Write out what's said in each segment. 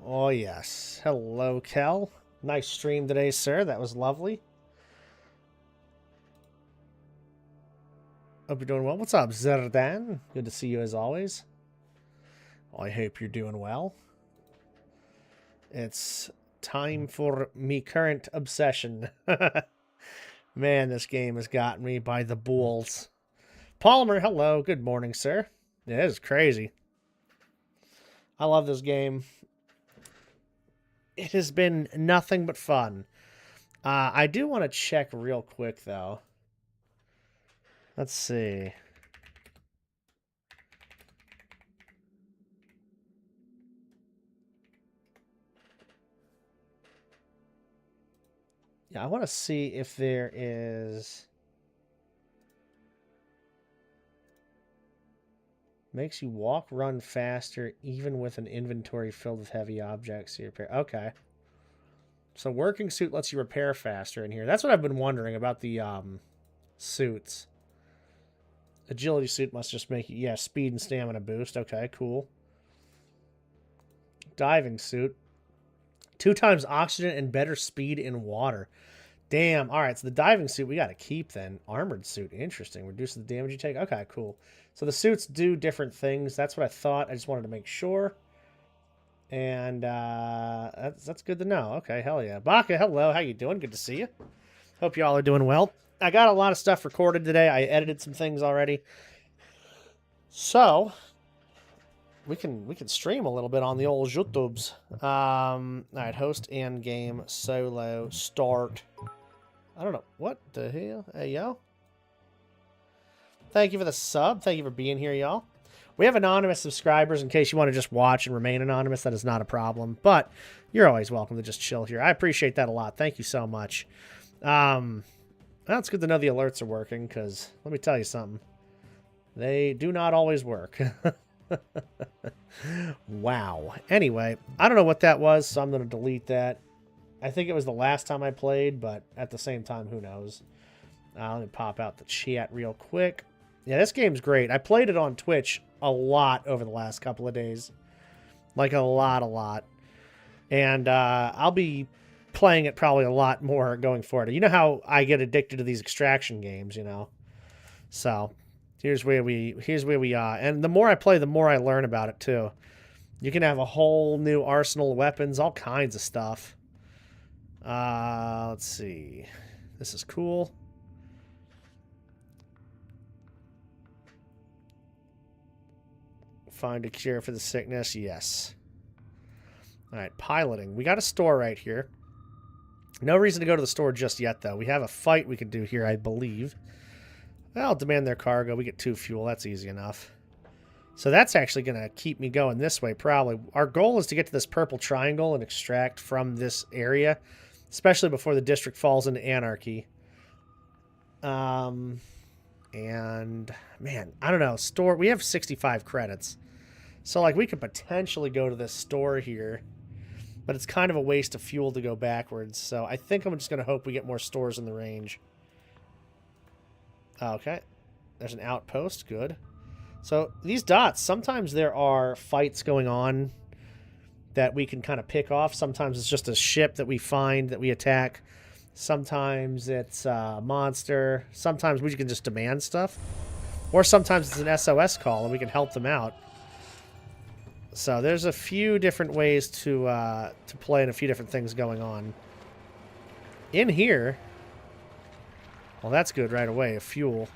Oh, yes. Hello, Kel. Nice stream today, sir. That was lovely. Hope you're doing well. What's up, Zerdan? Good to see you as always. I hope you're doing well. It's time for me current obsession. Man, this game has got me by the balls. Palmer, hello. Good morning, sir. Yeah, this is crazy. I love this game. It has been nothing but fun. I do want to check real quick, though. Let's see. Yeah, I want to see if there is... Makes you walk, run faster, even with an inventory filled with heavy objects. You repair. Okay. So working suit lets you repair faster in here. That's what I've been wondering about the suits. Agility suit must just make you, yeah, speed and stamina boost. Okay, cool. Diving suit. 2 times oxygen and better speed in water. Damn. All right, so the diving suit we got to keep then. Armored suit. Interesting. Reduces the damage you take. Okay, cool. So the suits do different things. That's what I thought. I just wanted to make sure. And that's good to know. Okay, hell yeah. Baka, hello. How you doing? Good to see you. Hope y'all are doing well. I got a lot of stuff recorded today. I edited some things already. So we can stream a little bit on the old YouTubes. All right, host and game solo start. I don't know what the hell. Hey yo. Thank you for the sub. Thank you for being here, y'all. We have anonymous subscribers in case you want to just watch and remain anonymous. That is not a problem. But you're always welcome to just chill here. I appreciate that a lot. Thank you so much. Well, it's good to know the alerts are working, because let me tell you something. They do not always work. Wow. Anyway, I don't know what that was, so I'm going to delete that. I think it was the last time I played, but at the same time, who knows? Let me pop out the chat real quick. Yeah, this game's great. I played it on Twitch a lot over the last couple of days. Like a lot. And I'll be playing it probably a lot more going forward. You know how I get addicted to these extraction games, you know? So, here's where we are. And the more I play, the more I learn about it, too. You can have a whole new arsenal of weapons, all kinds of stuff. Let's see. This is cool. Find a cure for the sickness. Yes. All right, piloting. We got a store right here. No reason to go to the store just yet, though. We have a fight we can do here, I believe. I'll demand their cargo. We get 2 fuel. That's easy enough. So that's actually going to keep me going this way, probably. Our goal is to get to this purple triangle and extract from this area, especially before the district falls into anarchy. And, man, I don't know. Store. We have 65 credits. So, like, we could potentially go to this store here, but it's kind of a waste of fuel to go backwards. So I think I'm just going to hope we get more stores in the range. Okay. There's an outpost. Good. So these dots, sometimes there are fights going on that we can kind of pick off. Sometimes it's just a ship that we find that we attack. Sometimes it's a monster. Sometimes we can just demand stuff. Or sometimes it's an SOS call and we can help them out. So there's a few different ways to play and a few different things going on. In here, well, that's good right away, a fuel.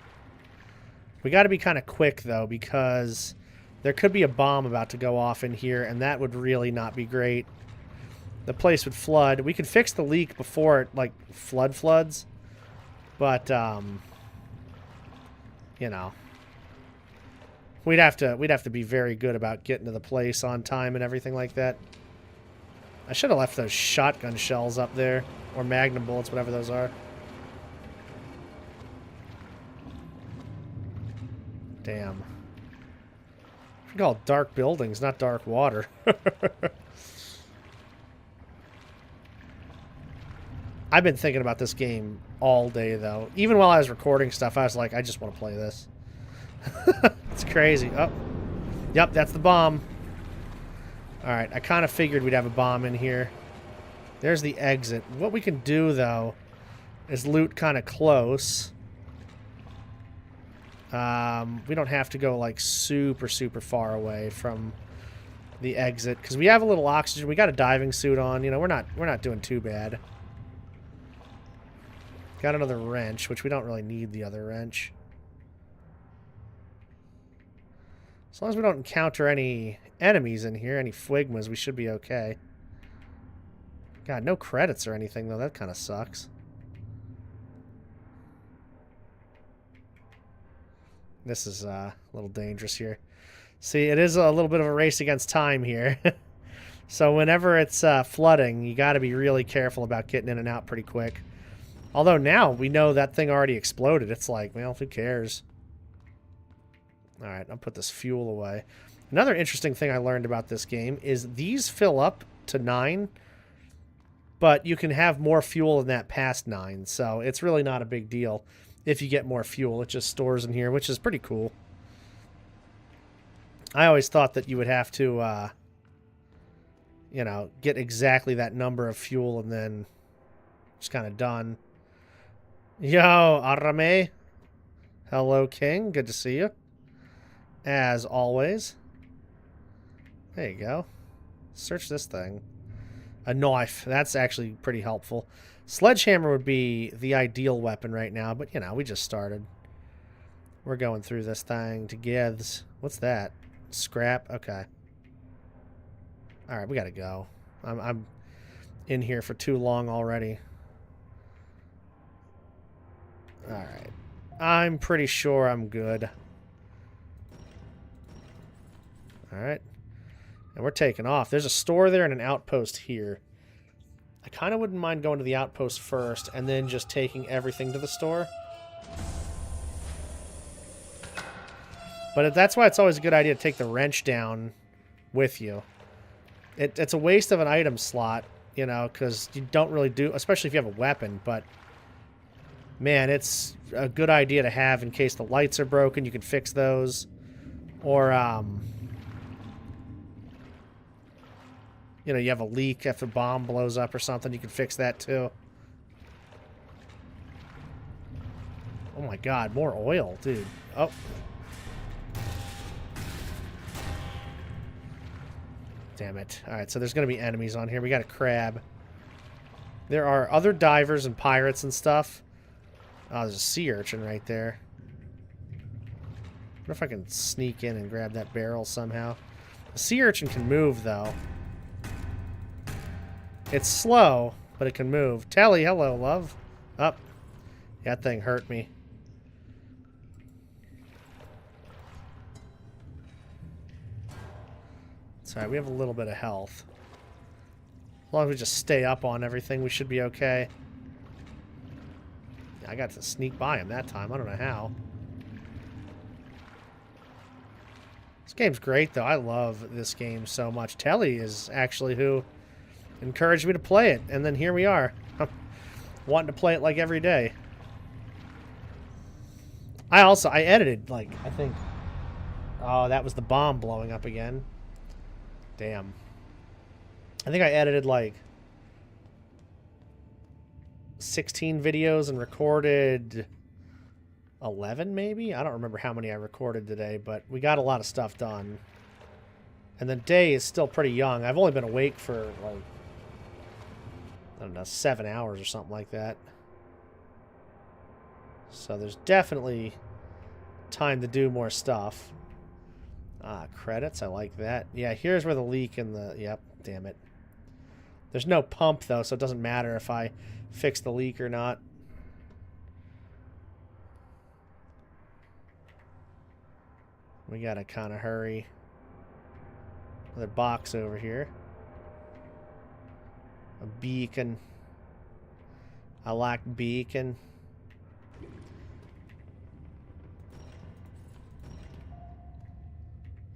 We got to be kind of quick, though, because there could be a bomb about to go off in here, and that would really not be great. The place would flood. We could fix the leak before it, like, floods. But, you know. We'd have to be very good about getting to the place on time and everything like that. I should have left those shotgun shells up there. Or magnum bullets, whatever those are. Damn. We call it dark buildings, not dark water. I've been thinking about this game all day, though. Even while I was recording stuff, I was like, I just want to play this. It's crazy. Oh. Yep, that's the bomb. Alright, I kind of figured we'd have a bomb in here. There's the exit. What we can do, though, is loot kind of close. We don't have to go, like, super, super far away from the exit. Because we have a little oxygen. We got a diving suit on. You know, we're not doing too bad. Got another wrench, which we don't really need the other wrench. As long as we don't encounter any enemies in here, any phlegmas, we should be okay. God, no credits or anything, though. That kind of sucks. This is a little dangerous here. See, it is a little bit of a race against time here. So whenever it's flooding, you got to be really careful about getting in and out pretty quick. Although now we know that thing already exploded. It's like, well, who cares? Alright, I'll put this fuel away. Another interesting thing I learned about this game is these fill up to 9, but you can have more fuel than that past 9, so it's really not a big deal if you get more fuel. It just stores in here, which is pretty cool. I always thought that you would have to, you know, get exactly that number of fuel and then just kind of done. Yo, Arame. Hello, King. Good to see you. As always. There you go. Search this thing. A knife. That's actually pretty helpful. Sledgehammer would be the ideal weapon right now, but, you know, we just started. We're going through this thing to giths. What's that? Scrap? Okay. Alright, we gotta go. I'm in here for too long already. Alright. I'm pretty sure I'm good. Alright. And we're taking off. There's a store there and an outpost here. I kind of wouldn't mind going to the outpost first and then just taking everything to the store. But that's why it's always a good idea to take the wrench down with you. It's a waste of an item slot, you know, because you don't really do, especially if you have a weapon, but man, it's a good idea to have in case the lights are broken. You can fix those. Or, you know, you have a leak if a bomb blows up or something, you can fix that too. Oh my god, more oil, dude. Oh. Damn it. Alright, so there's going to be enemies on here. We got a crab. There are other divers and pirates and stuff. Oh, there's a sea urchin right there. I wonder if I can sneak in and grab that barrel somehow. The sea urchin can move, though. It's slow, but it can move. Telly, hello, love. Up. Oh, that thing hurt me. It's alright, we have a little bit of health. As long as we just stay up on everything, we should be okay. I got to sneak by him that time. I don't know how. This game's great, though. I love this game so much. Telly is actually who encouraged me to play it, and then here we are. I'm wanting to play it like every day. I edited, like, I think... Oh, that was the bomb blowing up again. Damn. I think I edited, like, 16 videos and recorded 11, maybe? I don't remember how many I recorded today, but we got a lot of stuff done. And the day is still pretty young. I've only been awake for, like, I don't know, 7 hours or something like that. So there's definitely time to do more stuff. Ah, credits. I like that. Yeah, here's where the leak in the... Yep, damn it. There's no pump, though, so it doesn't matter if I fix the leak or not. We gotta kind of hurry. Another box over here. A beacon. I like beacon.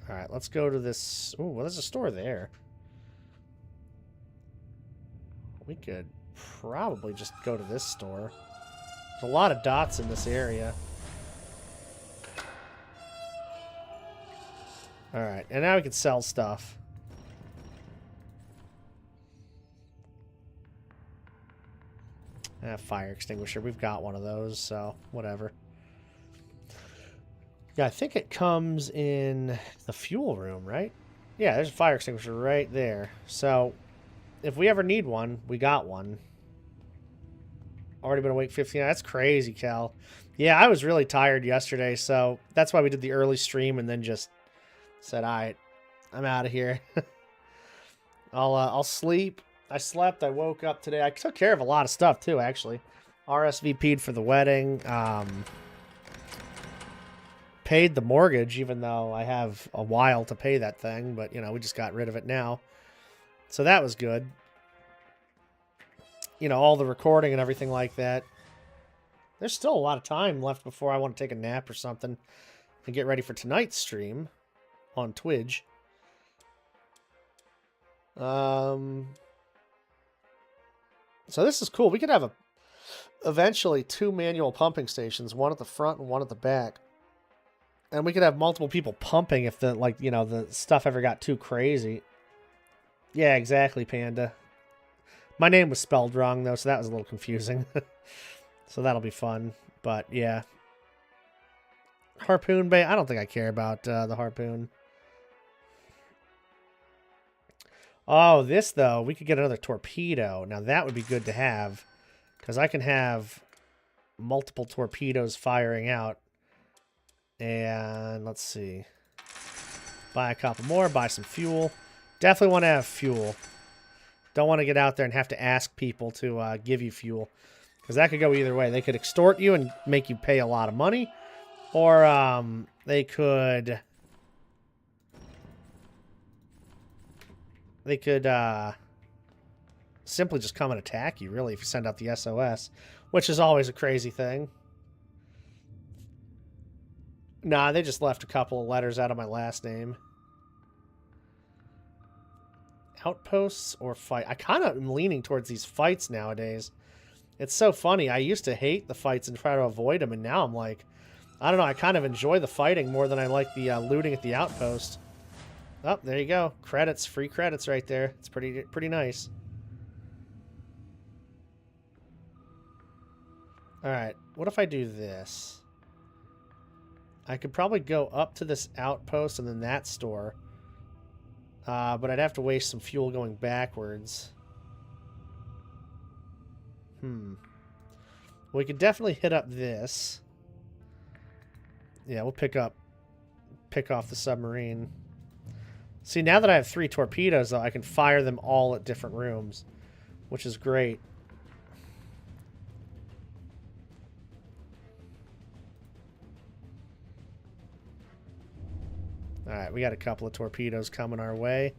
Alright, let's go to this... Ooh, well, there's a store there. We could probably just go to this store. There's a lot of dots in this area. Alright, and now we can sell stuff. Fire extinguisher. We've got one of those, so whatever. Yeah, I think it comes in the fuel room, right? Yeah, there's a fire extinguisher right there. So, if we ever need one, we got one. Already been awake 15 hours. That's crazy, Cal. Yeah, I was really tired yesterday, so that's why we did the early stream and then just said, all right, I'm out of here. I'll sleep. I slept. I woke up today. I took care of a lot of stuff, too, actually. RSVP'd for the wedding. Paid the mortgage, even though I have a while to pay that thing. But, you know, we just got rid of it now. So that was good. You know, all the recording and everything like that. There's still a lot of time left before I want to take a nap or something and get ready for tonight's stream on Twitch. So this is cool. We could have eventually 2 manual pumping stations, one at the front and one at the back. And we could have multiple people pumping if the, like, you know, the stuff ever got too crazy. Yeah, exactly, Panda. My name was spelled wrong, though, so that was a little confusing. So that'll be fun. But, yeah. Harpoon Bay. I don't think I care about the harpoon. Oh, this, though. We could get another torpedo. Now, that would be good to have. Because I can have multiple torpedoes firing out. And, let's see. Buy a couple more. Buy some fuel. Definitely want to have fuel. Don't want to get out there and have to ask people to give you fuel. Because that could go either way. They could extort you and make you pay a lot of money. Or they could... simply just come and attack you, really, if you send out the SOS. Which is always a crazy thing. Nah, they just left a couple of letters out of my last name. Outposts or fight? I kind of am leaning towards these fights nowadays. It's so funny. I used to hate the fights and try to avoid them, and now I'm like, I don't know, I kind of enjoy the fighting more than I like the looting at the outpost. Oh, there you go. Credits, free credits right there. It's pretty nice. Alright, what if I do this? I could probably go up to this outpost and then that store. But I'd have to waste some fuel going backwards. We could definitely hit up this. Yeah, we'll pick off the submarine. See, now that I have 3 torpedoes, though, I can fire them all at different rooms, which is great. Alright, we got a couple of torpedoes coming our way.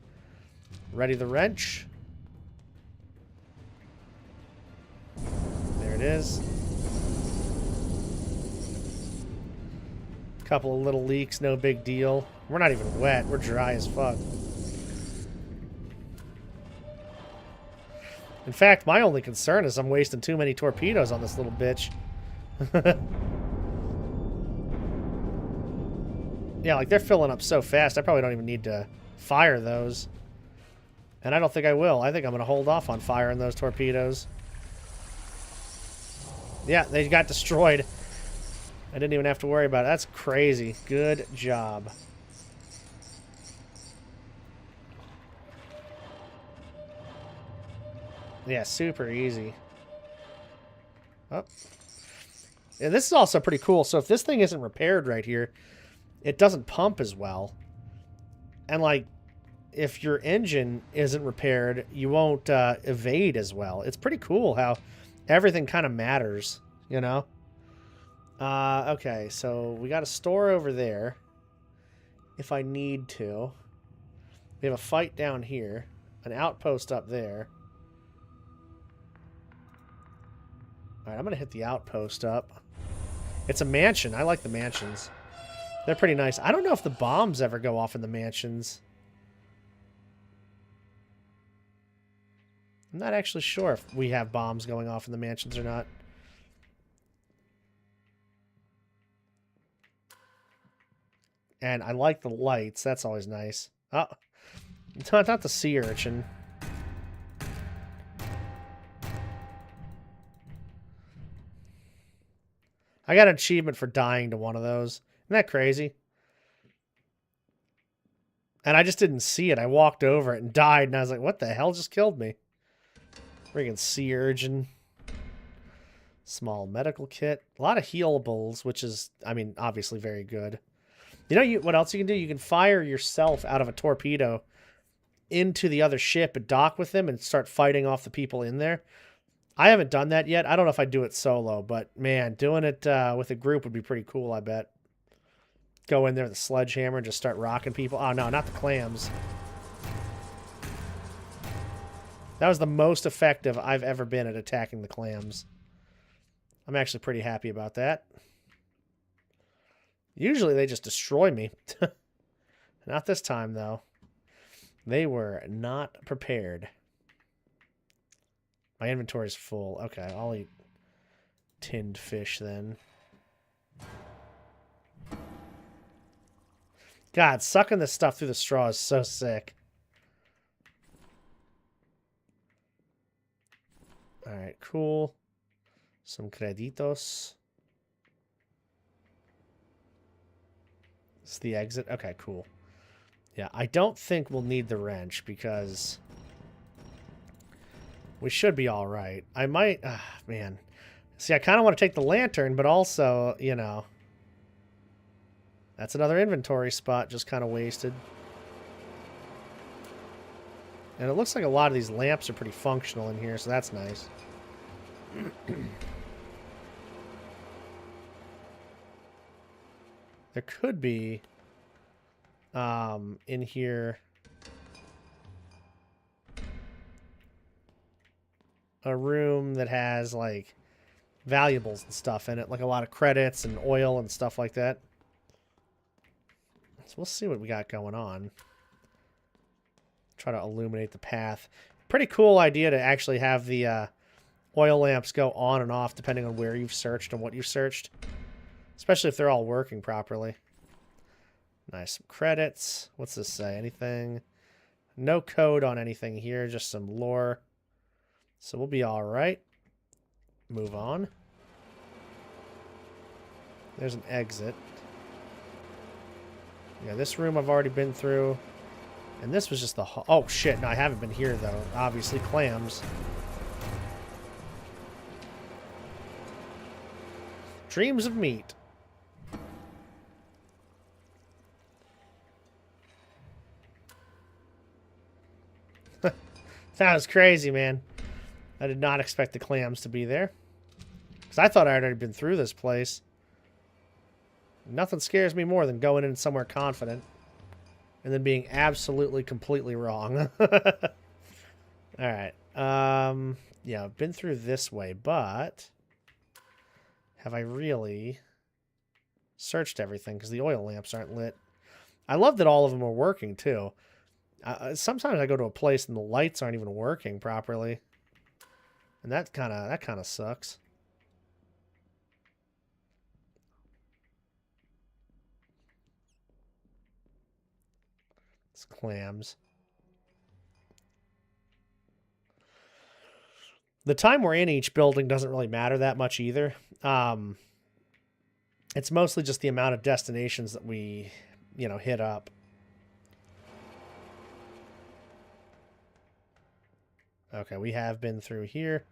Ready the wrench. There it is. Couple of little leaks, no big deal. We're not even wet. We're dry as fuck. In fact, my only concern is I'm wasting too many torpedoes on this little bitch. Yeah, like, they're filling up so fast, I probably don't even need to fire those. And I don't think I will. I think I'm going to hold off on firing those torpedoes. Yeah, they got destroyed. I didn't even have to worry about it. That's crazy. Good job. Yeah, super easy. Oh. And this is also pretty cool. So if this thing isn't repaired right here, it doesn't pump as well. And, like, if your engine isn't repaired, you won't evade as well. It's pretty cool how everything kind of matters, you know? Okay, so we got a store over there. If I need to. We have a fight down here. An outpost up there. Alright, I'm going to hit the outpost up. It's a mansion. I like the mansions. They're pretty nice. I don't know if the bombs ever go off in the mansions. I'm not actually sure if we have bombs going off in the mansions or not. And I like the lights. That's always nice. Oh, not the sea urchin. I got an achievement for dying to one of those. Isn't that crazy? And I just didn't see it. I walked over it and died, and I was like, what the hell just killed me? Friggin' sea urchin. Small medical kit. A lot of healables, which is, I mean, obviously very good. You know what else you can do? You can fire yourself out of a torpedo into the other ship and dock with them and start fighting off the people in there. I haven't done that yet. I don't know if I'd do it solo, but man, doing it with a group would be pretty cool, I bet. Go in there with a sledgehammer and just start rocking people. Oh, no, not the clams. That was the most effective I've ever been at attacking the clams. I'm actually pretty happy about that. Usually they just destroy me. Not this time, though. They were not prepared. My inventory is full. Okay, I'll eat tinned fish then. God, sucking this stuff through the straw is so sick. Alright, cool. Some creditos. This is the exit. Okay, cool. Yeah, I don't think we'll need the wrench because we should be all right. I might... man. See, I kind of want to take the lantern, but also, you know... That's another inventory spot just kind of wasted. And it looks like a lot of these lamps are pretty functional in here, so that's nice. There could be in here a room that has like valuables and stuff in it, like a lot of credits and oil and stuff like that. So we'll see what we got going on. Try to illuminate the path. Pretty cool idea to actually have the oil lamps go on and off depending on where you've searched and what you've searched. Especially if they're all working properly. Nice. Some credits. What's this say? Anything? No code on anything here. Just some lore. So we'll be alright. Move on. There's an exit. Yeah, this room I've already been through. And this was just the... Oh, shit. No, I haven't been here, though. Obviously, clams. Dreams of meat. That was crazy, man. I did not expect the clams to be there. Because I thought I had already been through this place. Nothing scares me more than going in somewhere confident and then being absolutely, completely wrong. Alright. Yeah, I've been through this way, but have I really searched everything? Because the oil lamps aren't lit. I love that all of them are working, too. Sometimes I go to a place and the lights aren't even working properly. And that kind of sucks. It's clams. The time we're in each building doesn't really matter that much either. It's mostly just the amount of destinations that we, you know, hit up. Okay, we have been through here.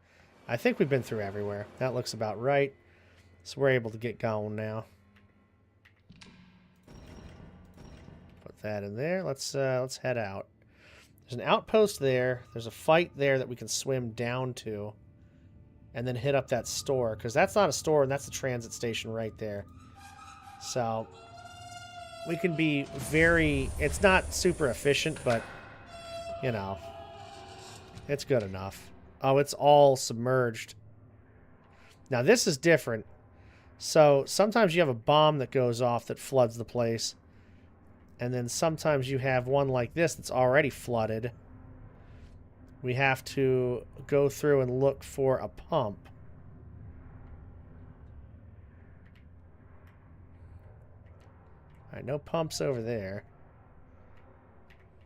I think we've been through everywhere. That looks about right. So we're able to get going now. Put that in there. Let's head out. There's an outpost there. There's a fight there that we can swim down to. And then hit up that store. Because that's not a store, and that's the transit station right there. So we can be very... It's not super efficient, but, you know, it's good enough. Oh, it's all submerged. Now, this is different. So sometimes you have a bomb that goes off that floods the place. And then sometimes you have one like this that's already flooded. We have to go through and look for a pump. All right, no pumps over there.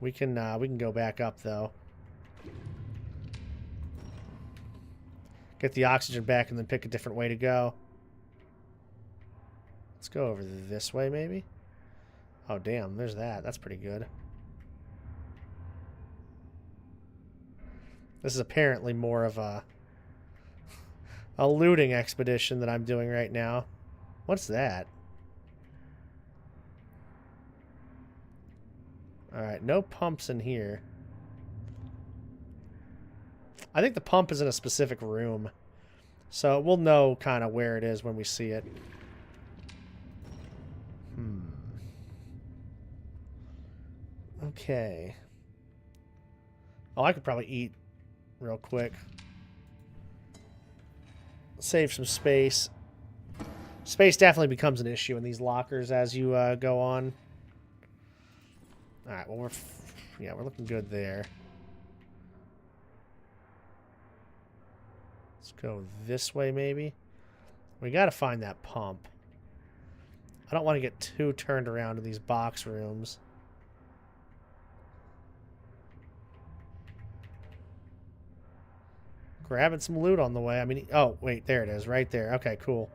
We can go back up though. Get the oxygen back and then pick a different way to go. Let's go over this way, maybe. Oh, damn, there's that. That's pretty good. This is apparently more of a looting expedition that I'm doing right now. What's that? Alright, no pumps in here. I think the pump is in a specific room. So we'll know kind of where it is when we see it. Okay. Oh, I could probably eat real quick. Save some space. Space definitely becomes an issue in these lockers as you go on. Alright, well, we're looking good there. Let's go this way, maybe. We got to find that pump. I don't want to get too turned around in these box rooms. Grabbing some loot on the way. I mean, oh, wait, there it is, right there. Okay, cool.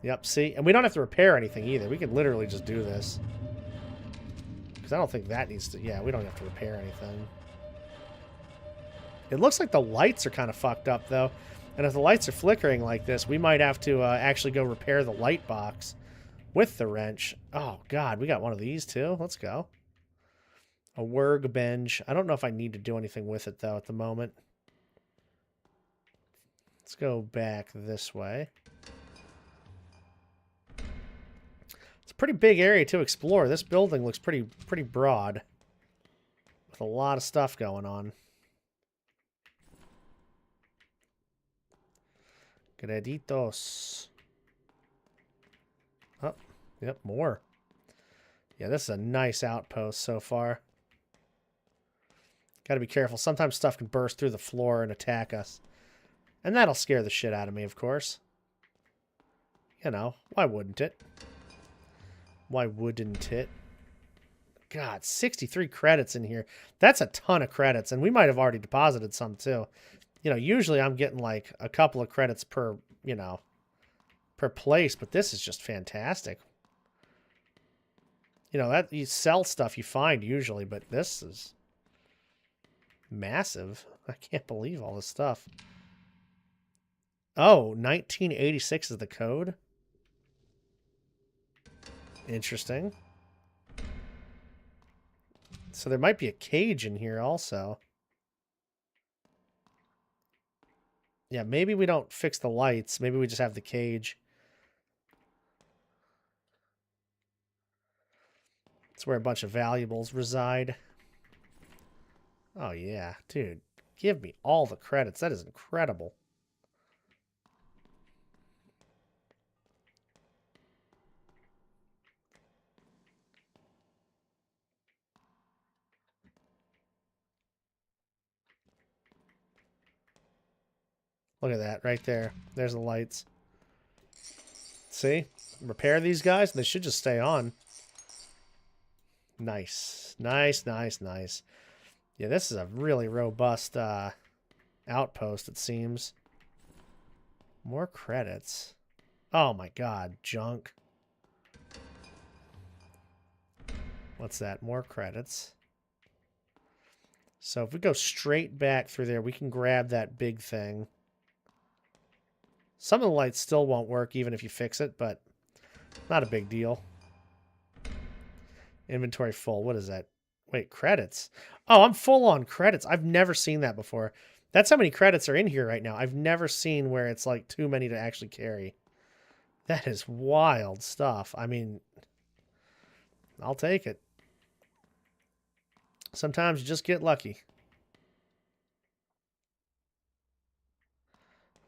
Yep, see? And we don't have to repair anything either. We can literally just do this. Because I don't think that needs to... Yeah, we don't have to repair anything. It looks like the lights are kind of fucked up, though. And if the lights are flickering like this, we might have to actually go repair the light box with the wrench. Oh, God, we got one of these, too. Let's go. A workbench. I don't know if I need to do anything with it, though, at the moment. Let's go back this way. It's a pretty big area to explore. This building looks pretty broad. With a lot of stuff going on. Creditos. Oh, yep, more. Yeah, this is a nice outpost so far. Gotta be careful. Sometimes stuff can burst through the floor and attack us. And that'll scare the shit out of me, of course. You know, why wouldn't it? Why wouldn't it? God, 63 credits in here. That's a ton of credits, and we might have already deposited some, too. You know, usually I'm getting, like, a couple of credits per, you know, per place, but this is just fantastic. You know, that you sell stuff you find, usually, but this is massive. I can't believe all this stuff. Oh, 1986 is the code? Interesting. So there might be a cage in here also. Yeah, maybe we don't fix the lights. Maybe we just have the cage. It's where a bunch of valuables reside. Oh, yeah. Dude, give me all the credits. That is incredible. Look at that right there. There's the lights. See? Repair these guys, and they should just stay on. Nice. Nice, nice, nice. Yeah, this is a really robust outpost, it seems. More credits. Oh my god, junk. What's that? More credits. So if we go straight back through there, we can grab that big thing. Some of the lights still won't work even if you fix it, but not a big deal. Inventory full. What is that? Wait, credits. Oh, I'm full on credits. I've never seen that before. That's how many credits are in here right now. I've never seen where it's like too many to actually carry. That is wild stuff. I mean, I'll take it. Sometimes you just get lucky.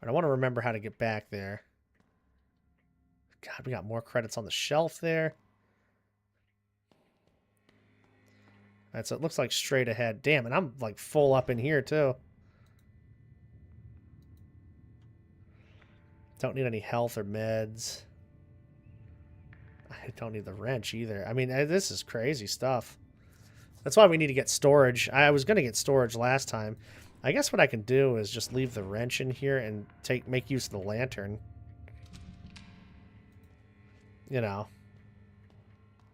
I want to remember how to get back there. God, we got more credits on the shelf there. Alright, so it looks like straight ahead. Damn, and I'm like full up in here too. Don't need any health or meds. I don't need the wrench either. I mean, this is crazy stuff. That's why we need to get storage. I was going to get storage last time. I guess what I can do is just leave the wrench in here and make use of the lantern. you know,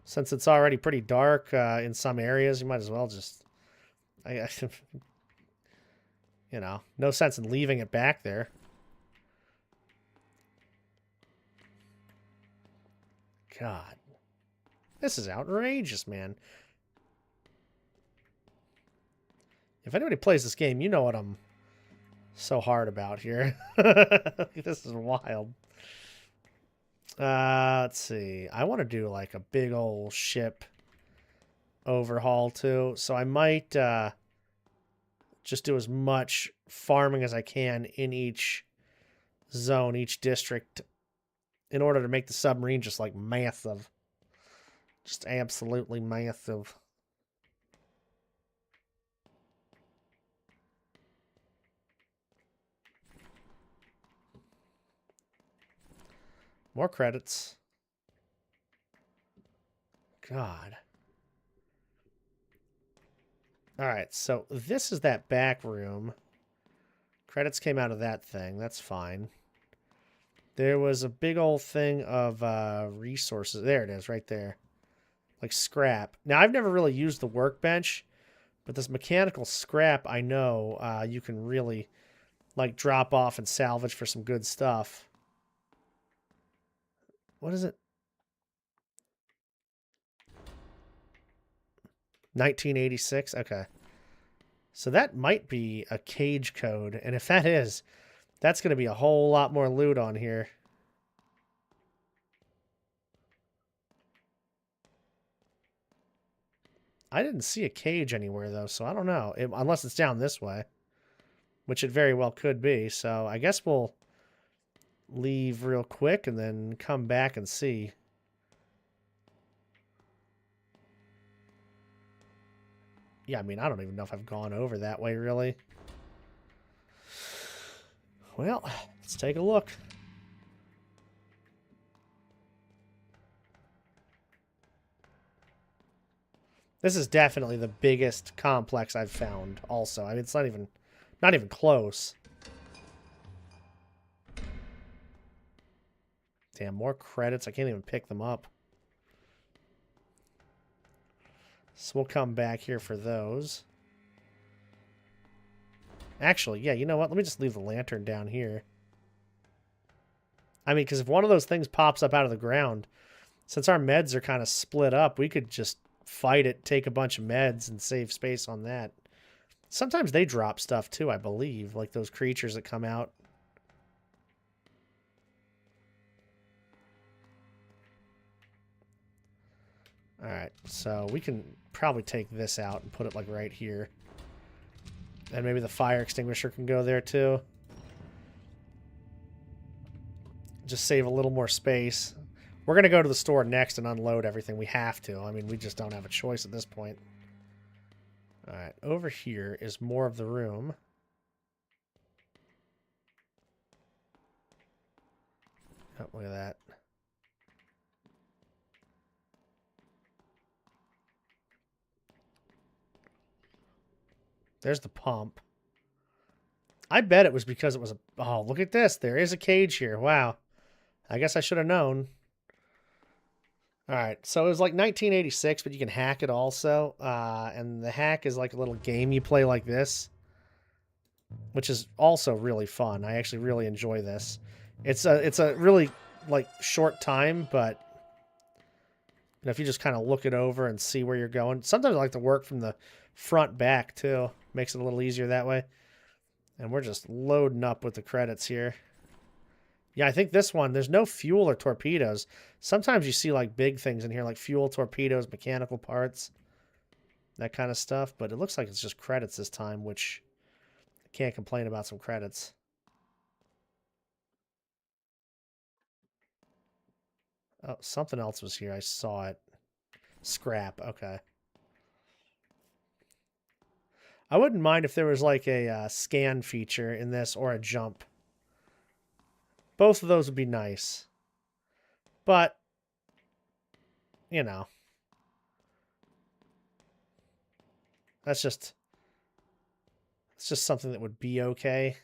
since it's already pretty dark in some areas, you might as well just, you know, no sense in leaving it back there. God, this is outrageous, man. If anybody plays this game, you know what I'm so hard about here. This is wild. Let's see. I want to do like a big old ship overhaul too, so I might just do as much farming as I can in each zone, each district, in order to make the submarine just like massive. Just absolutely massive. More credits. God. Alright, so this is that back room. Credits came out of that thing. That's fine. There was a big old thing of resources. There it is, right there. Like scrap. Now, I've never really used the workbench, but this mechanical scrap, I know you can really like drop off and salvage for some good stuff. What is it? 1986? Okay. So that might be a cage code. And if that is, that's going to be a whole lot more loot on here. I didn't see a cage anywhere, though, so I don't know. Unless it's down this way, which it very well could be. So I guess we'll leave real quick and then come back and see. Yeah, I mean, I don't even know if I've gone over that way, really. Well, let's take a look. This is definitely the biggest complex I've found also. I mean, it's not even close. Damn, more credits. I can't even pick them up. So we'll come back here for those. Actually, yeah, you know what? Let me just leave the lantern down here. I mean, because if one of those things pops up out of the ground, since our meds are kind of split up, we could just fight it, take a bunch of meds, and save space on that. Sometimes they drop stuff, too, I believe, like those creatures that come out. Alright, so we can probably take this out and put it, like, right here. And maybe the fire extinguisher can go there, too. Just save a little more space. We're going to go to the store next and unload everything. We have to. I mean, we just don't have a choice at this point. Alright, over here is more of the room. Oh, look at that. There's the pump. I bet it was because it was a... Oh, look at this. There is a cage here. Wow. I guess I should have known. Alright, so it was like 1986, but you can hack it also. And the hack is like a little game you play like this, which is also really fun. I actually really enjoy this. It's a really like short time, but if you just kind of look it over and see where you're going. Sometimes I like to work from the front back too. Makes it a little easier that way. And we're just loading up with the credits here. Yeah, I think this one, there's no fuel or torpedoes. Sometimes you see like big things in here, like fuel, torpedoes, mechanical parts, that kind of stuff. But it looks like it's just credits this time, which I can't complain about some credits. Oh, something else was here. I saw it. Scrap. Okay. I wouldn't mind if there was like a scan feature in this or a jump. Both of those would be nice. But, you know. It's just something that would be okay.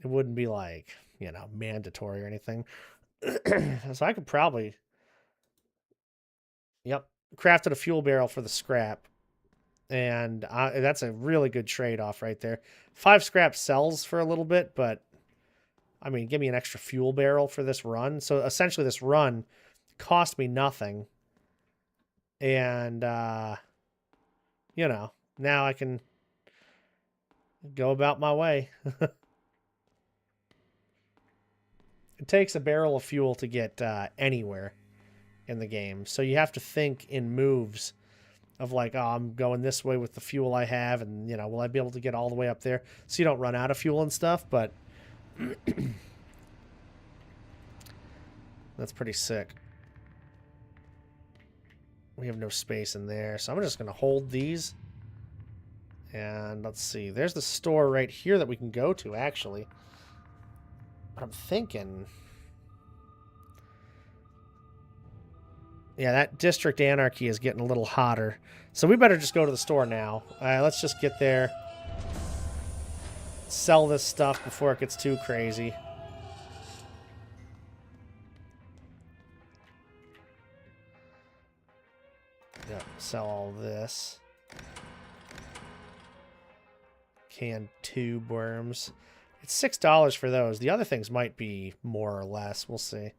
It wouldn't be like, you know, mandatory or anything. So I could probably... Yep. Crafted a fuel barrel for the scrap. And that's a really good trade-off right there. 5 scrap sells for a little bit, but... I mean, give me an extra fuel barrel for this run. So essentially this run cost me nothing. And, you know, now I can go about my way. It takes a barrel of fuel to get anywhere in the game. So you have to think in moves of like, oh, I'm going this way with the fuel I have. And, you know, will I be able to get all the way up there? So you don't run out of fuel and stuff, but... That's pretty sick. We have no space in there, so I'm just going to hold these. And let's see. There's the store right here that we can go to, actually. But I'm thinking... Yeah, that District Anarchy is getting a little hotter. So we better just go to the store now. Let's just get there. Sell this stuff before it gets too crazy. Yep, sell all this. Canned tube worms. It's $6 for those. The other things might be more or less. We'll see.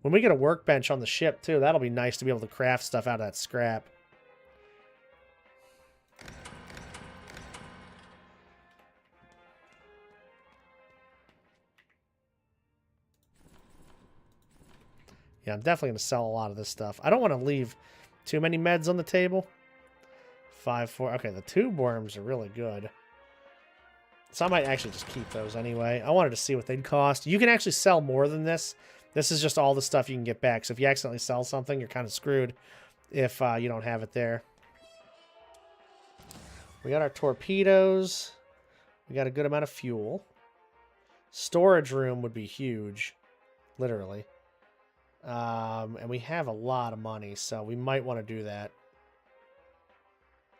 When we get a workbench on the ship, too, that'll be nice to be able to craft stuff out of that scrap. Yeah, I'm definitely going to sell a lot of this stuff. I don't want to leave too many meds on the table. 5, 4. Okay, the tube worms are really good. So I might actually just keep those anyway. I wanted to see what they'd cost. You can actually sell more than this. This is just all the stuff you can get back. So if you accidentally sell something, you're kind of screwed if you don't have it there. We got our torpedoes. We got a good amount of fuel. Storage room would be huge. Literally. And we have a lot of money, so we might want to do that.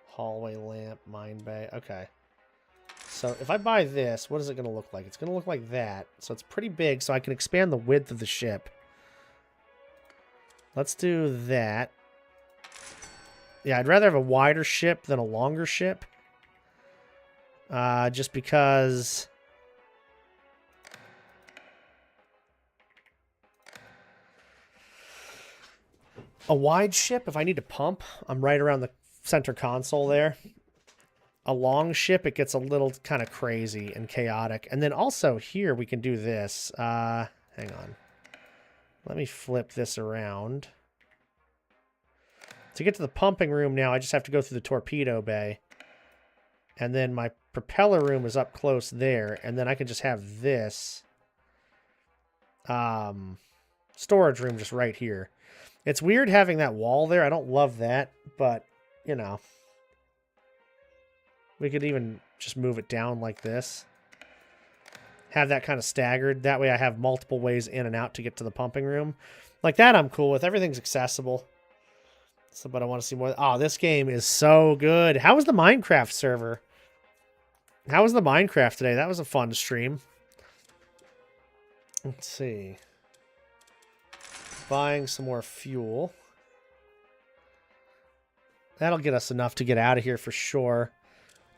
Hallway lamp, mine bay. Okay. So if I buy this, what is it going to look like? It's going to look like that. So it's pretty big, so I can expand the width of the ship. Let's do that. Yeah, I'd rather have a wider ship than a longer ship. Just because... A wide ship, if I need to pump, I'm right around the center console there. A long ship, it gets a little kind of crazy and chaotic. And then also here we can do this. Hang on. Let me flip this around. To get to the pumping room now, I just have to go through the torpedo bay. And then my propeller room is up close there. And then I can just have this storage room just right here. It's weird having that wall there. I don't love that, but, you know. We could even just move it down like this. Have that kind of staggered. That way I have multiple ways in and out to get to the pumping room. Like that I'm cool with. Everything's accessible. So, but I want to see more. Oh, this game is so good. How was the Minecraft server? How was the Minecraft today? That was a fun stream. Let's see. Buying some more fuel. That'll get us enough to get out of here for sure.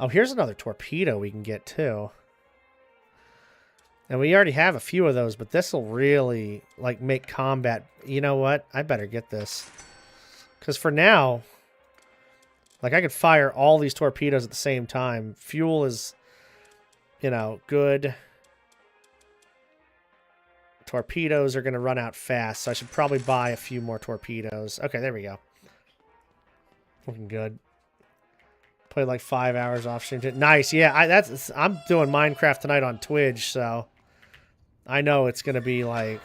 Oh, here's another torpedo we can get too. And we already have a few of those, but this will really like make combat. You know what? I better get this. Because for now, like I could fire all these torpedoes at the same time. Fuel is, you know, good. Torpedoes are going to run out fast, so I should probably buy a few more torpedoes. Okay, there we go. Looking good. Played like 5 hours off stream. Nice, yeah. I'm doing Minecraft tonight on Twitch, so I know it's going to be like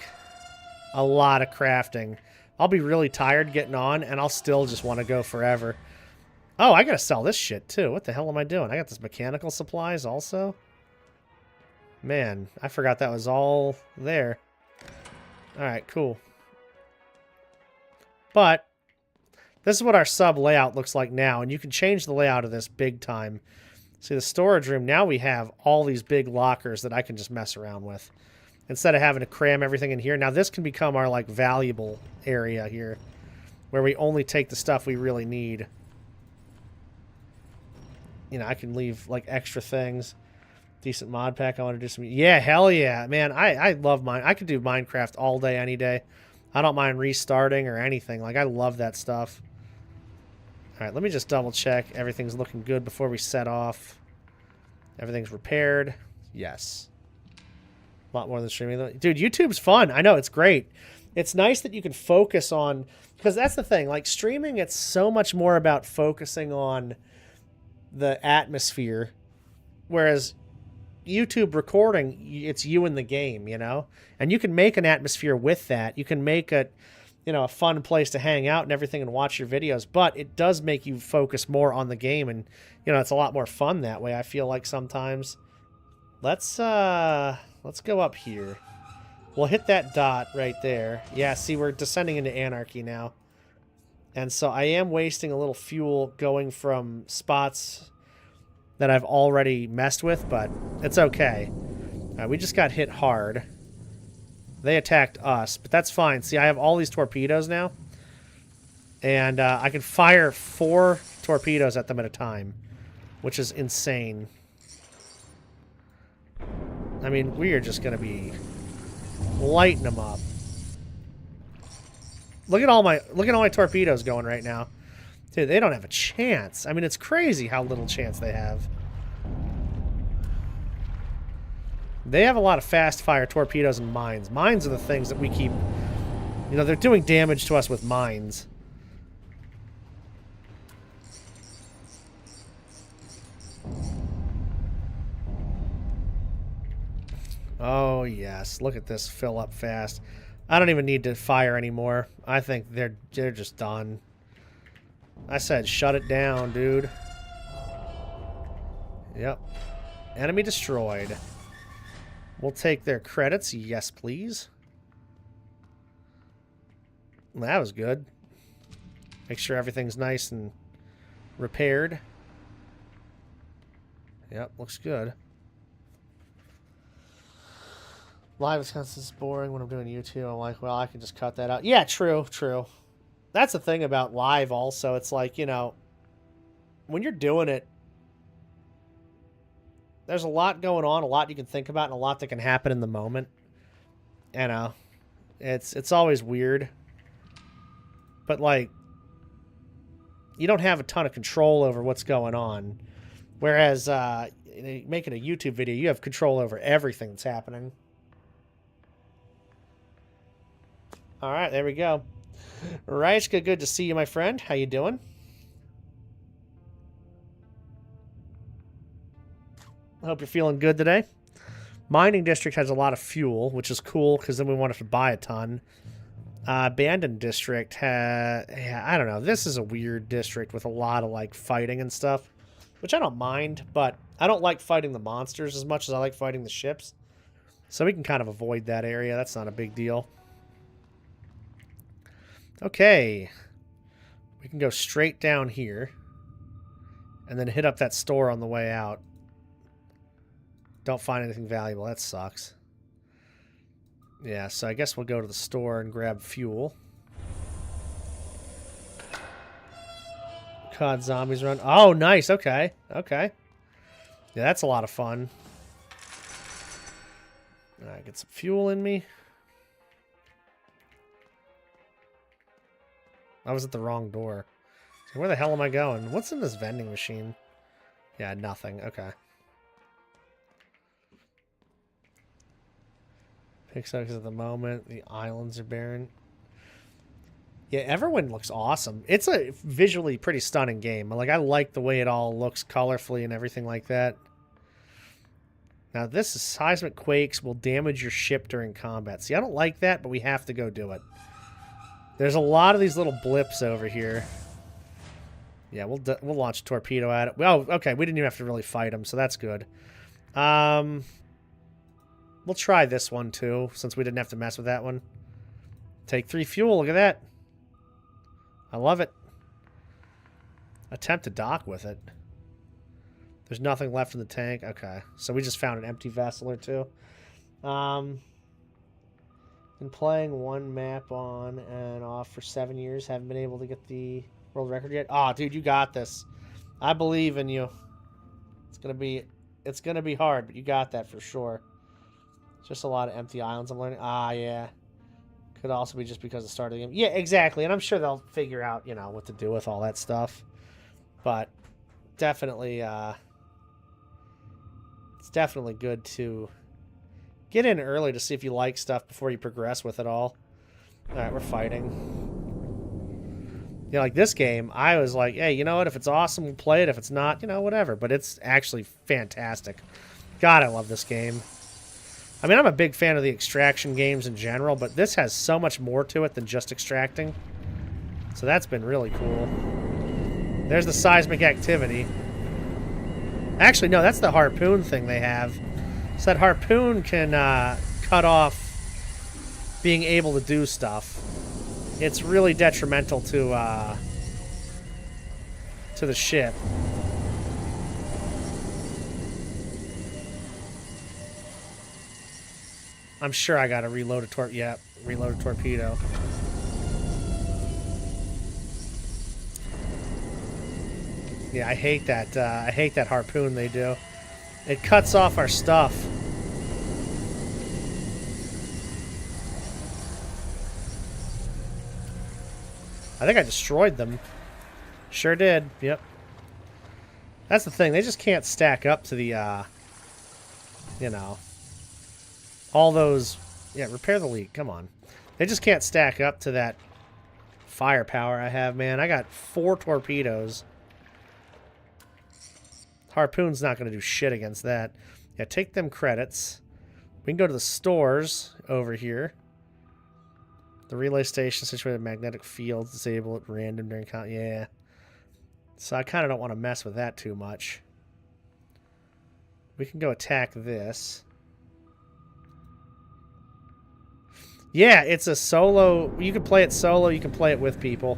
a lot of crafting. I'll be really tired getting on, and I'll still just want to go forever. Oh, I got to sell this shit too. What the hell am I doing? I got this mechanical supplies also. Man, I forgot that was all there. Alright, cool. But this is what our sub layout looks like now, and you can change the layout of this big time. See, the storage room, now we have all these big lockers that I can just mess around with. Instead of having to cram everything in here. Now this can become our, like, valuable area here. Where we only take the stuff we really need. You know, I can leave, like, extra things. Decent mod pack. I want to do some... Yeah, hell yeah. Man, I love mine. I could do Minecraft all day, any day. I don't mind restarting or anything. Like, I love that stuff. Alright, let me just double check. Everything's looking good before we set off. Everything's repaired. Yes. A lot more than streaming. Dude, YouTube's fun. I know, it's great. It's nice that you can focus on... Because that's the thing. Like, streaming, it's so much more about focusing on the atmosphere. Whereas... YouTube recording, it's you in the game, you know? And you can make an atmosphere with that. You can make a, you know, a fun place to hang out and everything and watch your videos, but it does make you focus more on the game, and, you know, it's a lot more fun that way, I feel like sometimes. Let's go up here. We'll hit that dot right there. Yeah, see, we're descending into anarchy now. And so I am wasting a little fuel going from spots that I've already messed with, but it's okay. We just got hit hard. They attacked us, but that's fine. See, I have all these torpedoes now. And I can fire 4 torpedoes at them at a time, which is insane. I mean, we are just going to be lighting them up. Look at all my torpedoes going right now. Dude, they don't have a chance. I mean, it's crazy how little chance they have. They have a lot of fast-fire torpedoes and mines. Mines are the things that we keep... You know, they're doing damage to us with mines. Oh, yes. Look at this fill up fast. I don't even need to fire anymore. I think they're just done. I said shut it down, dude. Yep. Enemy destroyed. We'll take their credits. Yes, please. That was good. Make sure everything's nice and repaired. Yep, looks good. Live is boring when I'm doing YouTube. I'm like, well, I can just cut that out. Yeah, true, true. That's the thing about live also. It's like, you know, when you're doing it, there's a lot going on, a lot you can think about, and a lot that can happen in the moment. You know, it's always weird. But, like, you don't have a ton of control over what's going on. Whereas, making a YouTube video, you have control over everything that's happening. All right, there we go. Raichka, good to see you, my friend. How you doing? I hope you're feeling good today. Mining District has a lot of fuel, which is cool, because then we won't have to buy a ton. Abandoned District yeah, I don't know. This is a weird district with a lot of, like, fighting and stuff, which I don't mind, but I don't like fighting the monsters as much as I like fighting the ships. So we can kind of avoid that area. That's not a big deal. Okay, we can go straight down here and then hit up that store on the way out. Don't find anything valuable. That sucks. Yeah, so I guess we'll go to the store and grab fuel. COD Zombies Run. Oh, nice. Okay. Okay. Yeah, that's a lot of fun. All right, get some fuel in me. I was at the wrong door. So where the hell am I going? What's in this vending machine? Yeah, nothing. Okay. Pixels at the moment. The islands are barren. Yeah, Everwind looks awesome. It's a visually pretty stunning game. Like, I like the way it all looks colorfully and everything like that. Now, this is seismic quakes will damage your ship during combat. See, I don't like that, but we have to go do it. There's a lot of these little blips over here. Yeah, we'll launch a torpedo at it. Well, okay, we didn't even have to really fight them, so that's good. We'll try this one, too, since we didn't have to mess with that one. Take 3 fuel, look at that. I love it. Attempt to dock with it. There's nothing left in the tank. Okay. So we just found an empty vessel or two. Been playing one map on and off for 7 years. Haven't been able to get the world record yet. Oh, dude, you got this. I believe in you. It's gonna be hard, but you got that for sure. It's just a lot of empty islands I'm learning. Ah, yeah. Could also be just because of the start of the game. Yeah, exactly. And I'm sure they'll figure out, you know, what to do with all that stuff. But definitely, it's definitely good to get in early to see if you like stuff before you progress with it all. Alright, we're fighting. You know, like this game, I was like, hey, you know what? If it's awesome, we'll play it. If it's not, you know, whatever. But it's actually fantastic. God, I love this game. I mean, I'm a big fan of the extraction games in general, but this has so much more to it than just extracting. So that's been really cool. There's the seismic activity. Actually, no, that's the harpoon thing they have. So that harpoon can cut off being able to do stuff. It's really detrimental to the ship. I'm sure I gotta reload a reload a torpedo. Yeah, I hate that. I hate that harpoon they do. It cuts off our stuff. I think I destroyed them. Sure did. Yep. That's the thing. They just can't stack up to the, you know, all those... Yeah, repair the leak. Come on. They just can't stack up to that firepower I have, man. I got 4 torpedoes. Harpoon's not going to do shit against that. Yeah, take them credits. We can go to the stores over here. The relay station situated in magnetic fields. Disable at random during count. Yeah. So I kind of don't want to mess with that too much. We can go attack this. Yeah, it's a solo. You can play it solo. You can play it with people.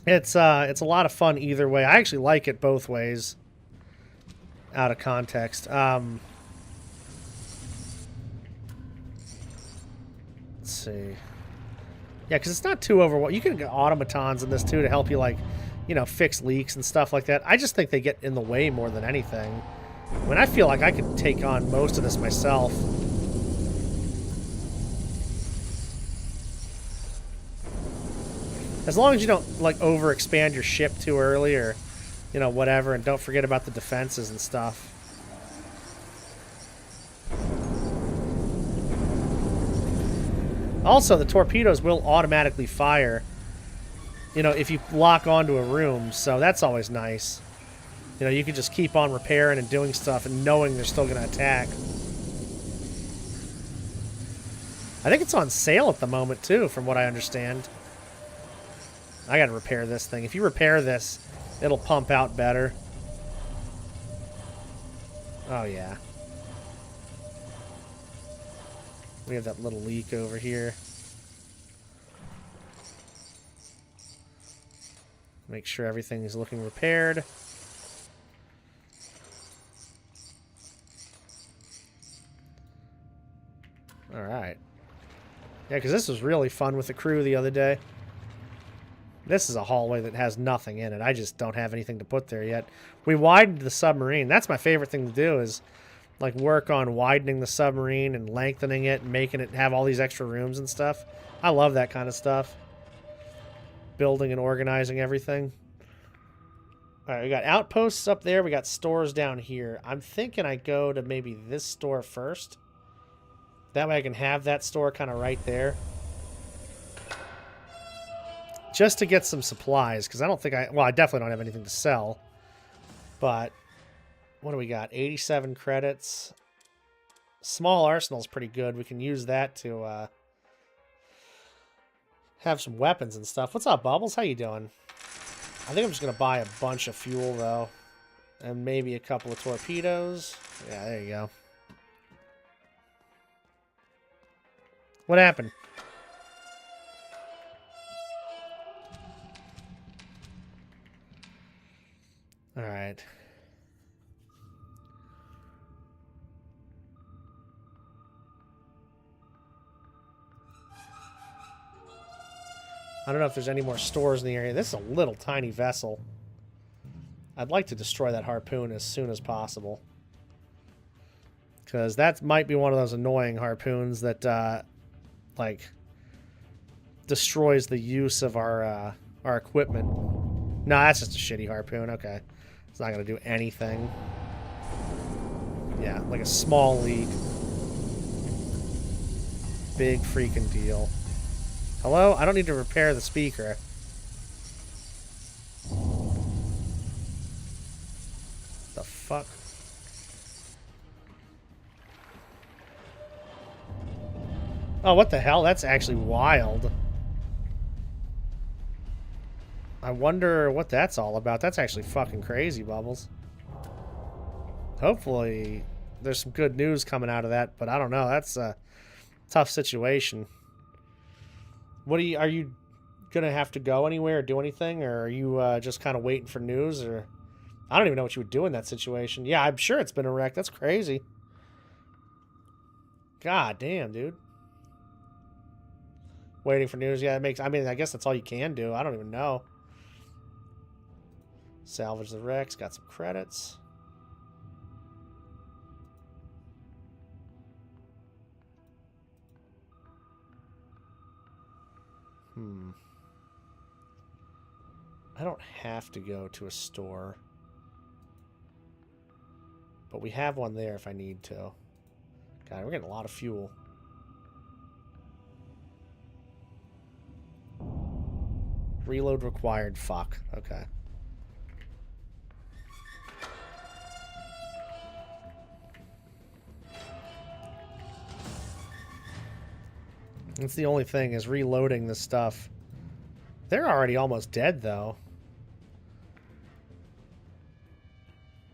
It's a lot of fun either way. I actually like it both ways. Out of context. Let's see. Yeah, because it's not too overwhelming. You can get automatons in this too to help you, like, you know, fix leaks and stuff like that. I just think they get in the way more than anything. I mean, I feel like I could take on most of this myself. As long as you don't, like, overexpand your ship too early or, you know, whatever, and don't forget about the defenses and stuff. Also, the torpedoes will automatically fire, you know, if you lock onto a room, so that's always nice. You know, you can just keep on repairing and doing stuff and knowing they're still going to attack. I think it's on sale at the moment, too, from what I understand. I gotta repair this thing. If you repair this, it'll pump out better. Oh, yeah. We have that little leak over here. Make sure everything is looking repaired. Alright. Yeah, because this was really fun with the crew the other day. This is a hallway that has nothing in it. I just don't have anything to put there yet. We widened the submarine. That's my favorite thing to do is, like, work on widening the submarine and lengthening it and making it have all these extra rooms and stuff. I love that kind of stuff. Building and organizing everything. All right, we got outposts up there. We got stores down here. I'm thinking I go to maybe this store first. That way I can have that store kind of right there. Just to get some supplies, because I don't think well, I definitely don't have anything to sell. But, what do we got? 87 credits. Small arsenal's pretty good. We can use that to have some weapons and stuff. What's up, Bubbles? How you doing? I think I'm just going to buy a bunch of fuel, though. And maybe a couple of torpedoes. Yeah, there you go. What happened? Alright. I don't know if there's any more stores in the area. This is a little tiny vessel. I'd like to destroy that harpoon as soon as possible. Because that might be one of those annoying harpoons that, like, destroys the use of our equipment. No, that's just a shitty harpoon. Okay. It's not going to do anything. Yeah, like a small leak. Big freaking deal. Hello? I don't need to repair the speaker. The fuck? Oh, what the hell? That's actually wild. I wonder what that's all about. That's actually fucking crazy, Bubbles. Hopefully there's some good news coming out of that, but I don't know. That's a tough situation. What are you gonna have to go anywhere or do anything, or are you just kind of waiting for news? Or I don't even know what you would do in that situation. Yeah, I'm sure it's been a wreck. That's crazy. God damn, dude. Waiting for news. Yeah, it makes. I mean, I guess that's all you can do. I don't even know. Salvage the wrecks. Got some credits. I don't have to go to a store. But we have one there if I need to. God, we're getting a lot of fuel. Reload required. Fuck. Okay. That's the only thing, is reloading this stuff. They're already almost dead, though.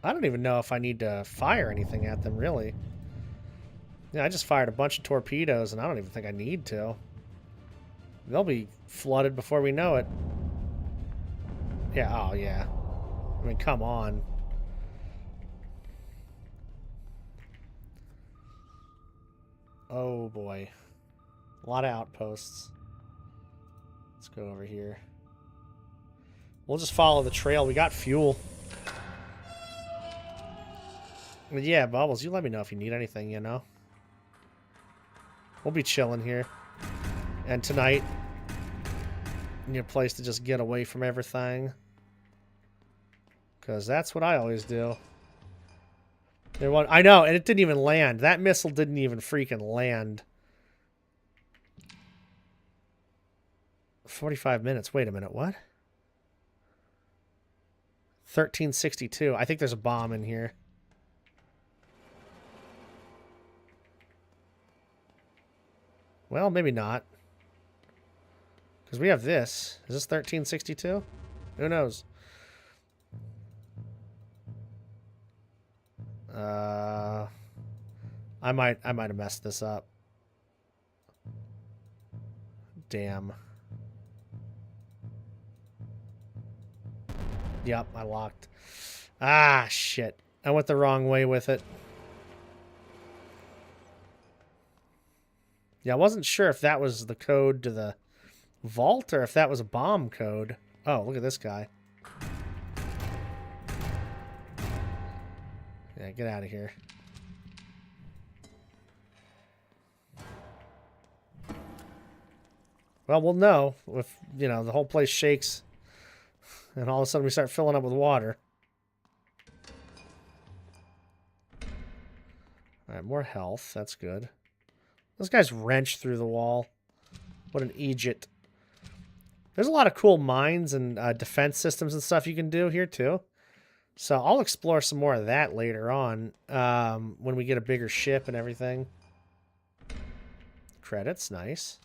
I don't even know if I need to fire anything at them, really. Yeah, I just fired a bunch of torpedoes, and I don't even think I need to. They'll be flooded before we know it. Yeah, oh yeah. I mean, come on. Oh boy. A lot of outposts. Let's go over here. We'll just follow the trail. We got fuel. But yeah, Bubbles, you let me know if you need anything, you know? We'll be chilling here. And tonight, you need a place to just get away from everything. Because that's what I always do. I know, and it didn't even land. That missile didn't even freaking land. 45 minutes. Wait a minute, what? 1362. I think there's a bomb in here. Well, maybe not. Because we have this. Is this 1362? Who knows? I might have messed this up. Damn. Yep, I locked. Ah, shit. I went the wrong way with it. Yeah, I wasn't sure if that was the code to the vault or if that was a bomb code. Oh, look at this guy. Yeah, get out of here. Well, we'll know if, you know, the whole place shakes and all of a sudden we start filling up with water. Alright, more health. That's good. This guy's wrenched through the wall. What an Egypt. There's a lot of cool mines and defense systems and stuff you can do here, too. So I'll explore some more of that later on when we get a bigger ship and everything. Credits, nice.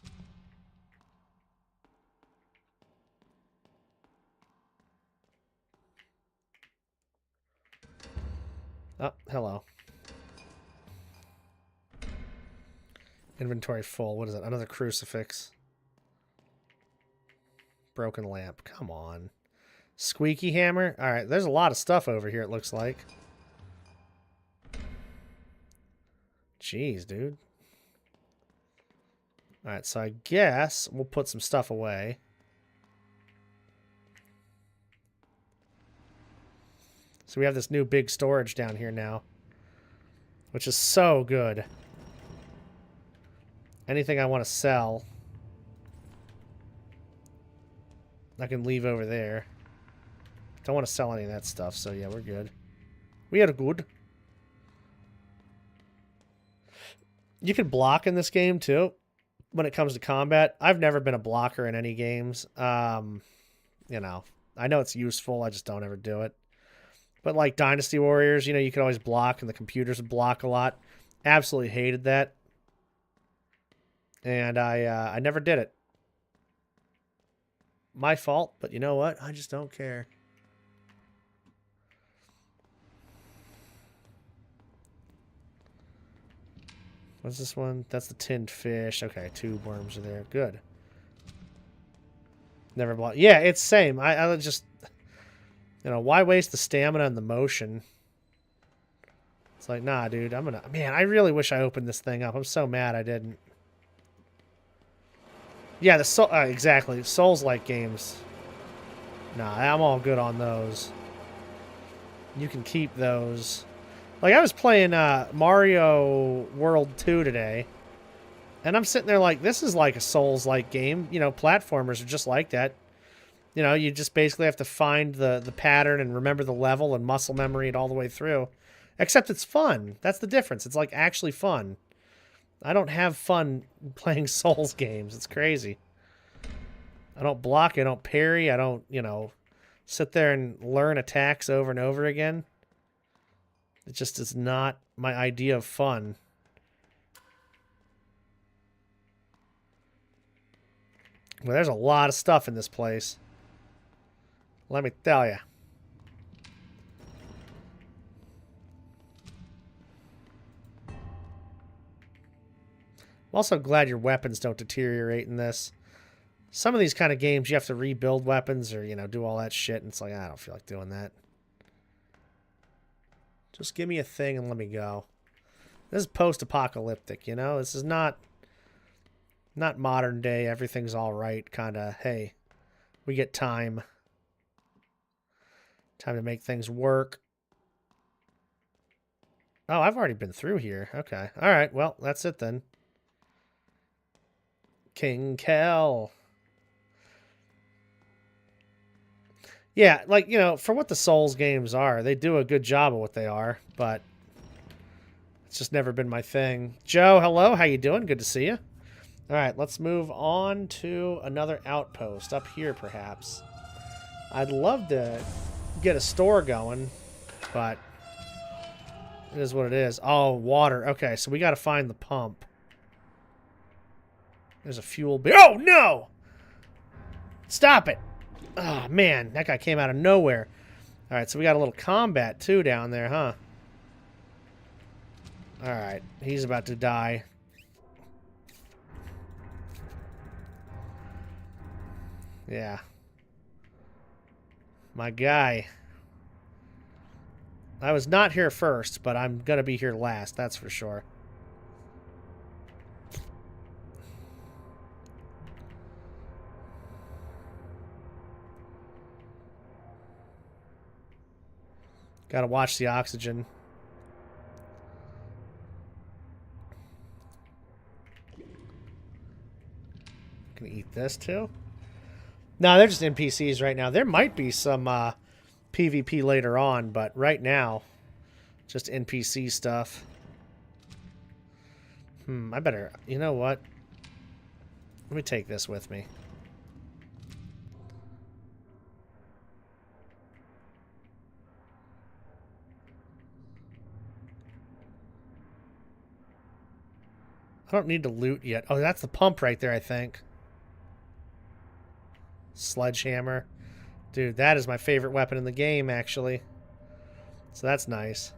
Oh, hello. Inventory full. What is it? Another crucifix. Broken lamp. Come on. Squeaky hammer. All right, there's a lot of stuff over here, it looks like. Jeez, dude. All right, so I guess we'll put some stuff away. So we have this new big storage down here now, which is so good. Anything I want to sell, I can leave over there. Don't want to sell any of that stuff, so yeah, we're good. We are good. You can block in this game, too, when it comes to combat. I've never been a blocker in any games. You know, I know it's useful, I just don't ever do it. But like Dynasty Warriors, you know, you could always block, and the computers would block a lot. Absolutely hated that. And I never did it. My fault, but you know what? I just don't care. What's this one? That's the tinned fish. Okay, 2 worms are there. Good. Never bought. Yeah, it's same. I just, you know, why waste the stamina and the motion? It's like, nah, dude. Man, I really wish I opened this thing up. I'm so mad I didn't. Yeah, exactly. Souls-like games. Nah, I'm all good on those. You can keep those. Like, I was playing Mario World 2 today, and I'm sitting there like, this is like a Souls-like game. You know, platformers are just like that. You know, you just basically have to find the pattern and remember the level and muscle memory it all the way through. Except it's fun. That's the difference. It's like actually fun. I don't have fun playing Souls games. It's crazy. I don't block. I don't parry. I don't, you know, sit there and learn attacks over and over again. It just is not my idea of fun. Well, there's a lot of stuff in this place. Let me tell you. I'm also glad your weapons don't deteriorate in this. Some of these kind of games, you have to rebuild weapons or, you know, do all that shit. And it's like, I don't feel like doing that. Just give me a thing and let me go. This is post-apocalyptic, you know? This is not modern day, everything's all right kind of, hey, we get time. Time to make things work. Oh, I've already been through here. Okay. All right, well, that's it then. King Kel. Yeah, like, you know, for what the Souls games are, they do a good job of what they are, but it's just never been my thing. Joe, hello, how you doing? Good to see you. All right, let's move on to another outpost up here, perhaps. I'd love to get a store going, but it is what it is. Oh, water. Okay, so we got to find the pump. There's a fuel bin. Oh, no! Stop it! Oh, man, that guy came out of nowhere. All right, so we got a little combat, too, down there, huh? All right, he's about to die. Yeah. My guy. I was not here first, but I'm going to be here last, that's for sure. Gotta watch the oxygen. Gonna eat this too? No, they're just NPCs right now. There might be some PvP later on, but right now, just NPC stuff. I better... You know what? Let me take this with me. I don't need to loot yet. Oh, that's the pump right there, I think. Sledgehammer. Dude, that is my favorite weapon in the game, actually. So that's nice.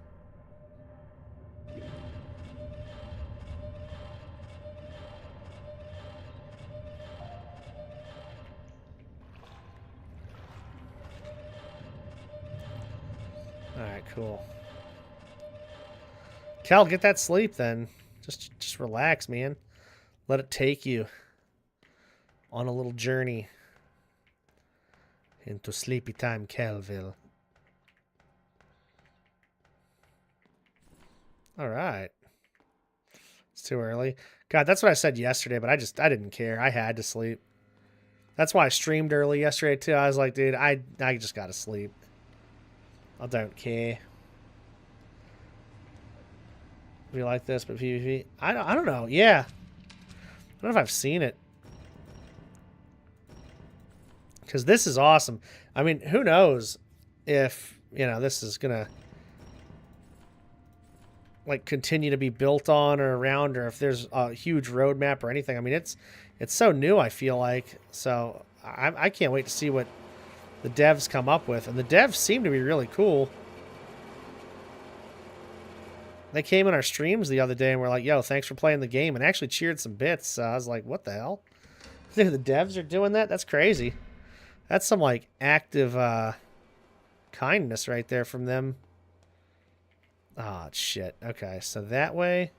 Alright, cool. Cal, get that sleep then. Just relax, man. Let it take you on a little journey into sleepy time, Calville. All right. It's too early. God, that's what I said yesterday, but I didn't care. I had to sleep. That's why I streamed early yesterday too. I was like, dude, I just gotta sleep. I don't care. We like this, but PvP. I don't know. Yeah. I don't know if I've seen it. Because this is awesome. I mean, who knows if, this is gonna like continue to be built on or around, or if there's a huge roadmap or anything. I mean, it's so new, I feel like. So I can't wait to see what the devs come up with. And the devs seem to be really cool. They came in our streams the other day and were like, yo, thanks for playing the game, and actually cheered some bits. I was like, what the hell? The devs are doing that? That's crazy. That's some, like, active kindness right there from them. Oh, shit. Okay, so that way.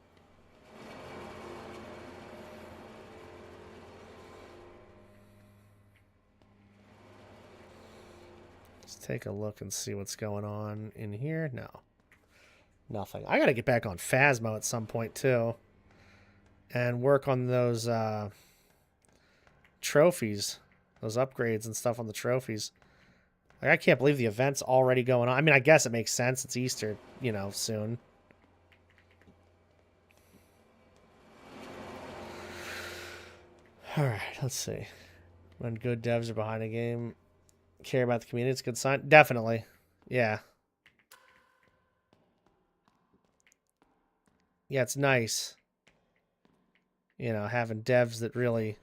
Let's take a look and see what's going on in here. No. Nothing. I gotta get back on Phasmo at some point, too. And work on those trophies. Those upgrades and stuff on the trophies. Like, I can't believe the event's already going on. I mean, I guess it makes sense. It's Easter, soon. Alright, let's see. When good devs are behind a game, care about the community, it's a good sign. Definitely. Yeah. Yeah, it's nice. Having devs that really...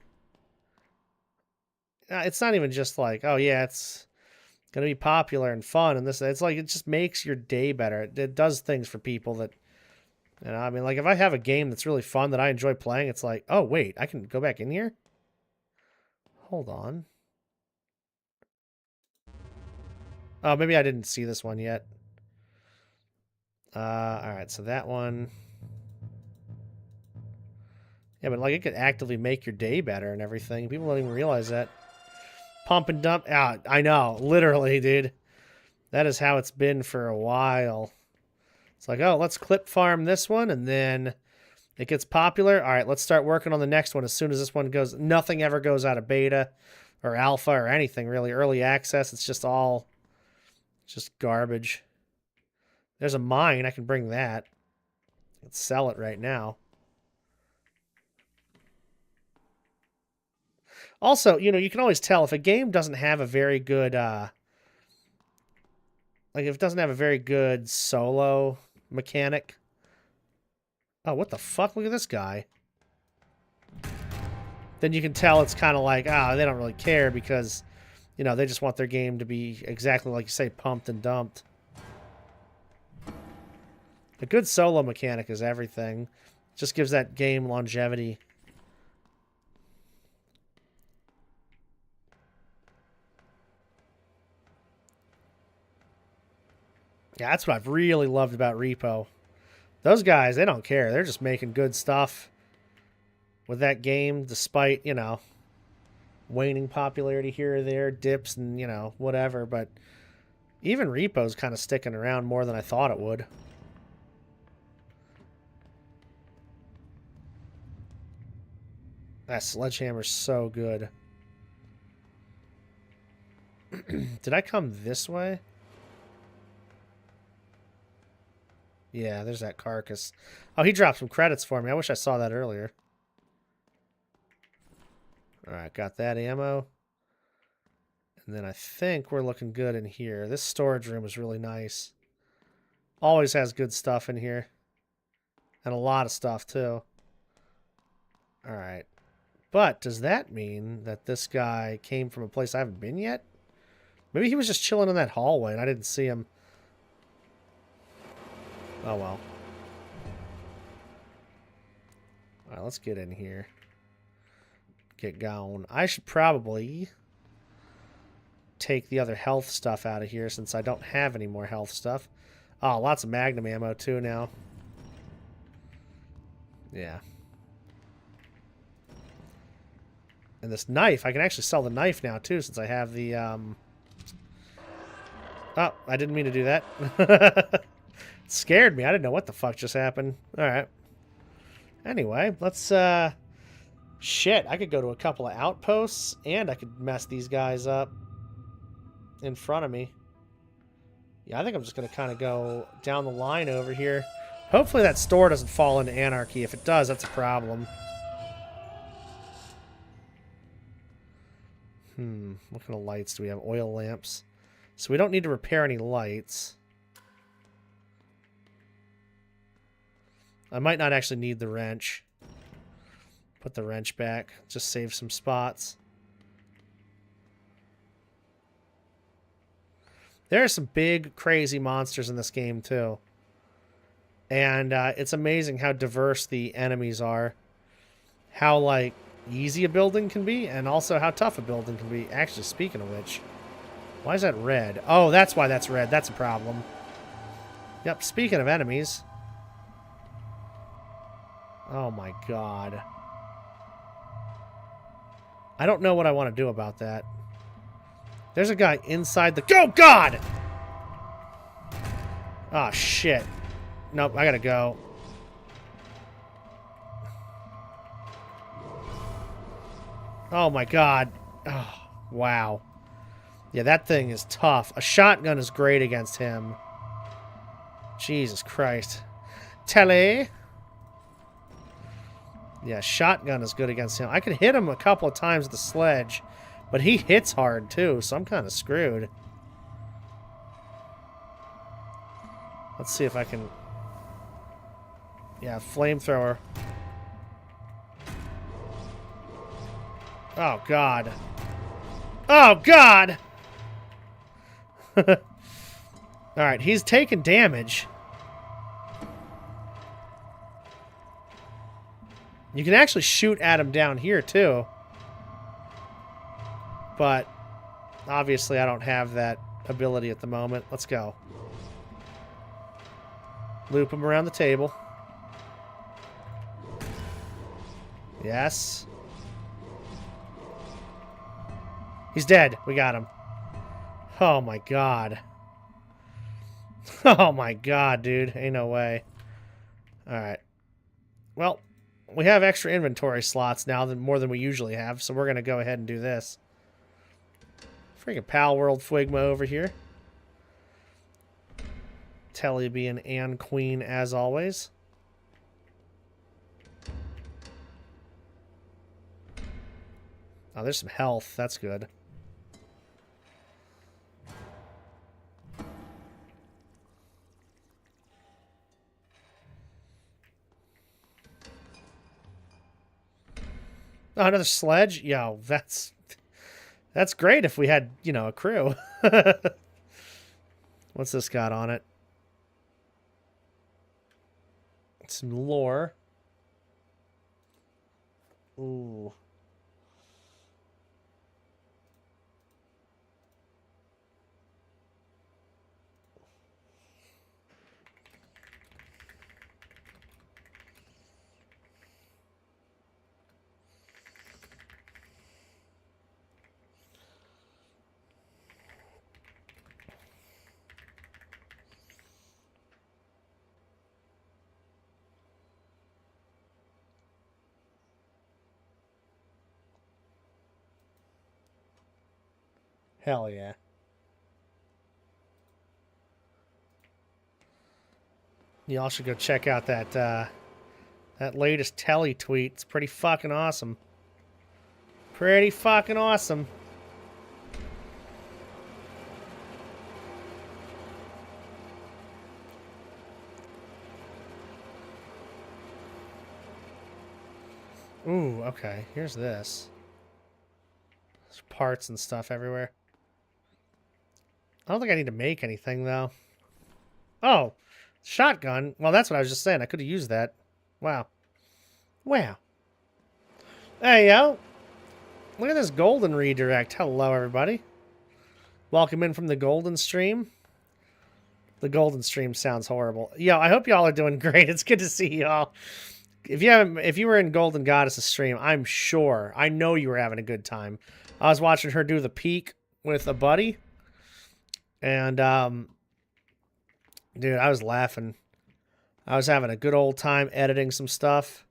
It's not even just like, oh, yeah, it's going to be popular and fun and this. It's like, it just makes your day better. It does things for people that, I mean, like, if I have a game that's really fun that I enjoy playing, it's like, oh, wait, I can go back in here? Hold on. Oh, maybe I didn't see this one yet. Alright, so that one... Yeah, but, like, it could actively make your day better and everything. People don't even realize that. Pump and dump. Ah, I know. Literally, dude. That is how it's been for a while. It's like, oh, let's clip farm this one, and then it gets popular. All right, let's start working on the next one as soon as this one goes. Nothing ever goes out of beta or alpha or anything, really. Early access, it's just all just garbage. There's a mine. I can bring that. Let's sell it right now. Also, you can always tell if a game doesn't have a very good, like if it doesn't have a very good solo mechanic. Oh, what the fuck? Look at this guy. Then you can tell it's kind of like, they don't really care because, they just want their game to be exactly like you say, pumped and dumped. A good solo mechanic is everything. It just gives that game longevity. Yeah, that's what I've really loved about Repo. Those guys, they don't care. They're just making good stuff with that game, despite, waning popularity here or there, dips and, whatever. But even Repo's kind of sticking around more than I thought it would. That sledgehammer's so good. Did I come this way? Yeah, there's that carcass. Oh, he dropped some credits for me. I wish I saw that earlier. Alright, got that ammo. And then I think we're looking good in here. This storage room is really nice. Always has good stuff in here. And a lot of stuff, too. Alright. But does that mean that this guy came from a place I haven't been yet? Maybe he was just chilling in that hallway and I didn't see him. Oh, well. Alright, let's get in here. Get going. I should probably take the other health stuff out of here since I don't have any more health stuff. Oh, lots of Magnum ammo, too, now. Yeah. And this knife, I can actually sell the knife now, too, since I have the, Oh, I didn't mean to do that. Scared me. I didn't know what the fuck just happened. Alright. Anyway, let's, shit, I could go to a couple of outposts, and I could mess these guys up in front of me. Yeah, I think I'm just going to kind of go down the line over here. Hopefully that store doesn't fall into anarchy. If it does, that's a problem. What kind of lights do we have? Oil lamps. So we don't need to repair any lights. I might not actually need the wrench. Put the wrench back. Just save some spots. There are some big, crazy monsters in this game, too. And it's amazing how diverse the enemies are. How, like, easy a building can be, and also how tough a building can be. Actually, speaking of which, why is that red? Oh, that's why that's red. That's a problem. Yep, speaking of enemies. Oh my god. I don't know what I want to do about that. There's a guy inside the... Oh, God! Oh, shit. Nope, I gotta go. Oh, my God. Oh, wow. Yeah, that thing is tough. A shotgun is great against him. Jesus Christ. Telly. Yeah, shotgun is good against him. I could hit him a couple of times with the sledge, but he hits hard too, so I'm kind of screwed. Let's see if I can... Yeah, flamethrower. Oh, God. Oh, God! Alright, he's taking damage. You can actually shoot at him down here, too. But, obviously, I don't have that ability at the moment. Let's go. Loop him around the table. Yes. He's dead. We got him. Oh, my God. Oh, my God, dude. Ain't no way. Alright. Well... We have extra inventory slots now than more than we usually have, so we're going to go ahead and do this. Freaking Pal World Fwigma over here. Telly being Anne Queen as always. Oh, there's some health. That's good. Oh, another sledge? Yo, that's great if we had, you know, a crew. What's this got on it? Some lore. Ooh. Hell yeah. Y'all should go check out that that latest Telly tweet. It's pretty fucking awesome. Pretty fucking awesome. Ooh, okay. Here's this. There's parts and stuff everywhere. I don't think I need to make anything, though. Oh, shotgun. Well, that's what I was just saying. I could have used that. Wow. Wow. Hey, yo. Look at this golden redirect. Hello, everybody. Welcome in from the golden stream. The golden stream sounds horrible. Yo, I hope y'all are doing great. It's good to see y'all. If you were in Golden Goddess's stream, I'm sure, I know you were having a good time. I was watching her do the peak with a buddy. And, Dude, I was laughing. I was having a good old time editing some stuff,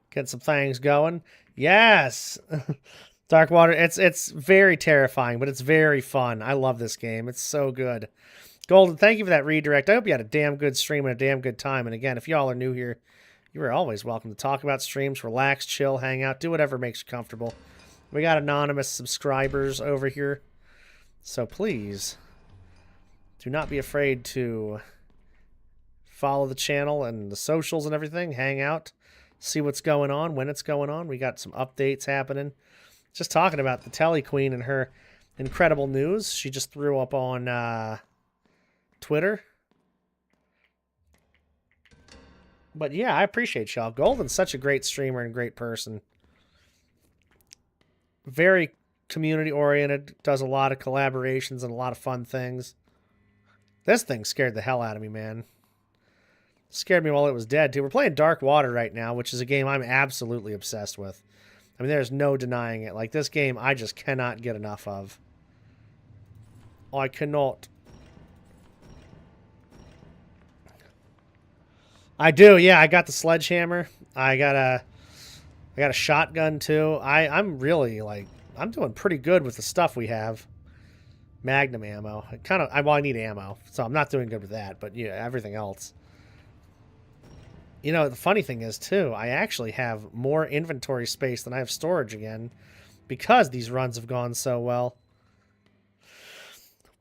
getting some things going. Yes! Darkwater, it's very terrifying, but it's very fun. I love this game. It's so good. Golden, thank you for that redirect. I hope you had a damn good stream and a damn good time. And again, if y'all are new here, you are always welcome to talk about streams, relax, chill, hang out, do whatever makes you comfortable. We got anonymous subscribers over here, so please do not be afraid to follow the channel and the socials and everything, hang out, see what's going on, when it's going on. We got some updates happening. Just talking about the Telly Queen and her incredible news she just threw up on Twitter. But yeah, I appreciate y'all. Golden's such a great streamer and great person. Very community-oriented, does a lot of collaborations and a lot of fun things. This thing scared the hell out of me, man. Scared me while it was dead, too. We're playing Darkwater right now, which is a game I'm absolutely obsessed with. I mean, there's no denying it. Like, this game, I just cannot get enough of. I cannot. I do, yeah. I got the sledgehammer. I got a shotgun, too. I'm really, like, I'm doing pretty good with the stuff we have. Magnum ammo. Well, I need ammo, so I'm not doing good with that, but yeah, everything else. You know, the funny thing is, too, I actually have more inventory space than I have storage again because these runs have gone so well.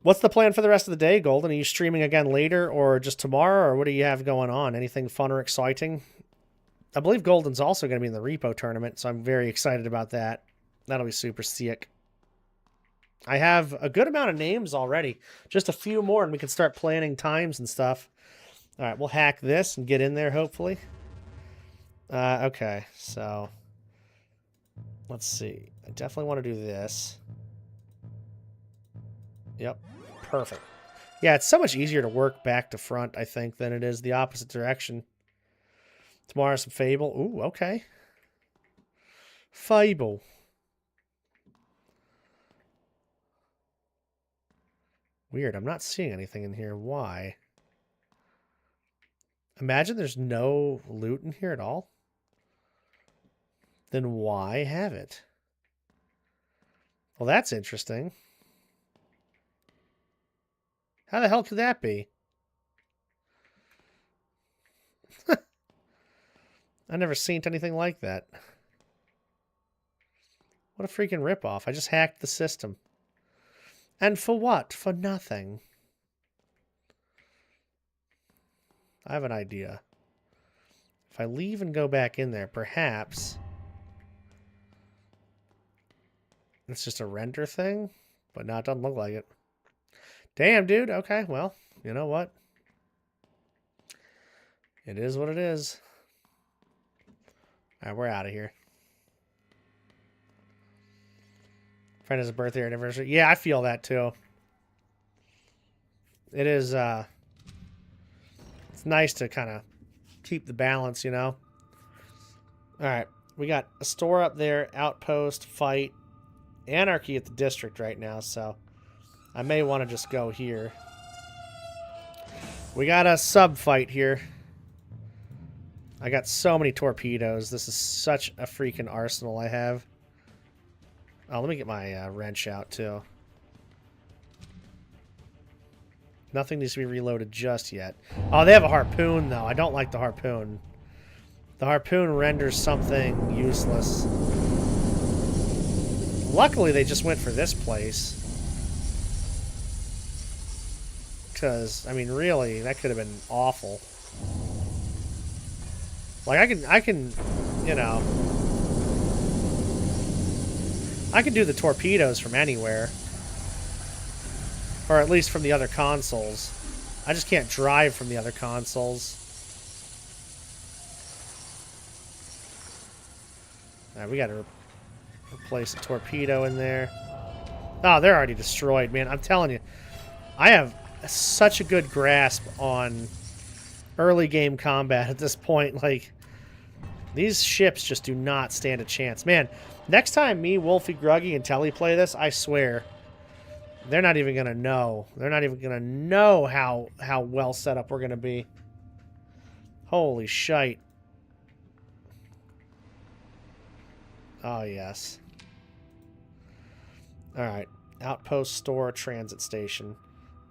What's the plan for the rest of the day, Golden? Are you streaming again later or just tomorrow, or what do you have going on? Anything fun or exciting? I believe Golden's also going to be in the repo tournament, so I'm very excited about that. That'll be super sick. I have a good amount of names already. Just a few more, and we can start planning times and stuff. All right, we'll hack this and get in there, hopefully. Okay, so let's see. I definitely want to do this. Yep, perfect. Yeah, it's so much easier to work back to front, I think, than it is the opposite direction. Tomorrow, some Fable. Ooh, okay. Fable. Weird, I'm not seeing anything in here. Why? Imagine there's no loot in here at all. Then why have it? Well, that's interesting. How the hell could that be? I never seen anything like that. What a freaking ripoff. I just hacked the system. And for what? For nothing. I have an idea. If I leave and go back in there, perhaps it's just a render thing, but no, it doesn't look like it. Damn, dude. Okay, well, you know what? It is what it is. All right, we're out of here. Friend has a birthday or anniversary. Yeah, I feel that too. It is, it's nice to kind of keep the balance, you know? Alright, we got a store up there, outpost, fight, anarchy at the district right now, so I may want to just go here. We got a sub fight here. I got so many torpedoes. This is such a freaking arsenal I have. Oh, let me get my wrench out, too. Nothing needs to be reloaded just yet. Oh, they have a harpoon, though. I don't like the harpoon. The harpoon renders something useless. Luckily, they just went for this place. Because, I mean, really, that could have been awful. Like, I can, you know... I can do the torpedoes from anywhere. Or at least from the other consoles. I just can't drive from the other consoles. Alright, we gotta replace a torpedo in there. Oh, they're already destroyed, man. I'm telling you. I have such a good grasp on early game combat at this point. Like, these ships just do not stand a chance. Man, next time me, Wolfie, Gruggy, and Telly play this, I swear, They're not even gonna know. They're not even gonna know how well set up we're gonna be. Holy shite. Oh, yes. Alright. Outpost, store, transit station.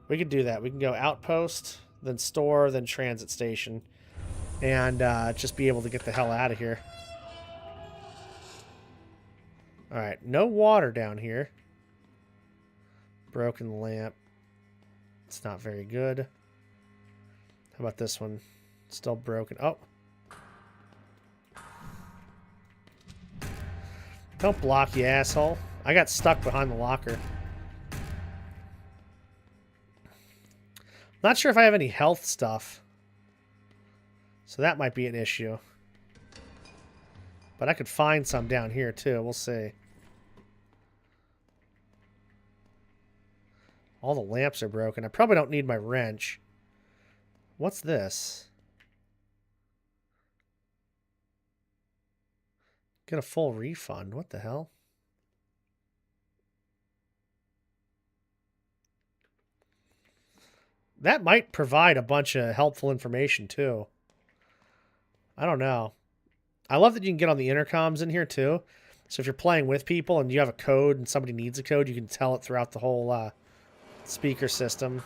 We could do that. We can go outpost, then store, then transit station. And just be able to get the hell out of here. Alright. No water down here. Broken lamp. It's not very good. How about this one? Still broken. Oh. Don't block, you asshole. I got stuck behind the locker. Not sure if I have any health stuff. So that might be an issue. But I could find some down here too. We'll see. All the lamps are broken. I probably don't need my wrench. What's this? Get a full refund. What the hell? That might provide a bunch of helpful information too. I don't know. I love that you can get on the intercoms in here too. So if you're playing with people and you have a code and somebody needs a code, you can tell it throughout the whole speaker system.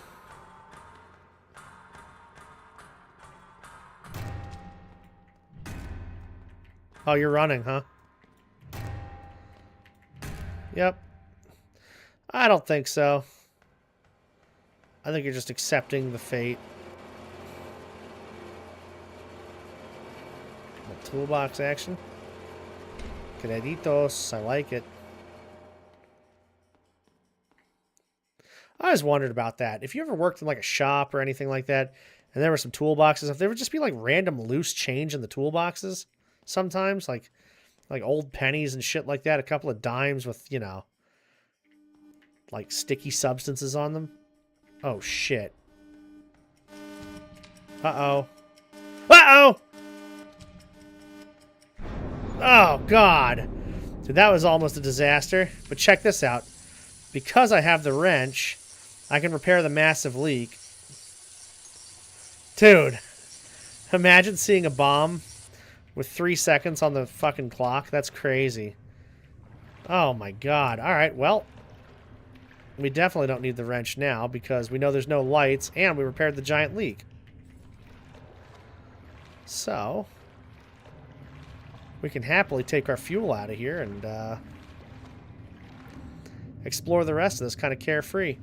Oh, you're running, huh? Yep. I don't think so. I think you're just accepting the fate. The toolbox action. Creditos. I like it. I always wondered about that. If you ever worked in like a shop or anything like that, and there were some toolboxes, if there would just be like random loose change in the toolboxes sometimes, like old pennies and shit like that, a couple of dimes with, you know, like sticky substances on them. Oh, shit. Uh-oh. Uh-oh! Oh, God. Dude, that was almost a disaster. But check this out. Because I have the wrench, I can repair the massive leak. Dude. Imagine seeing a bomb with 3 seconds on the fucking clock. That's crazy. Oh, my God. All right, well. We definitely don't need the wrench now because we know there's no lights and we repaired the giant leak. So, we can happily take our fuel out of here and explore the rest of this kind of carefree.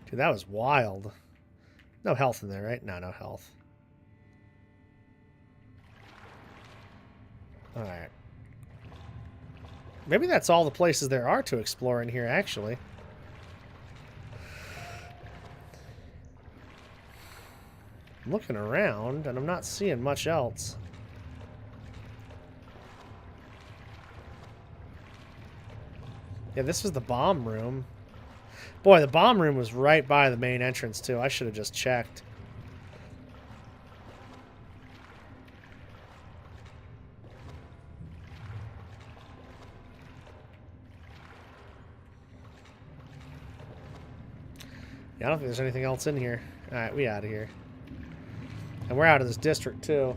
Dude, that was wild. No health in there, right? No, no health. Alright. Maybe that's all the places there are to explore in here, actually. I'm looking around, and I'm not seeing much else. Yeah, this was the bomb room. Boy, the bomb room was right by the main entrance, too. I should have just checked. Yeah, I don't think there's anything else in here. Alright, we out of here. And we're out of this district, too.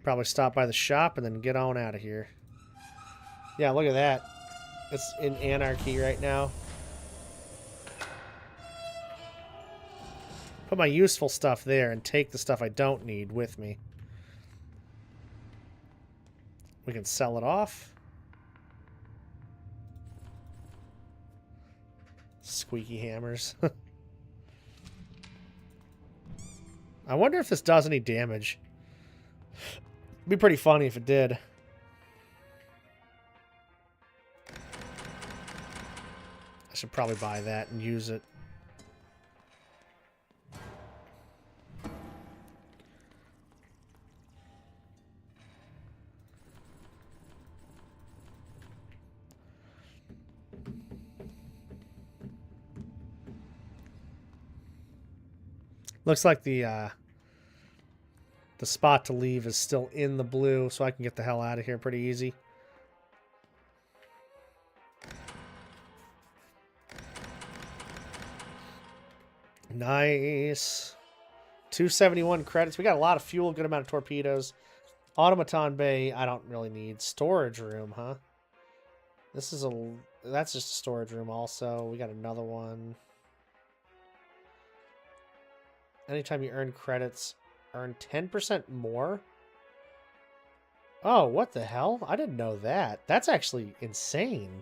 Probably stop by the shop and then get on out of here. Yeah, look at that. It's in anarchy right now. Put my useful stuff there and take the stuff I don't need with me. We can sell it off. Squeaky hammers. I wonder if this does any damage. It'd be pretty funny if it did. I should probably buy that and use it. Looks like the The spot to leave is still in the blue, so I can get the hell out of here pretty easy. Nice. 271 credits. We got a lot of fuel, good amount of torpedoes. Automaton Bay, I don't really need. Storage room, huh? This is that's just a storage room also. We got another one. Anytime you earn credits, earn 10% more? Oh, what the hell? I didn't know that. That's actually insane.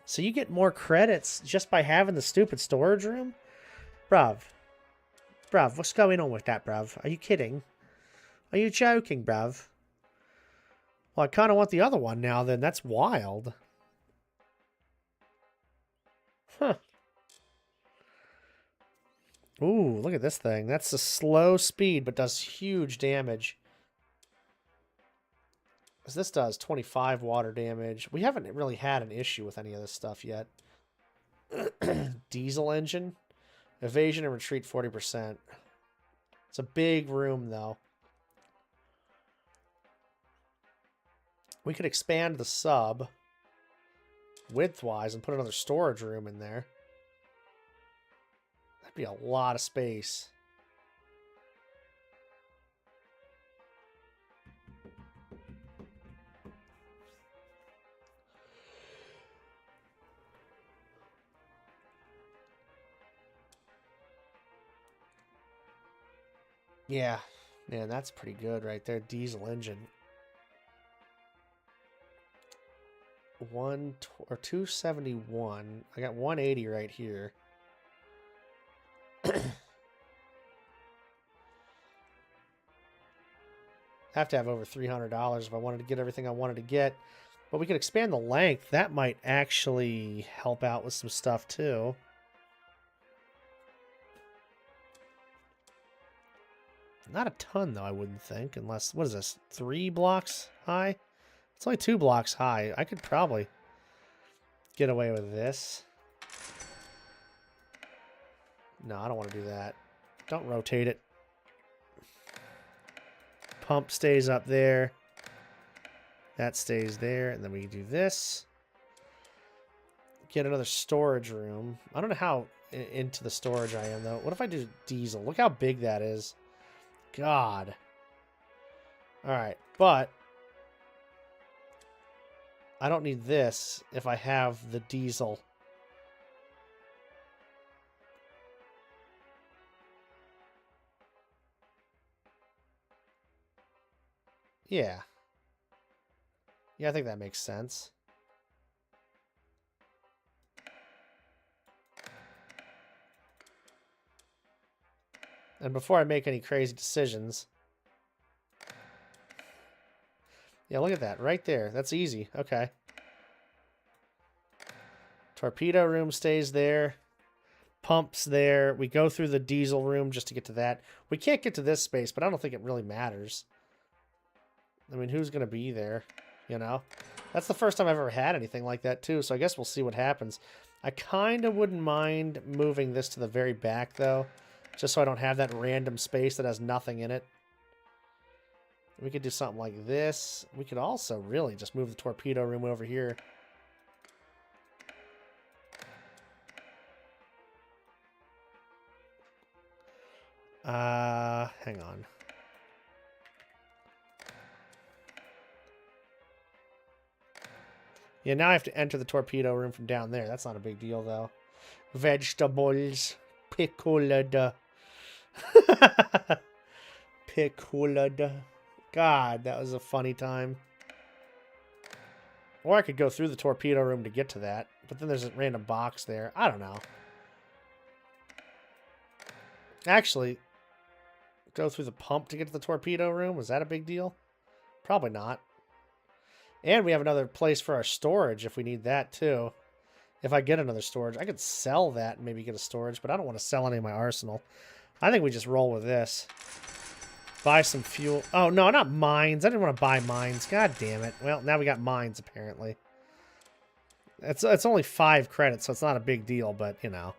So you get more credits just by having the stupid storage room? Bruv. Bruv, what's going on with that, bruv? Are you kidding? Are you joking, bruv? Well, I kind of want the other one now, then. That's wild. Huh. Ooh, look at this thing. That's a slow speed, but does huge damage. As this does 25 water damage. We haven't really had an issue with any of this stuff yet. Diesel engine. Evasion and retreat 40%. It's a big room, though. We could expand the sub width-wise and put another storage room in there. That'd be a lot of space. Yeah, man, that's pretty good right there. Diesel engine. 271. I got 180 right here. Have to have over $300 if I wanted to get everything I wanted to get. But we could expand the length. That might actually help out with some stuff too. Not a ton though, I wouldn't think. Unless, what is this? 3 blocks high? It's only 2 blocks high. I could probably get away with this. No, I don't want to do that. Don't rotate it. Pump stays up there. That stays there. And then we do this. Get another storage room. I don't know how into the storage I am, though. What if I do diesel? Look how big that is. God. Alright, but I don't need this if I have the diesel. Yeah. Yeah, I think that makes sense. And before I make any crazy decisions... Yeah, look at that. Right there. That's easy. Okay. Torpedo room stays there. Pumps there. We go through the diesel room just to get to that. We can't get to this space, but I don't think it really matters. I mean, who's going to be there? You know? That's the first time I've ever had anything like that, too, so I guess we'll see what happens. I kind of wouldn't mind moving this to the very back, though, just so I don't have that random space that has nothing in it. We could do something like this. We could also really just move the torpedo room over here. Hang on. Yeah, now I have to enter the torpedo room from down there. That's not a big deal, though. Vegetables. Pickled. Pickled. God, that was a funny time. Or I could go through the torpedo room to get to that. But then there's a random box there. I don't know. Actually, go through the pump to get to the torpedo room? Was that a big deal? Probably not. And we have another place for our storage if we need that too. If I get another storage. I could sell that and maybe get a storage, but I don't want to sell any of my arsenal. I think we just roll with this. Buy some fuel. Oh, no, not mines. I didn't want to buy mines. God damn it. Well, now we got mines, apparently. It's only 5 credits, so it's not a big deal, but, you know.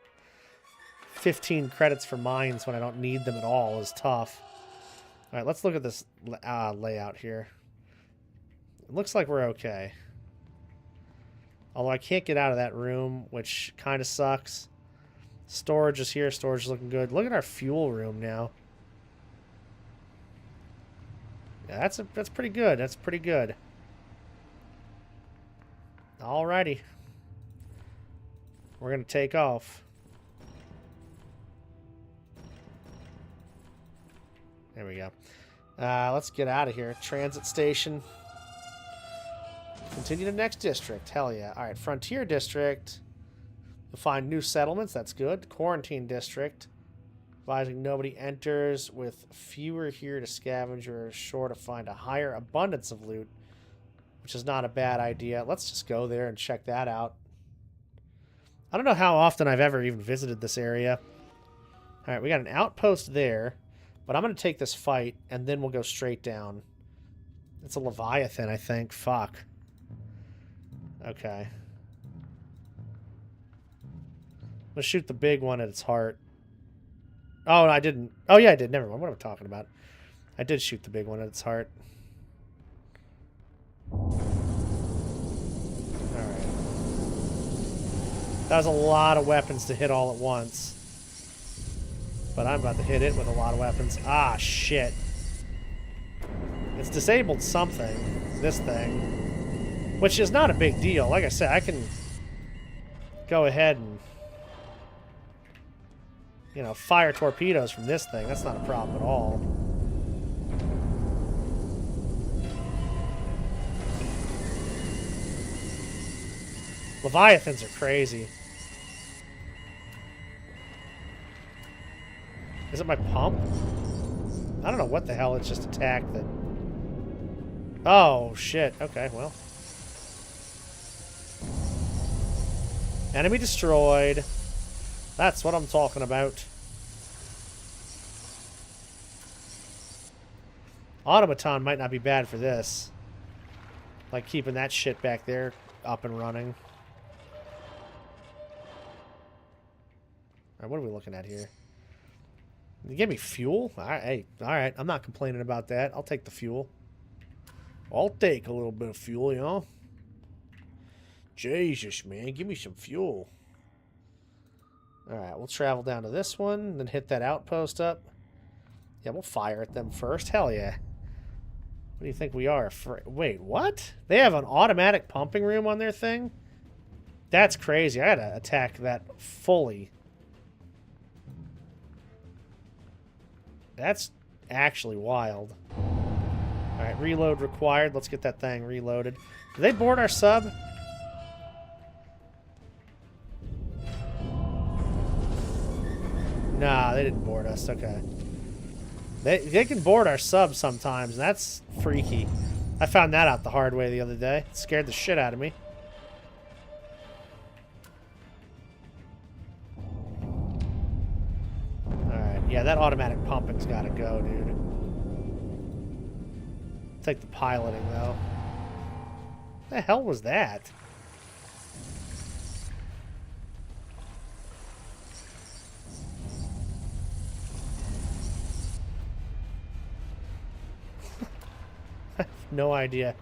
15 credits for mines when I don't need them at all is tough. All right, let's look at this layout here. It looks like we're okay. Although I can't get out of that room, which kind of sucks. Storage is here. Storage is looking good. Look at our fuel room now. Yeah, that's pretty good. That's pretty good. Alrighty. We're going to take off. There we go. Let's get out of here. Transit station. Continue to next district. Hell yeah. All right, Frontier District. You'll find new settlements. That's good. Quarantine District. Advising nobody enters with fewer here to scavenge or sure to find a higher abundance of loot, which is not a bad idea. Let's just go there and check that out. I don't know how often I've ever even visited this area. All right, we got an outpost there, but I'm going to take this fight, and then we'll go straight down. It's a Leviathan, I think. Fuck. Okay. Let's shoot the big one at its heart. Oh, I didn't. Oh, yeah, I did. Never mind. What am I talking about? I did shoot the big one at its heart. Alright. That was a lot of weapons to hit all at once. But I'm about to hit it with a lot of weapons. Ah, shit. It's disabled something. This thing. Which is not a big deal. Like I said, I can go ahead and, you know, fire torpedoes from this thing. That's not a problem at all. Leviathans are crazy. Is it my pump? I don't know what the hell it's just attacked that... Oh, shit. Okay, well. Enemy destroyed. That's what I'm talking about. Automaton might not be bad for this. Like keeping that shit back there up and running. Alright, what are we looking at here? You give me fuel? Alright, hey, alright. I'm not complaining about that. I'll take the fuel. I'll take a little bit of fuel, you know? Jesus, man. Give me some fuel. Alright, we'll travel down to this one, then hit that outpost up. Yeah, we'll fire at them first. Hell yeah. What do you think we are? Wait, what? They have an automatic pumping room on their thing? That's crazy. I gotta attack that fully. That's actually wild. Alright, reload required. Let's get that thing reloaded. Did they board our sub? Nah, they didn't board us. Okay. They can board our sub sometimes, and that's freaky. I found that out the hard way the other day. It scared the shit out of me. Alright, yeah, that automatic pumping's gotta go, dude. Take the piloting, though. What the hell was that? No idea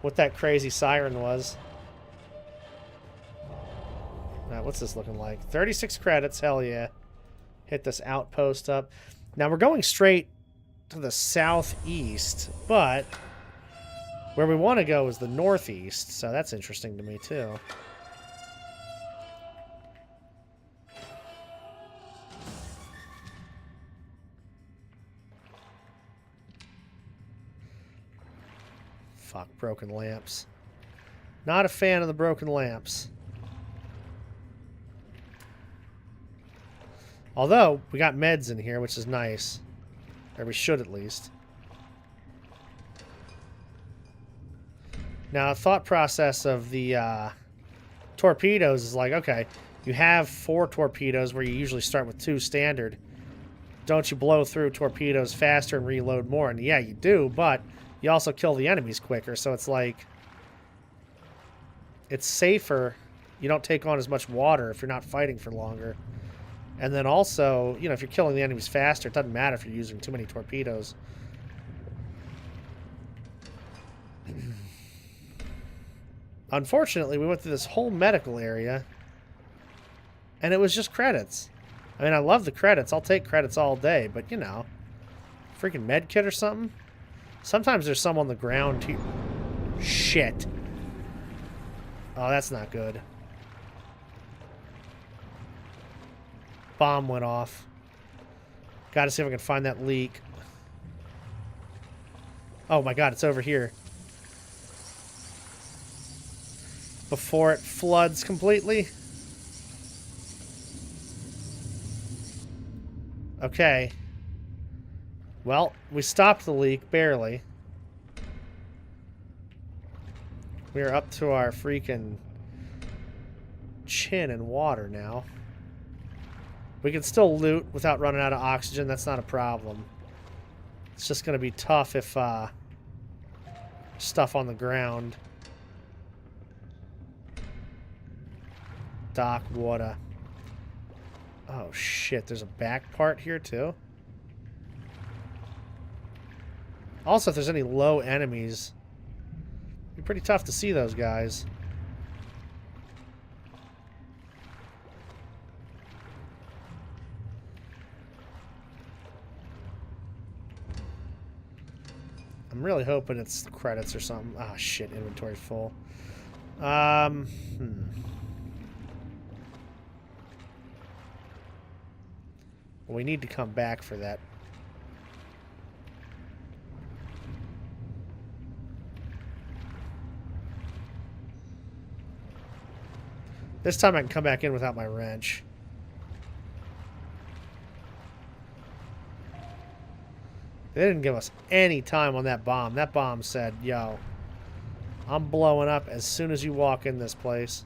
what that crazy siren was. Now, what's this looking like? 36 credits, hell yeah. Hit this outpost up. Now, we're going straight to the southeast, but where we want to go is the northeast, so that's interesting to me, too. Fuck, broken lamps. Not a fan of the broken lamps. Although, we got meds in here, which is nice. Or we should, at least. Now, the thought process of the torpedoes is like, okay, you have 4 torpedoes where you usually start with 2 standard. Don't you blow through torpedoes faster and reload more? And yeah, you do, but you also kill the enemies quicker, so it's like... It's safer. You don't take on as much water if you're not fighting for longer. And then also, you know, if you're killing the enemies faster, it doesn't matter if you're using too many torpedoes. Unfortunately, we went through this whole medical area, and it was just credits. I mean, I love the credits. I'll take credits all day, but, you know, freaking med kit or something? Sometimes there's some on the ground, too. Shit. Oh, that's not good. Bomb went off. Gotta see if I can find that leak. Oh my god, it's over here. Before it floods completely. Okay. Well, we stopped the leak, barely. We're up to our freaking chin in water now. We can still loot without running out of oxygen. That's not a problem. It's just going to be tough if stuff on the ground. Darkwater. Oh shit, there's a back part here too. Also, if there's any low enemies, it'd be pretty tough to see those guys. I'm really hoping it's credits or something. Ah, shit, inventory's full. We need to come back for that. This time I can come back in without my wrench. They didn't give us any time on that bomb. That bomb said, yo, I'm blowing up as soon as you walk in this place.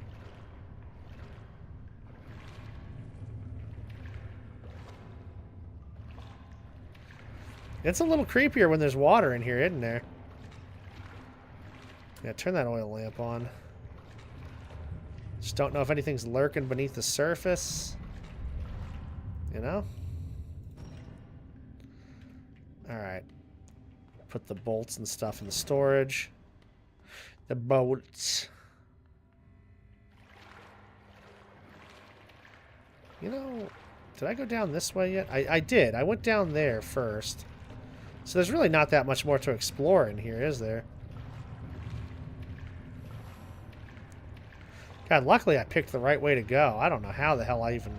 It's a little creepier when there's water in here, isn't there? Yeah, turn that oil lamp on. Just don't know if anything's lurking beneath the surface. You know? Alright. Put the bolts and stuff in the storage. The bolts. You know, did I go down this way yet? I did. I went down there first. So there's really not that much more to explore in here, is there? God, luckily I picked the right way to go. I don't know how the hell I even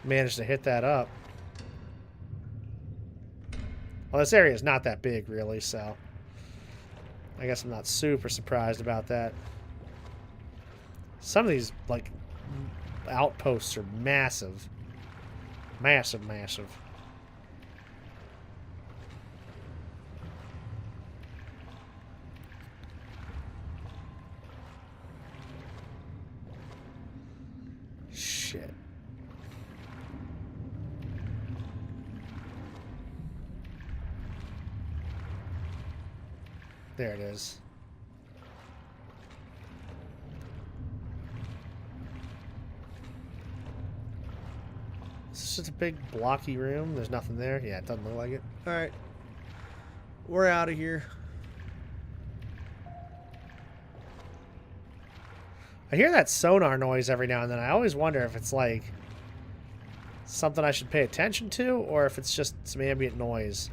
managed to hit that up. Well, this area is not that big, really, so I guess I'm not super surprised about that. Some of these, like, outposts are massive. Massive, massive. Shit. There it is. Is this just a big blocky room? There's nothing there? Yeah, it doesn't look like it. Alright. We're out of here. I hear that sonar noise every now and then. I always wonder if it's like something I should pay attention to or if it's just some ambient noise.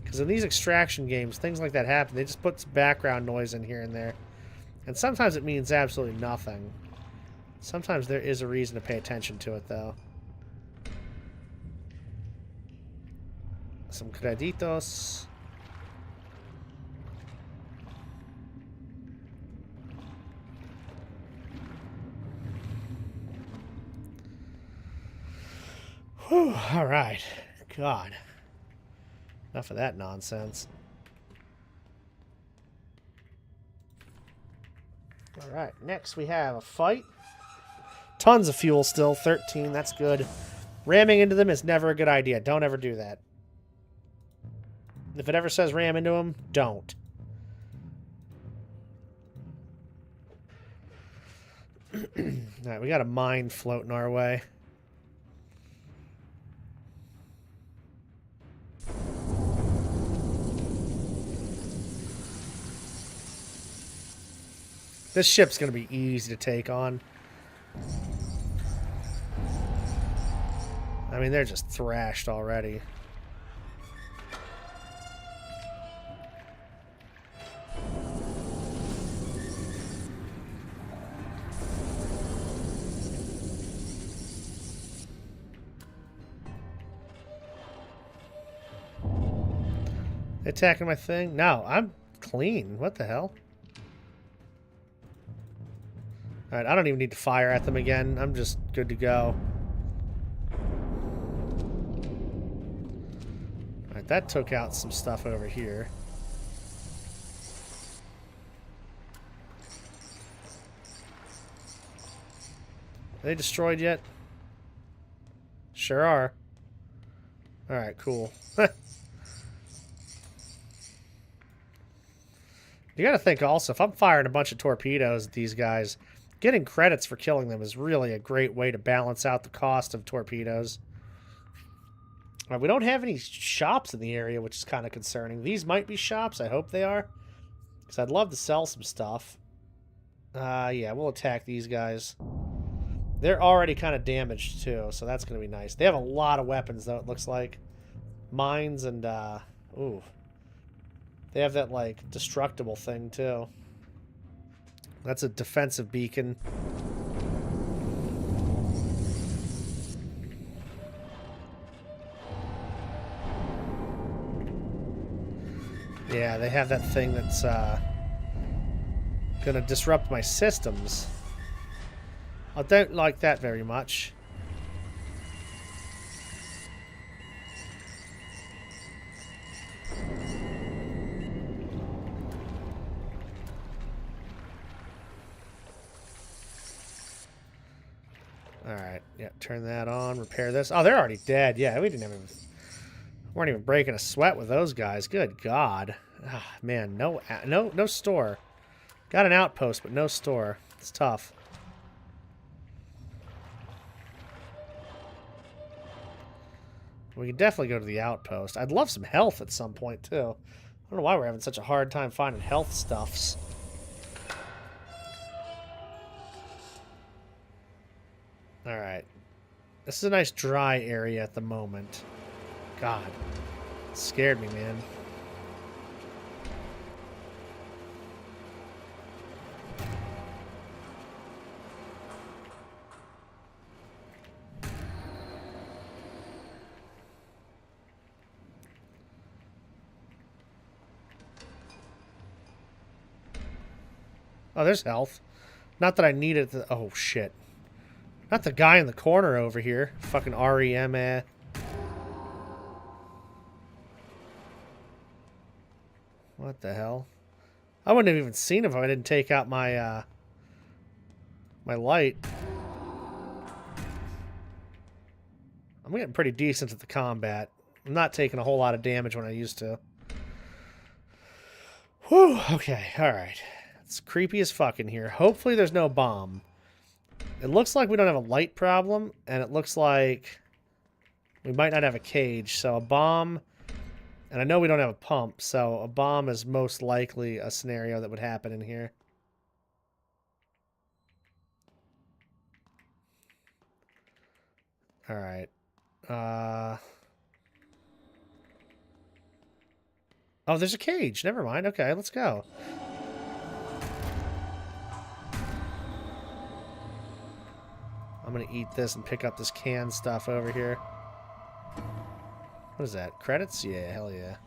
Because in these extraction games, things like that happen. They just put some background noise in here and there. And sometimes it means absolutely nothing. Sometimes there is a reason to pay attention to it, though. Some creditos. Whew, all right. God. Enough of that nonsense. Alright, next we have a fight. Tons of fuel still, 13, that's good. Ramming into them is never a good idea. Don't ever do that. If it ever says ram into them, don't. Alright, we got a mine floating our way. This ship's going to be easy to take on. I mean, they're just thrashed already. They attacking my thing? No, I'm clean. What the hell? Alright, I don't even need to fire at them again. I'm just good to go. Alright, that took out some stuff over here. Are they destroyed yet? Sure are. Alright, cool. You gotta think also, if I'm firing a bunch of torpedoes at these guys, getting credits for killing them is really a great way to balance out the cost of torpedoes. We don't have any shops in the area, which is kind of concerning. These might be shops. I hope they are. Because I'd love to sell some stuff. Yeah, we'll attack these guys. They're already kind of damaged, too, so that's going to be nice. They have a lot of weapons, though, it looks like. Mines and, ooh. They have that, like, destructible thing, too. That's a defensive beacon. Yeah, they have that thing that's, gonna disrupt my systems. I don't like that very much. Alright, yeah, turn that on, repair this. Oh, they're already dead. Yeah, we didn't even... weren't even breaking a sweat with those guys. Good God. Ah, man, no store. Got an outpost, but no store. It's tough. We can definitely go to the outpost. I'd love some health at some point, too. I don't know why we're having such a hard time finding health stuffs. Alright. This is a nice dry area at the moment. God. It scared me, man. Oh, there's health. Not that I need it. Oh, shit. Not the guy in the corner over here. Fucking REM. What the hell? I wouldn't have even seen him if I didn't take out my, my light. I'm getting pretty decent at the combat. I'm not taking a whole lot of damage when I used to. Whew. Okay, alright. It's creepy as fuck in here. Hopefully there's no bomb. It looks like we don't have a light problem, and it looks like we might not have a cage. So a bomb, and I know we don't have a pump, so a bomb is most likely a scenario that would happen in here. Alright. Oh, there's a cage. Never mind. Okay, let's go. I'm gonna eat this and pick up this canned stuff over here. What is that? Credits? Yeah, hell yeah.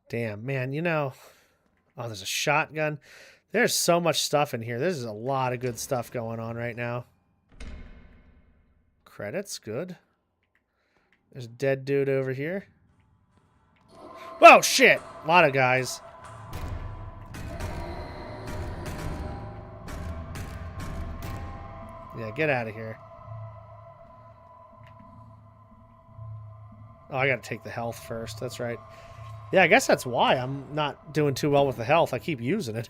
Damn, man, you know... Oh, there's a shotgun. There's so much stuff in here. There's a lot of good stuff going on right now. Credits, good. There's a dead dude over here. Whoa, shit! A lot of guys. Yeah, get out of here. Oh, I gotta take the health first. That's right. Yeah, I guess that's why I'm not doing too well with the health. I keep using it.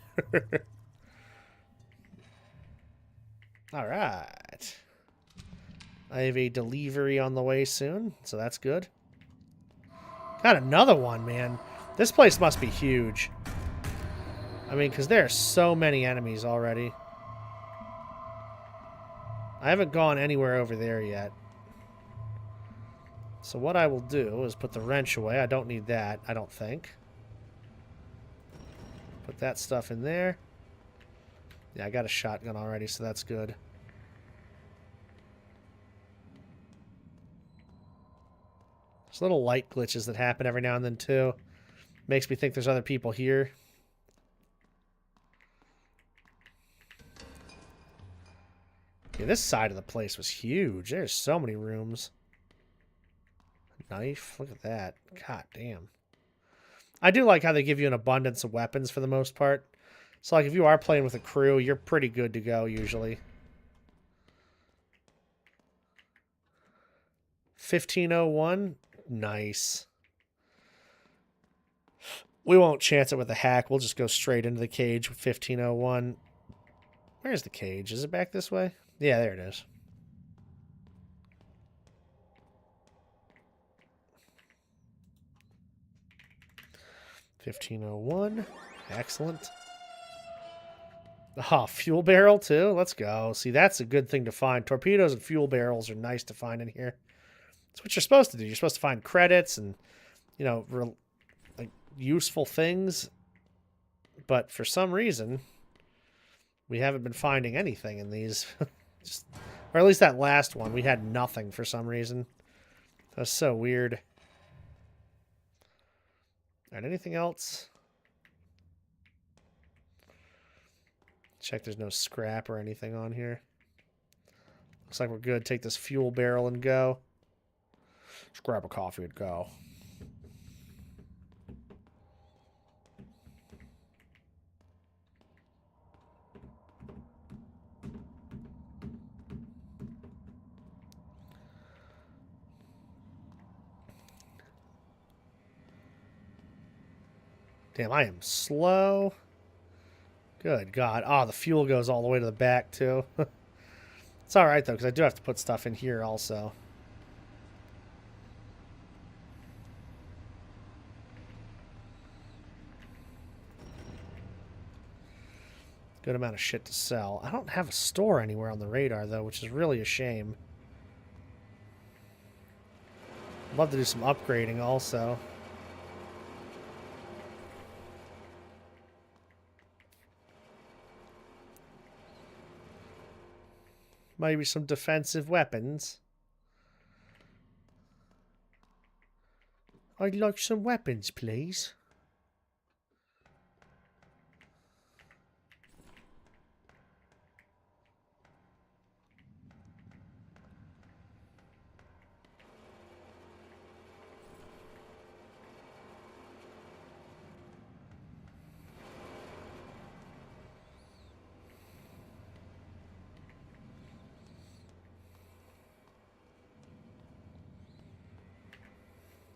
Alright. I have a delivery on the way soon, so that's good. Got another one, man. This place must be huge. I mean, because there are so many enemies already. I haven't gone anywhere over there yet. So what I will do is put the wrench away. I don't need that, I don't think. Put that stuff in there. Yeah, I got a shotgun already, so that's good. There's little light glitches that happen every now and then, too. Makes me think there's other people here. Yeah, this side of the place was huge. There's so many rooms. Knife. Look at that. God damn. I do like how they give you an abundance of weapons for the most part. So, like, if you are playing with a crew, you're pretty good to go, usually. 1501. Nice. We won't chance it with a hack. We'll just go straight into the cage with 1501. Where's the cage? Is it back this way? Yeah, there it is. $15.01. Excellent. Oh, fuel barrel too? Let's go. See, that's a good thing to find. Torpedoes and fuel barrels are nice to find in here. That's what you're supposed to do. You're supposed to find credits and, you know, like useful things. But for some reason, we haven't been finding anything in these. Or at least that last one. We had nothing for some reason. That was so weird. Alright, anything else? Check there's no scrap or anything on here. Looks like we're good. Take this fuel barrel and go. Just grab a coffee and go. Damn, I am slow. Good God. Oh, the fuel goes all the way to the back, too. It's alright, though, because I do have to put stuff in here also. Good amount of shit to sell. I don't have a store anywhere on the radar, though, which is really a shame. I'd love to do some upgrading also. Maybe some defensive weapons. I'd like some weapons, please.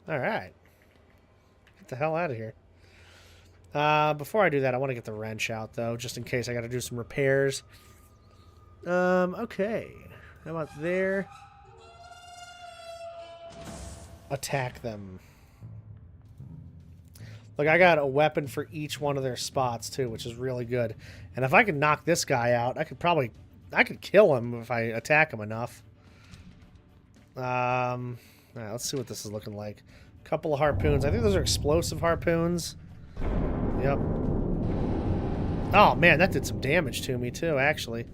Alright. Get the hell out of here. Before I do that, I want to get the wrench out, though, just in case I got to do some repairs. Okay. How about there? Attack them. Look, I got a weapon for each one of their spots, too, which is really good. And if I can knock this guy out, I could kill him if I attack him enough. Alright, let's see what this is looking like. A couple of harpoons. I think those are explosive harpoons. Yep. Oh, man, that did some damage to me, too, actually.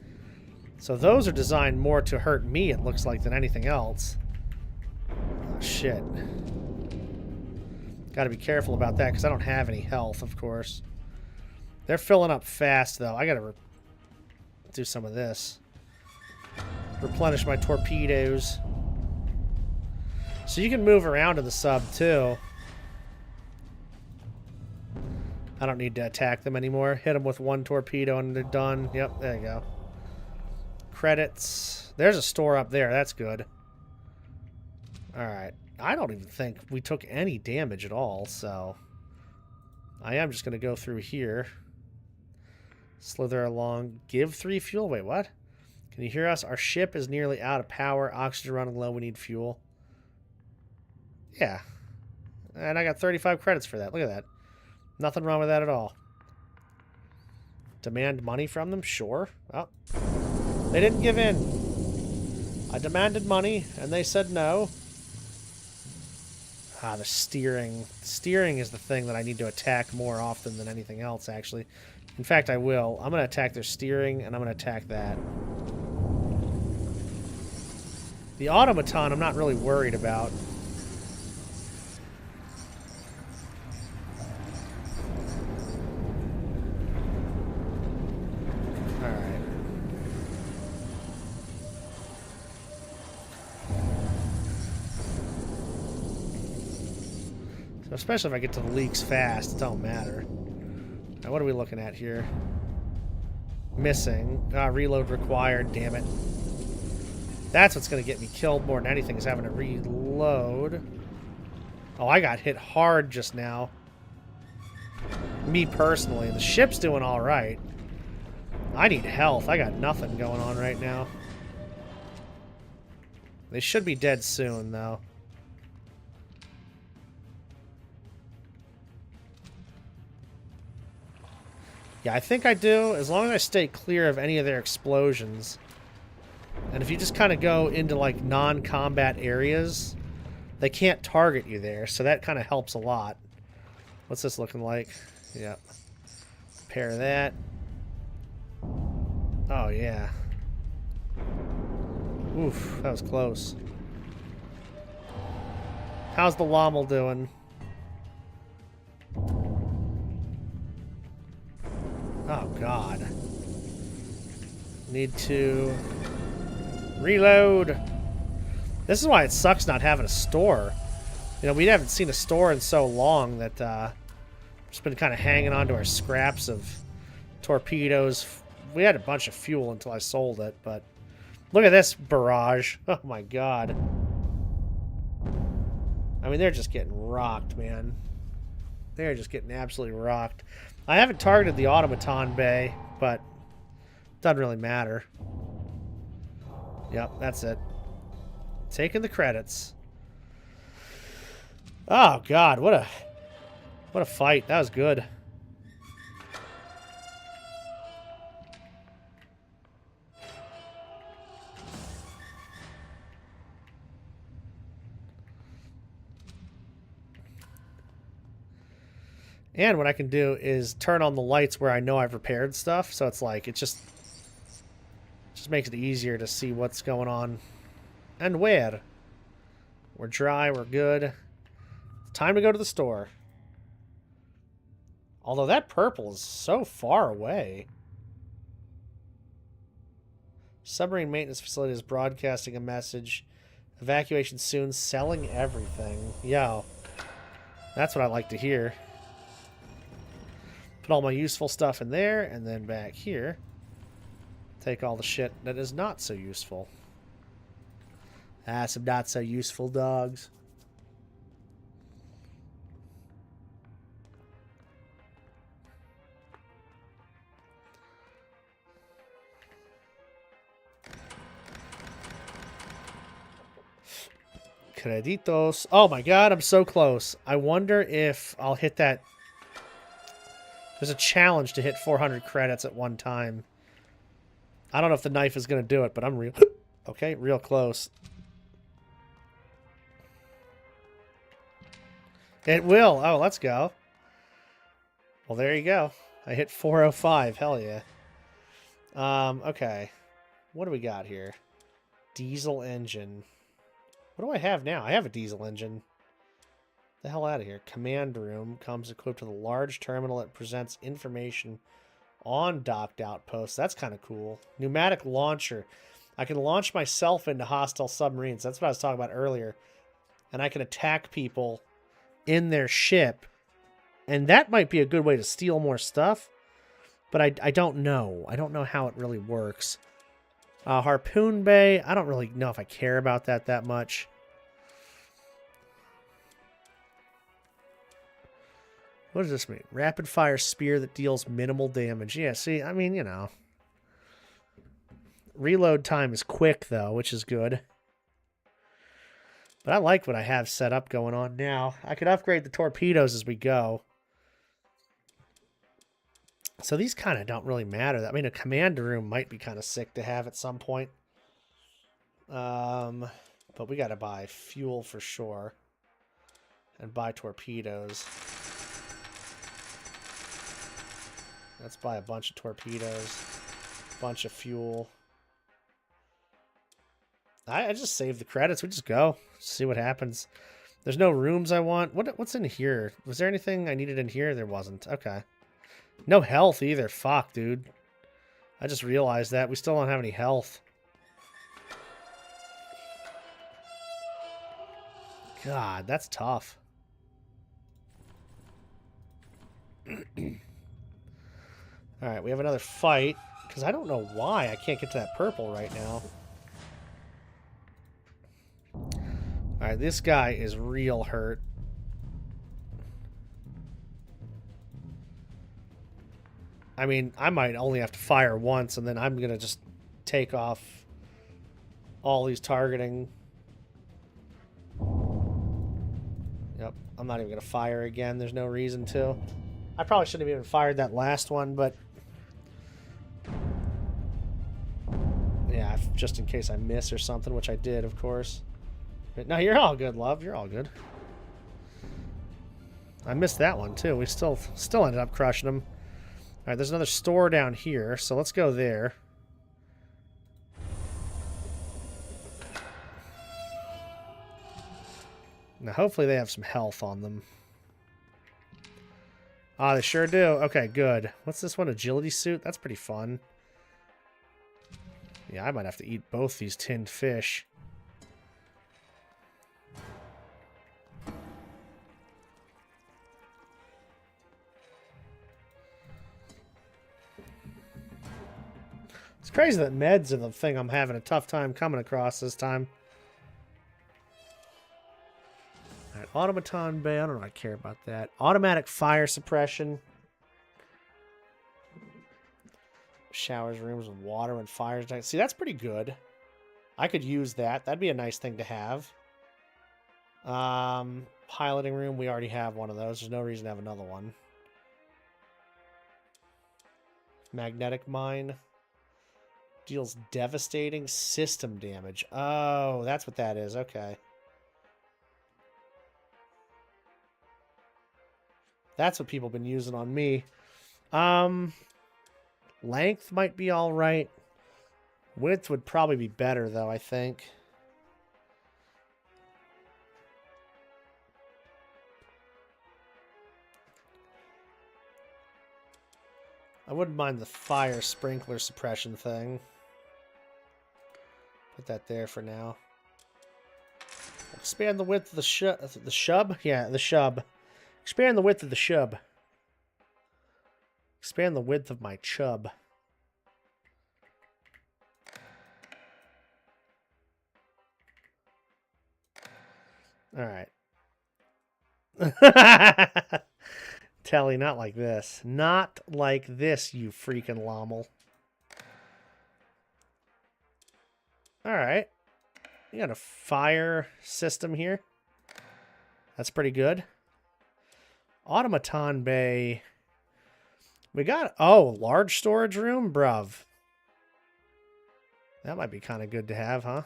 So those are designed more to hurt me, it looks like, than anything else. Oh, shit. Gotta be careful about that, because I don't have any health, of course. They're filling up fast, though. I gotta do some of this. Replenish my torpedoes. So you can move around in the sub, too. I don't need to attack them anymore. Hit them with one torpedo and they're done. Yep, there you go. Credits. There's a store up there. That's good. Alright. I don't even think we took any damage at all, so... I am just going to go through here. Slither along. Give 3 fuel. Wait, what? Can you hear us? Our ship is nearly out of power. Oxygen running low. We need fuel. Yeah. And I got 35 credits for that. Look at that. Nothing wrong with that at all. Demand money from them? Sure. Oh. They didn't give in. I demanded money, and they said no. Ah, the steering. Steering is the thing that I need to attack more often than anything else, actually. In fact, I will. I'm going to attack their steering, and I'm going to attack that. The automaton I'm not really worried about. Alright. So especially if I get to the leaks fast, it don't matter. Now, what are we looking at here? Missing. Reload required, damn it. That's what's going to get me killed more than anything, is having to reload. Oh, I got hit hard just now. Me personally. The ship's doing alright. I need health. I got nothing going on right now. They should be dead soon, though. Yeah, I think I do, as long as I stay clear of any of their explosions. And if you just kind of go into, like, non-combat areas, they can't target you there, so that kind of helps a lot. What's this looking like? Yep. Pair that. Oh, yeah. Oof, that was close. How's the Lommel doing? Oh, God. Need to reload. This is why it sucks not having a store. You know, we haven't seen a store in so long that just been kind of hanging on to our scraps of torpedoes. We had a bunch of fuel until I sold it, but look at this barrage. Oh, my God. I mean, they're just getting rocked, man. They're just getting absolutely rocked. I haven't targeted the automaton bay, but it doesn't really matter. Yep, that's it. Taking the credits. Oh God, what a fight. That was good. And what I can do is turn on the lights where I know I've repaired stuff, so it's like, it just makes it easier to see what's going on and where. We're dry, we're good. It's time to go to the store. Although that purple is so far away. Submarine maintenance facility is broadcasting a message. Evacuation soon, selling everything. Yo, that's what I like to hear. Put all my useful stuff in there, and then back here, take all the shit that is not so useful. Ah, some not so useful dogs. Creditos. Oh my God, I'm so close. I wonder if I'll hit that. There's a challenge to hit 400 credits at one time. I don't know if the knife is going to do it, but I'm real... Okay, real close. It will. Oh, let's go. Well, there you go. I hit 405. Hell yeah. Okay. What do we got here? Diesel engine. What do I have now? I have a diesel engine. The hell out of here. Command room comes equipped with a large terminal that presents information on docked outposts. That's kind of cool. Pneumatic launcher. I can launch myself into hostile submarines. That's what I was talking about earlier. And I can attack people in their ship. And that might be a good way to steal more stuff. But I don't know. I don't know how it really works. Harpoon bay. I don't really know if I care about that much. What does this mean? Rapid fire spear that deals minimal damage. Yeah, see, I mean, you know. Reload time is quick, though, which is good. But I like what I have set up going on now. I could upgrade the torpedoes as we go. So these kind of don't really matter. I mean, a commander room might be kind of sick to have at some point. But we got to buy fuel for sure. And buy torpedoes. Let's buy a bunch of torpedoes. A bunch of fuel. I just save the credits. We just go. See what happens. There's no rooms I want. What's in here? Was there anything I needed in here? There wasn't. Okay. No health either. Fuck, dude. I just realized that. We still don't have any health. God, that's tough. Alright, we have another fight. Because I don't know why I can't get to that purple right now. Alright, this guy is real hurt. I mean, I might only have to fire once, and then I'm going to just take off all these targeting. Yep, I'm not even going to fire again. There's no reason to. I probably shouldn't have even fired that last one, but... yeah, just in case I miss or something, which I did, of course. No, you're all good, love. You're all good. I missed that one, too. We still ended up crushing them. All right, there's another store down here, so let's go there. Now, hopefully they have some health on them. Ah, they sure do. Okay, good. What's this one? Agility suit? That's pretty fun. Yeah, I might have to eat both these tinned fish. It's crazy that meds are the thing I'm having a tough time coming across this time. Alright, automaton bay. I don't know if I care about that. Automatic fire suppression. Showers rooms with water when fires. See, that's pretty good. I could use that. That'd be a nice thing to have. Piloting room. We already have one of those. There's no reason to have another one. Magnetic mine. Deals devastating system damage. Oh, that's what that is. Okay. That's what people have been using on me. Length might be all right. Width would probably be better, though, I think. I wouldn't mind the fire sprinkler suppression thing. Put that there for now. Expand the width of the shub? Yeah, the shub. Expand the width of the shub. Expand the width of my chub. Alright. Telly, not like this. Not like this, you freaking lommel. Alright. You got a fire system here. That's pretty good. Automaton bay. We got... oh, large storage room? Bruv. That might be kind of good to have, huh?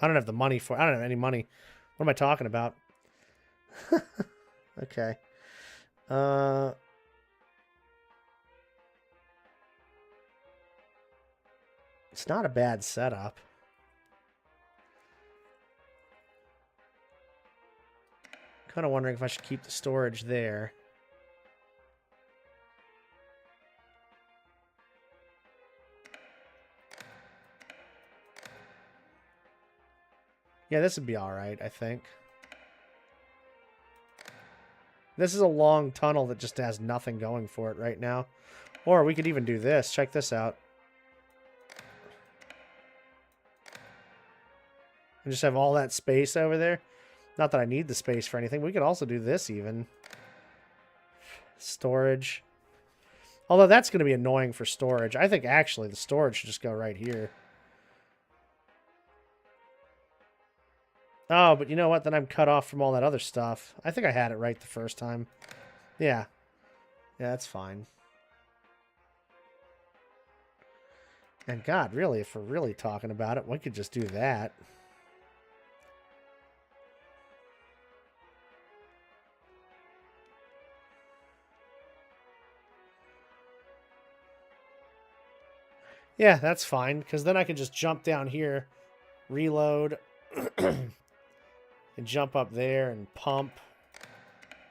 I don't have the money for... I don't have any money. What am I talking about? Okay. It's not a bad setup. Kind of wondering if I should keep the storage there. Yeah, this would be alright, I think. This is a long tunnel that just has nothing going for it right now. Or we could even do this. Check this out. And just have all that space over there. Not that I need the space for anything. We could also do this even. Storage. Although that's going to be annoying for storage. I think actually the storage should just go right here. Oh, but you know what? Then I'm cut off from all that other stuff. I think I had it right the first time. Yeah. Yeah, that's fine. And God, really, if we're really talking about it, we could just do that. Yeah, that's fine, because then I can just jump down here, reload, and jump up there and pump.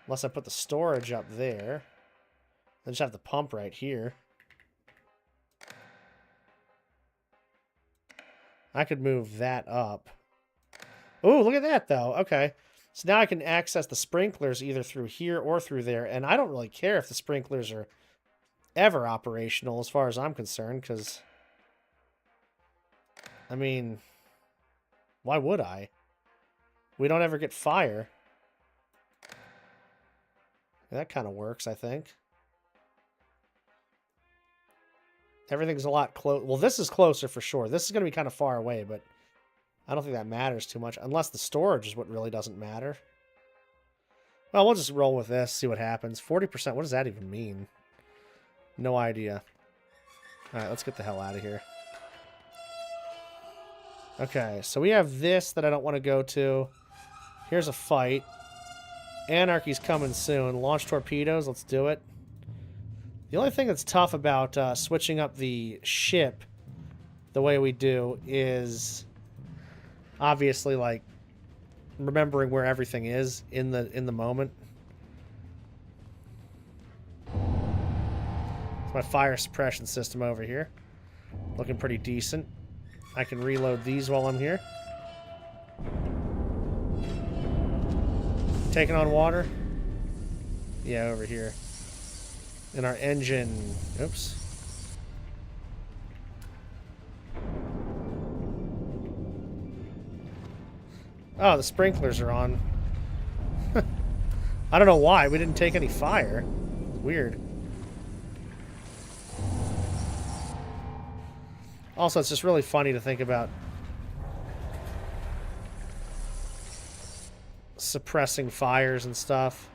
Unless I put the storage up there. I just have the pump right here. I could move that up. Oh, look at that, though. Okay. So now I can access the sprinklers either through here or through there. And I don't really care if the sprinklers are ever operational as far as I'm concerned, because, I mean, why would I? We don't ever get fire. That kind of works, I think. Everything's a lot close. Well, this is closer for sure. This is going to be kind of far away, but I don't think that matters too much. Unless the storage is what really doesn't matter. Well, we'll just roll with this, see what happens. 40%, what does that even mean? No idea. Alright, let's get the hell out of here. Okay, so we have this that I don't want to go to. Here's a fight. Anarchy's coming soon. Launch torpedoes, let's do it. The only thing that's tough about switching up the ship the way we do is obviously like remembering where everything is in the moment. It's my fire suppression system over here. Looking pretty decent. I can reload these while I'm here. Taking on water? Yeah, over here. In our engine. Oops. Oh, the sprinklers are on. I don't know why. We didn't take any fire. Weird. Also, it's just really funny to think about suppressing fires and stuff.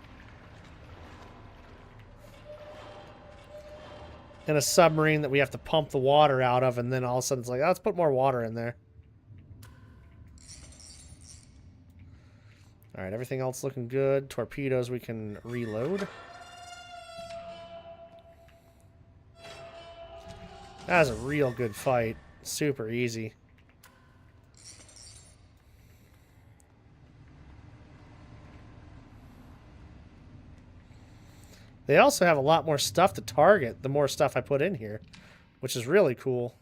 In a submarine that we have to pump the water out of, and then all of a sudden it's like, oh, let's put more water in there. Alright, everything else looking good. Torpedoes we can reload. That was a real good fight. Super easy. They also have a lot more stuff to target the more stuff I put in here, which is really cool.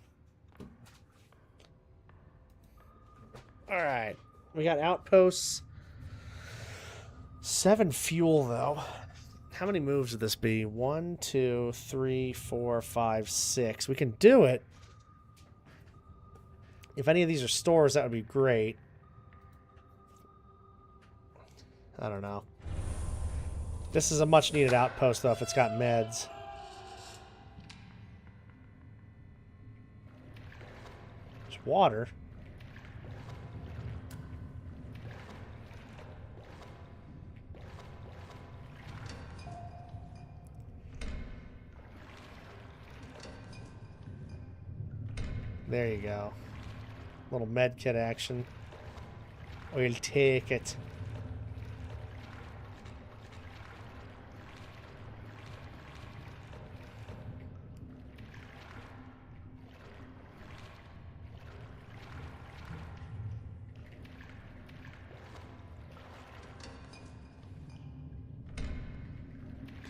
Alright, we got outposts. 7 fuel, though. How many moves would this be? 1, 2, 3, 4, 5, 6. We can do it. If any of these are stores, that would be great. I don't know. This is a much-needed outpost, though, if it's got meds. There's water. There you go. Little med kit action. We'll take it.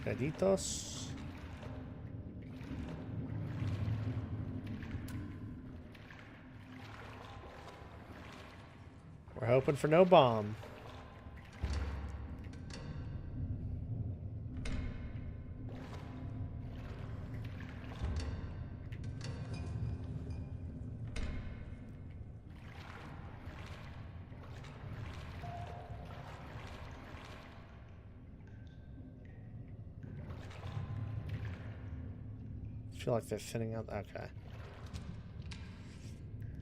Creditos. We're hoping for no bomb. I feel like they're thinning out. Okay.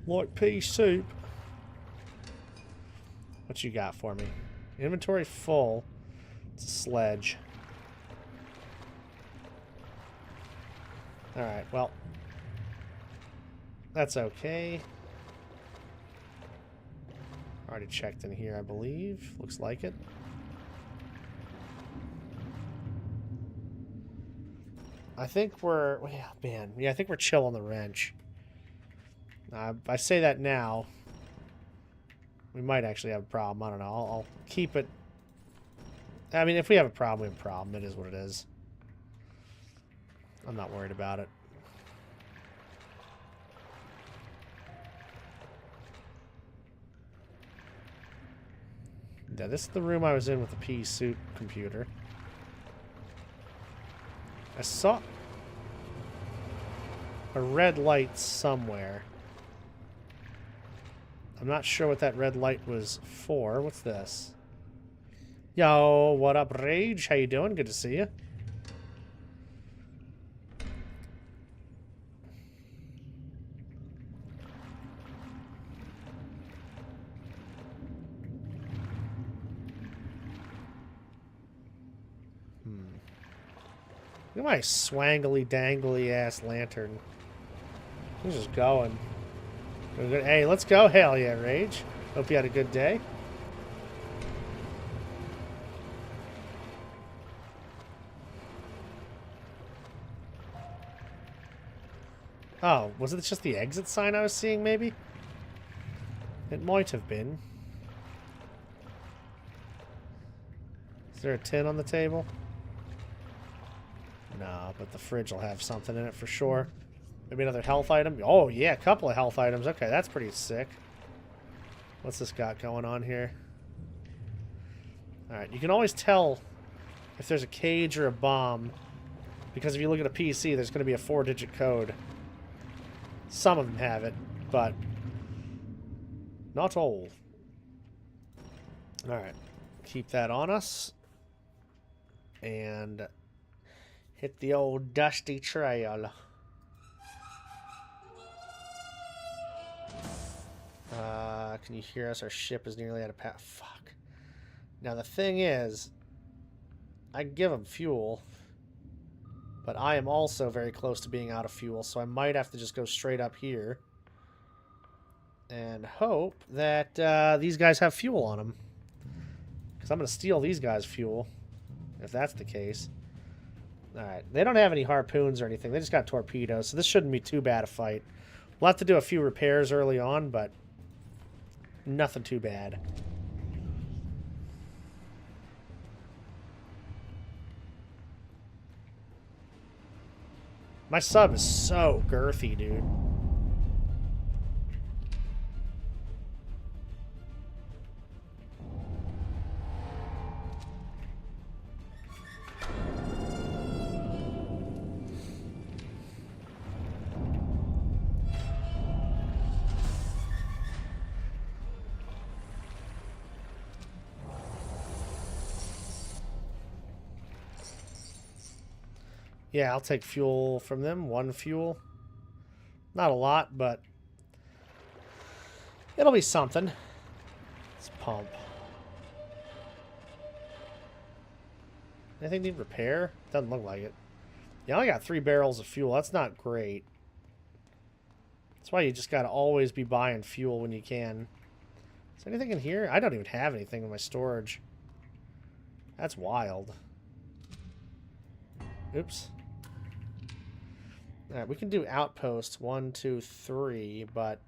Like pea soup. What you got for me? Inventory full. It's a sledge. Alright, well. That's okay. Already checked in here, I believe. Looks like it. I think we're... Yeah, man. Yeah, I think we're chill on the wrench. I say that now. We might actually have a problem. I don't know. I'll keep it... I mean, if we have a problem, we have a problem. It is what it is. I'm not worried about it. Yeah, this is the room I was in with the pea suit computer. I saw a red light somewhere. I'm not sure what that red light was for. What's this? Yo, what up, Rage? How you doing? Good to see you. Look at my swangly dangly ass lantern. He's just going. Hey, let's go. Hell yeah, Rage. Hope you had a good day. Oh, was it just the exit sign I was seeing, maybe? It might have been. Is there a tin on the table? No, but the fridge will have something in it for sure. Maybe another health item. Oh, yeah, a couple of health items. Okay, that's pretty sick. What's this got going on here? Alright, you can always tell if there's a cage or a bomb, because if you look at a PC, there's going to be a 4-digit code. Some of them have it, but not all. Alright, keep that on us. And hit the old dusty trail. Can you hear us? Our ship is nearly out of power. Fuck. Now the thing is, I can give them fuel, but I am also very close to being out of fuel, so I might have to just go straight up here and hope that these guys have fuel on them. Because I'm going to steal these guys' fuel, if that's the case. Alright, they don't have any harpoons or anything. They just got torpedoes, so this shouldn't be too bad a fight. We'll have to do a few repairs early on, but nothing too bad. My sub is so girthy, dude. Yeah, I'll take fuel from them. 1 fuel. Not a lot, but it'll be something. Let's pump. Anything need repair? Doesn't look like it. Yeah, I only got 3 barrels of fuel. That's not great. That's why you just gotta always be buying fuel when you can. Is there anything in here? I don't even have anything in my storage. That's wild. Oops. Alright, we can do outposts 1, 2, 3, but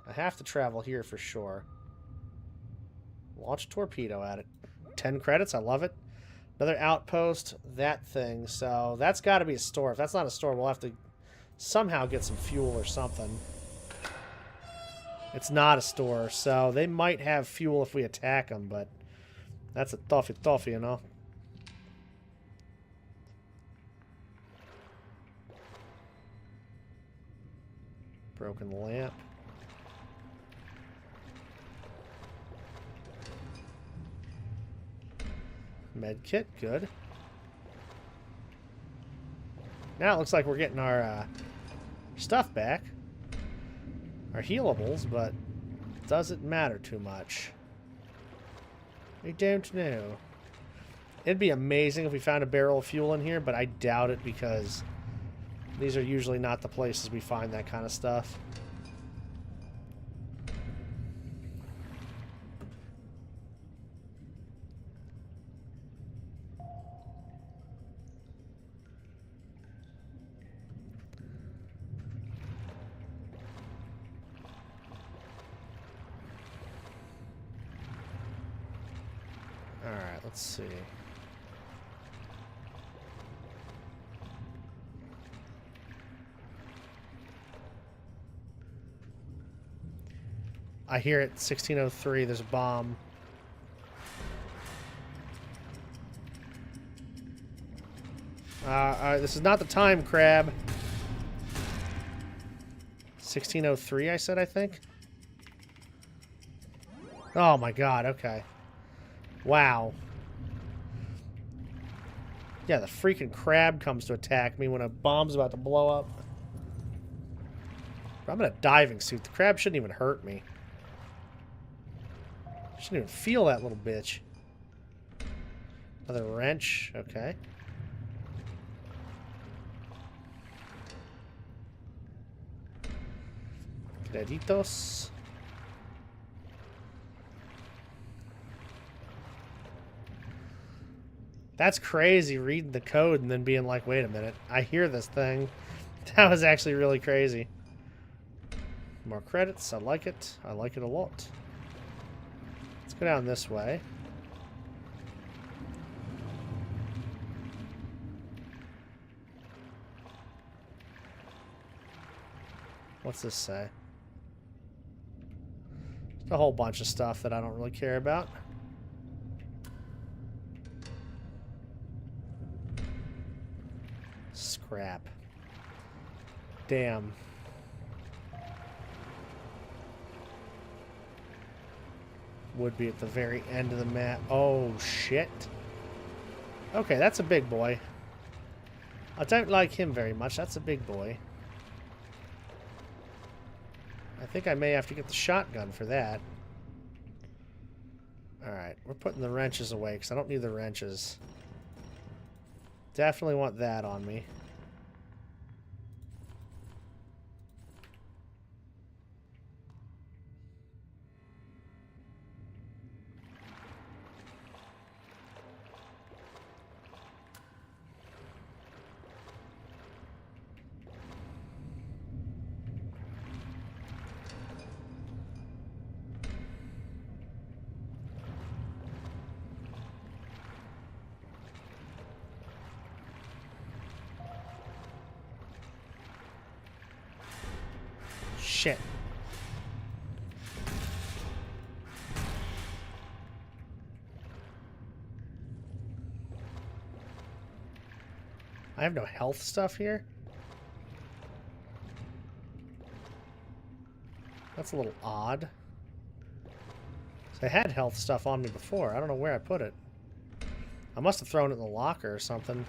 I have to travel here for sure. Launch a torpedo at it. 10 credits, I love it. Another outpost, that thing. So that's got to be a store. If that's not a store, we'll have to somehow get some fuel or something. It's not a store, so they might have fuel if we attack them, but that's a toughy, you know? Broken lamp. Med kit, good. Now it looks like we're getting our stuff back. Our healables, but Doesn't matter too much. I don't know. It'd be amazing if we found a barrel of fuel in here, but I doubt it because these are usually not the places we find that kind of stuff. Alright, let's see. I hear it, 1603, there's a bomb. This is not the time, crab. 1603, I said, I think? Oh my god, okay. Wow. Yeah, the freaking crab comes to attack me when a bomb's about to blow up. I'm in a diving suit. The crab shouldn't even hurt me. Shouldn't even feel that little bitch. Another wrench. Okay. Creditos. That's crazy, reading the code and then being like, wait a minute, I hear this thing. That was actually really crazy. More credits. I like it. I like it a lot. Let's go down this way. What's this say? A whole bunch of stuff that I don't really care about. Scrap. Damn. Would be at the very end of the map. Oh, shit. Okay, that's a big boy. I don't like him very much. That's a big boy. I think I may have to get the shotgun for that. Alright, we're putting the wrenches away because I don't need the wrenches. Definitely want that on me. Shit. I have no health stuff here? That's a little odd. So I had health stuff on me before. I don't know where I put it. I must have thrown it in the locker or something.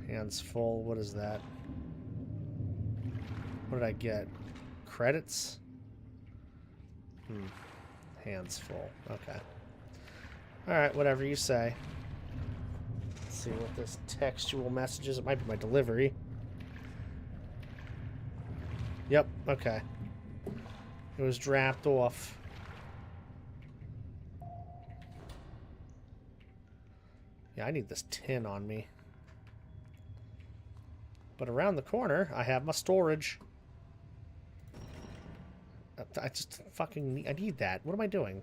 Hands full. What is that? What did I get? Credits? Hands full. Okay. Alright, whatever you say. Let's see what this textual message is. It might be my delivery. Yep, okay. It was dropped off. Yeah, I need this tin on me. But around the corner, I have my storage. I just fucking need, I need that. What am I doing?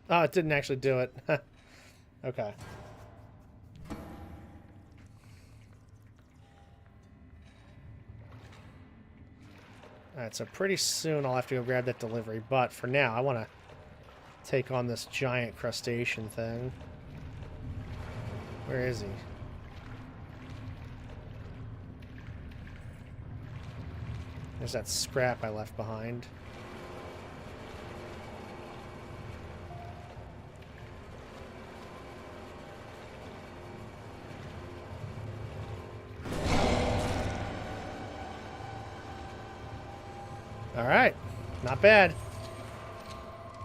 Oh, it didn't actually do it. Okay. Alright, so pretty soon I'll have to go grab that delivery, but for now I want to take on this giant crustacean thing. Where is he? There's that scrap I left behind. Alright. Not bad.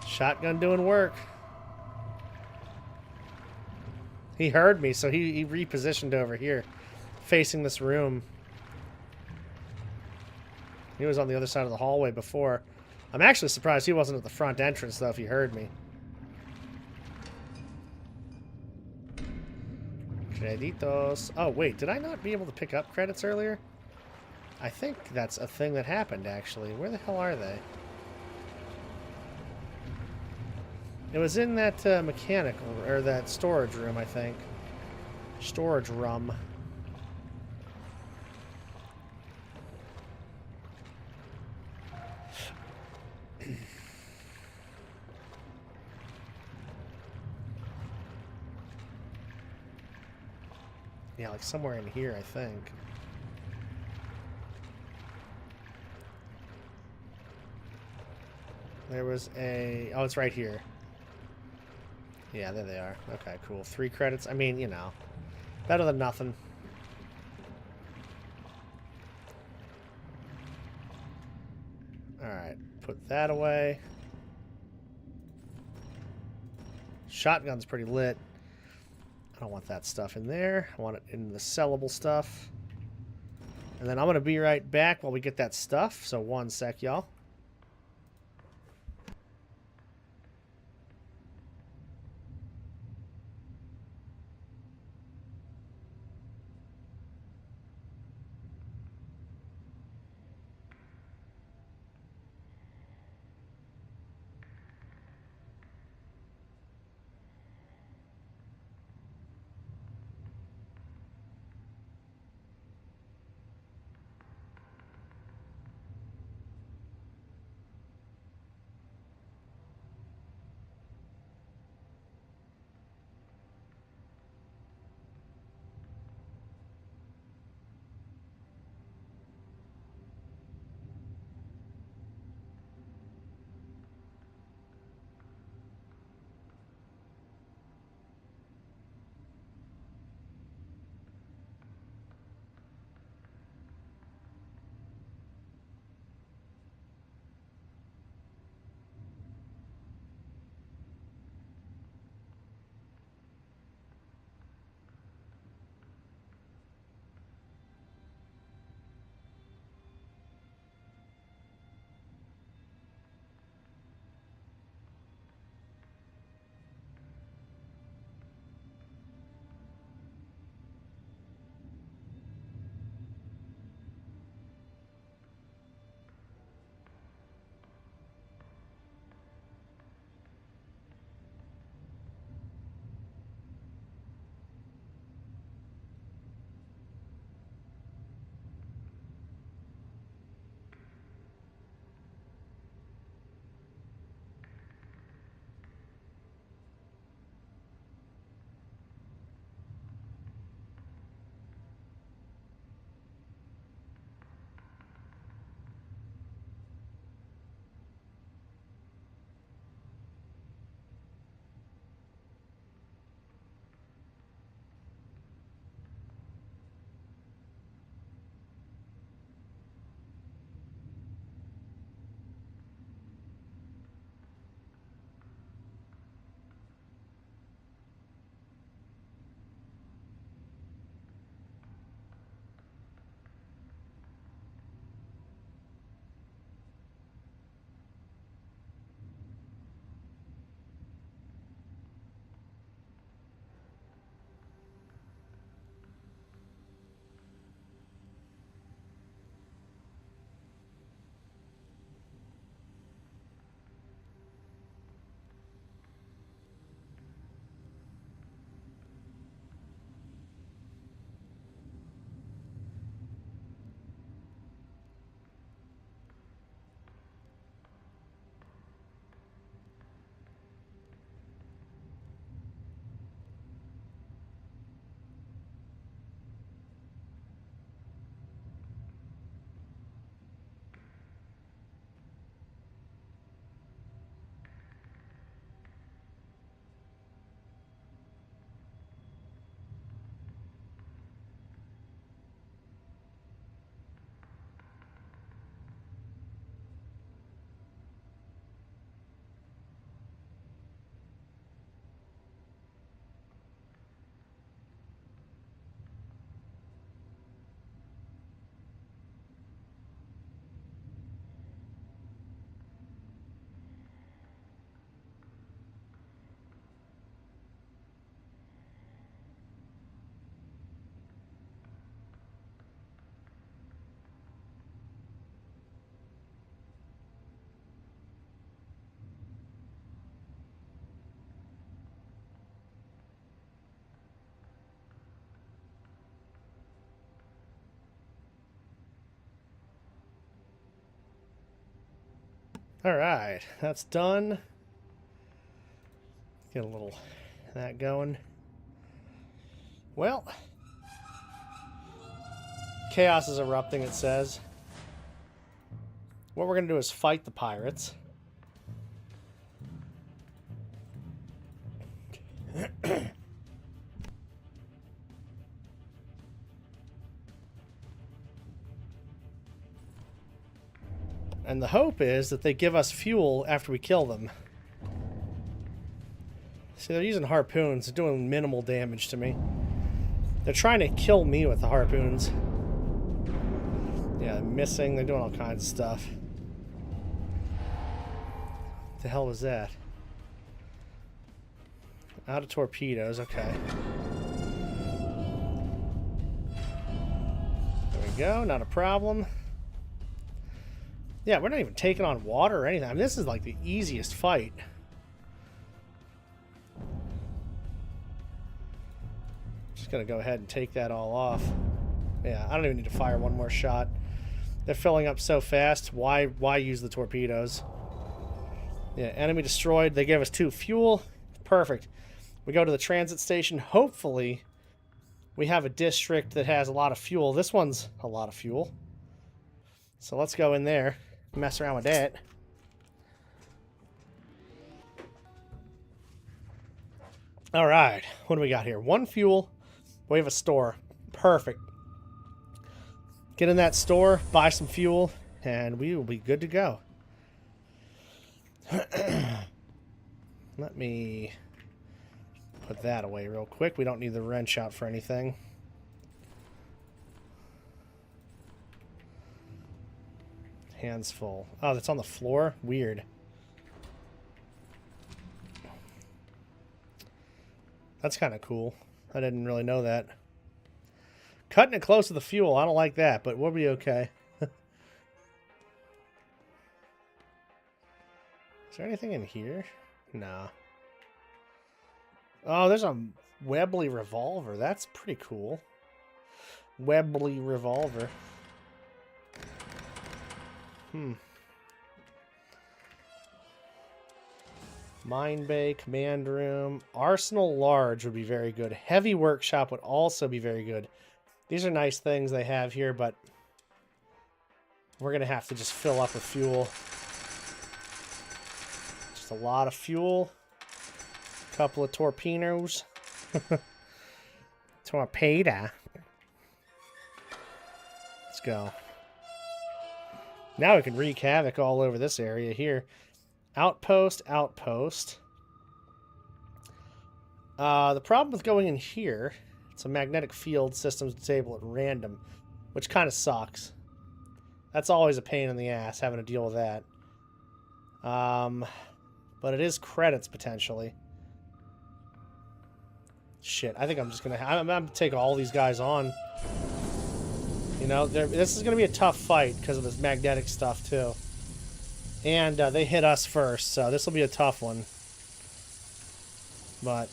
Shotgun doing work. He heard me, so he repositioned over here, facing this room. He was on the other side of the hallway before. I'm actually surprised he wasn't at the front entrance, though, if he heard me. Creditos. Oh, wait, did I not be able to pick up credits earlier? I think that's a thing that happened, actually. Where the hell are they? It was in that mechanical, or that storage room, I think. Storage room. Yeah, like somewhere in here, I think. There was a... Oh, it's right here. Yeah, there they are. Okay, cool. 3 credits. I mean, you know, better than nothing. Alright, put that away. Shotgun's pretty lit. I don't want that stuff in there. I want it in the sellable stuff. And then I'm going to be right back while we get that stuff. So 1 sec, y'all. Alright, that's done. Get a little of that going. Well, chaos is erupting, it says. What we're going to do is fight the pirates. And the hope is that they give us fuel after we kill them. See, they're using harpoons. They're doing minimal damage to me. They're trying to kill me with the harpoons. Yeah, they're missing. They're doing all kinds of stuff. What the hell was that? Out of torpedoes. Okay. There we go. Not a problem. Yeah, we're not even taking on water or anything. I mean, this is like the easiest fight. Just gonna go ahead and take that all off. Yeah, I don't even need to fire one more shot. They're filling up so fast. Why use the torpedoes? Yeah, enemy destroyed. They gave us 2 fuel. Perfect. We go to the transit station. Hopefully, we have a district that has a lot of fuel. This one's a lot of fuel. So let's go in there. Mess around with that. All right, what do we got here? 1 fuel. We have a store. Perfect. Get in that store, buy some fuel, and we will be good to go. Let me put that away real quick. We don't need the wrench out for anything. Hands full. Oh, that's on the floor? Weird. That's kind of cool. I didn't really know that. Cutting it close to the fuel. I don't like that, but we'll be okay. Is there anything in here? Nah. Oh, there's a Webley revolver. That's pretty cool. Webley revolver. Mine bay, command room, arsenal large would be very good. Heavy workshop would also be very good. These are nice things they have here, but we're going to have to just fill up with fuel. Just a lot of fuel. A couple of torpedoes. Torpedo. Let's go. Now we can wreak havoc all over this area here. Outpost, outpost. The problem with going in here, it's a magnetic field systems disable at random, which kind of sucks. That's always a pain in the ass, having to deal with that. But it is credits, potentially. Shit, I think I'm just going to... I'm going to take all these guys on. You know, this is going to be a tough fight because of this magnetic stuff, too. And they hit us first, so this will be a tough one. But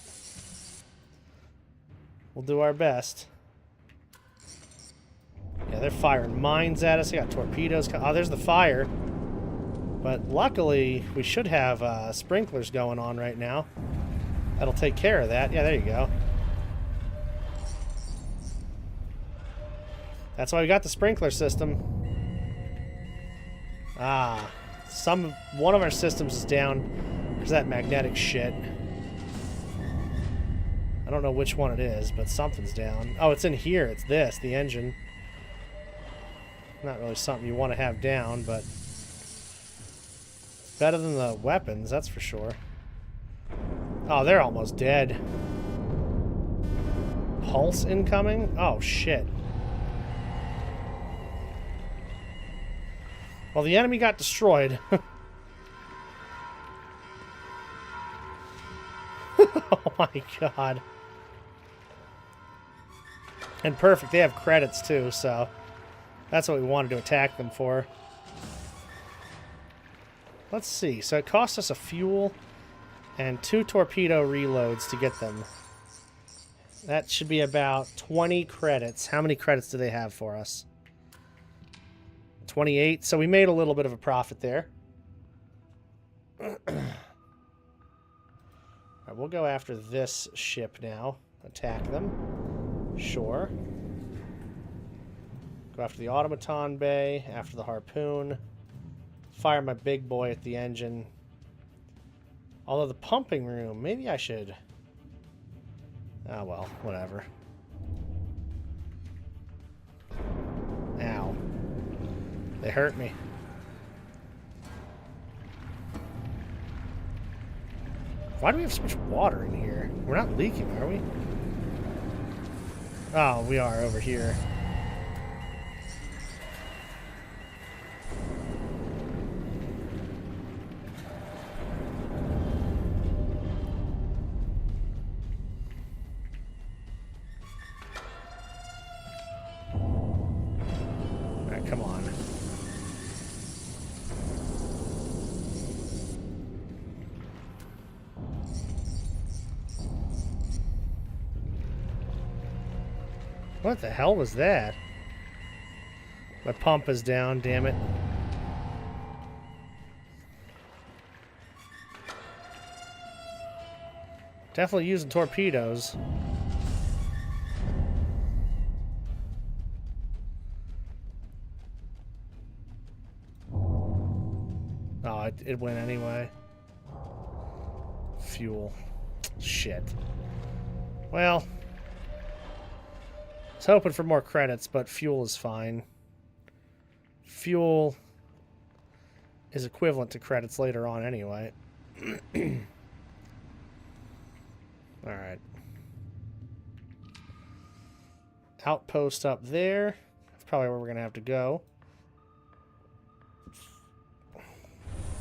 we'll do our best. Yeah, they're firing mines at us. They got torpedoes. Oh, there's the fire. But luckily, we should have sprinklers going on right now. That'll take care of that. Yeah, there you go. That's why we got the sprinkler system. Ah, one of our systems is down because of that magnetic shit. I don't know which one it is, but something's down. Oh, it's in here. It's this, the engine. Not really something you want to have down, but better than the weapons, that's for sure. Oh, they're almost dead. Pulse incoming? Oh, shit. Well, the enemy got destroyed. Oh my god. And perfect, they have credits too, so that's what we wanted to attack them for. Let's see, so it cost us a fuel and 2 torpedo reloads to get them. That should be about 20 credits. How many credits do they have for us? 28, so we made a little bit of a profit there. Alright, we'll go after this ship now. Attack them. Sure. Go after the automaton bay, after the harpoon. Fire my big boy at the engine. Although the pumping room, maybe I should... Oh well, whatever. Ow. They hurt me. Why do we have so much water in here? We're not leaking, are we? Oh, we are over here. Alright, come on. What the hell was that? My pump is down, damn it. Definitely using torpedoes. Oh, it went anyway. Fuel. Shit. Well... I was hoping for more credits, but fuel is fine. Fuel is equivalent to credits later on anyway. Alright. Outpost up there. That's probably where we're going to have to go.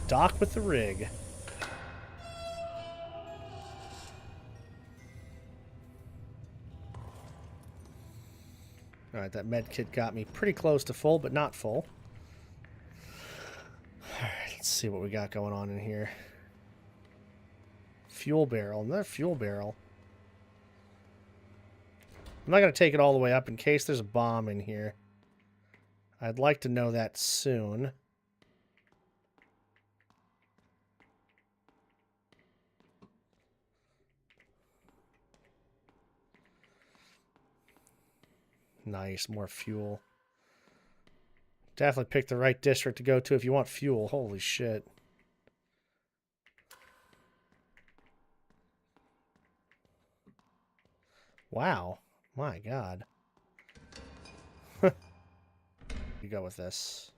Dock with the rig. Alright, that med kit got me pretty close to full, but not full. Alright, let's see what we got going on in here. Fuel barrel. Another fuel barrel. I'm not going to take it all the way up in case there's a bomb in here. I'd like to know that soon. Nice, more fuel. Definitely pick the right district to go to if you want fuel. Holy shit. Wow. My God. You go with this.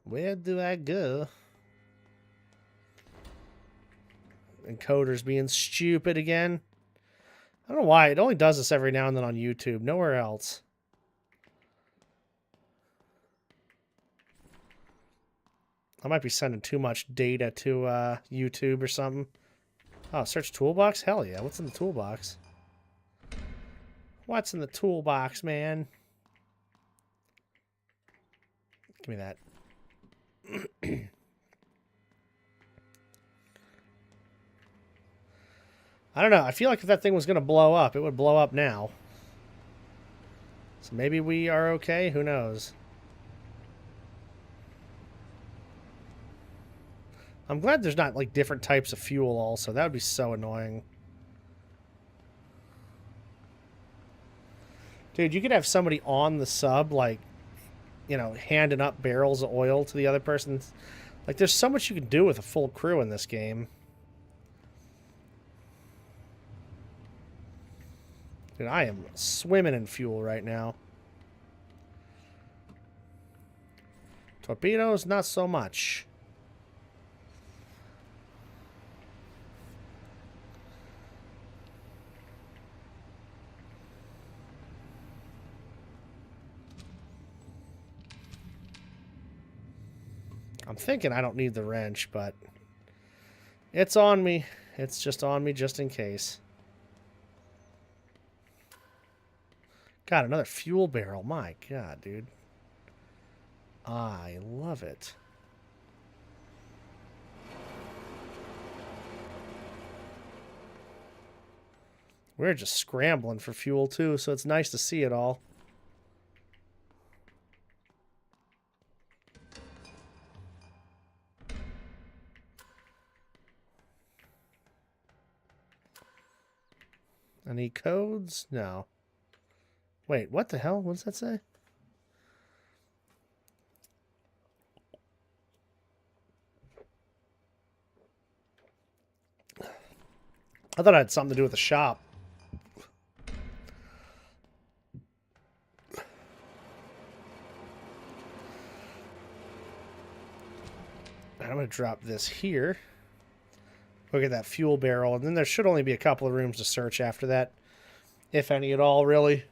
Where do I go? Encoder's being stupid again. I don't know why. It only does this every now and then on YouTube. Nowhere else. I might be sending too much data to YouTube or something. Oh, search toolbox? Hell yeah. What's in the toolbox? What's in the toolbox, man? Give me that. I don't know. I feel like if that thing was going to blow up, it would blow up now. So maybe we are okay? Who knows? I'm glad there's not, like, different types of fuel also. That would be so annoying. Dude, you could have somebody on the sub, like, you know, handing up barrels of oil to the other person. Like, there's so much you can do with a full crew in this game. Dude, I am swimming in fuel right now. Torpedoes, not so much. I'm thinking I don't need the wrench, but it's on me. It's just on me just in case. God, another fuel barrel. My God, dude. I love it. We're just scrambling for fuel, too, so it's nice to see it all. Any codes? No. Wait, what the hell? What does that say? I thought it had something to do with the shop. I'm going to drop this here. Look at that fuel barrel. And then there should only be a couple of rooms to search after that. If any at all, really.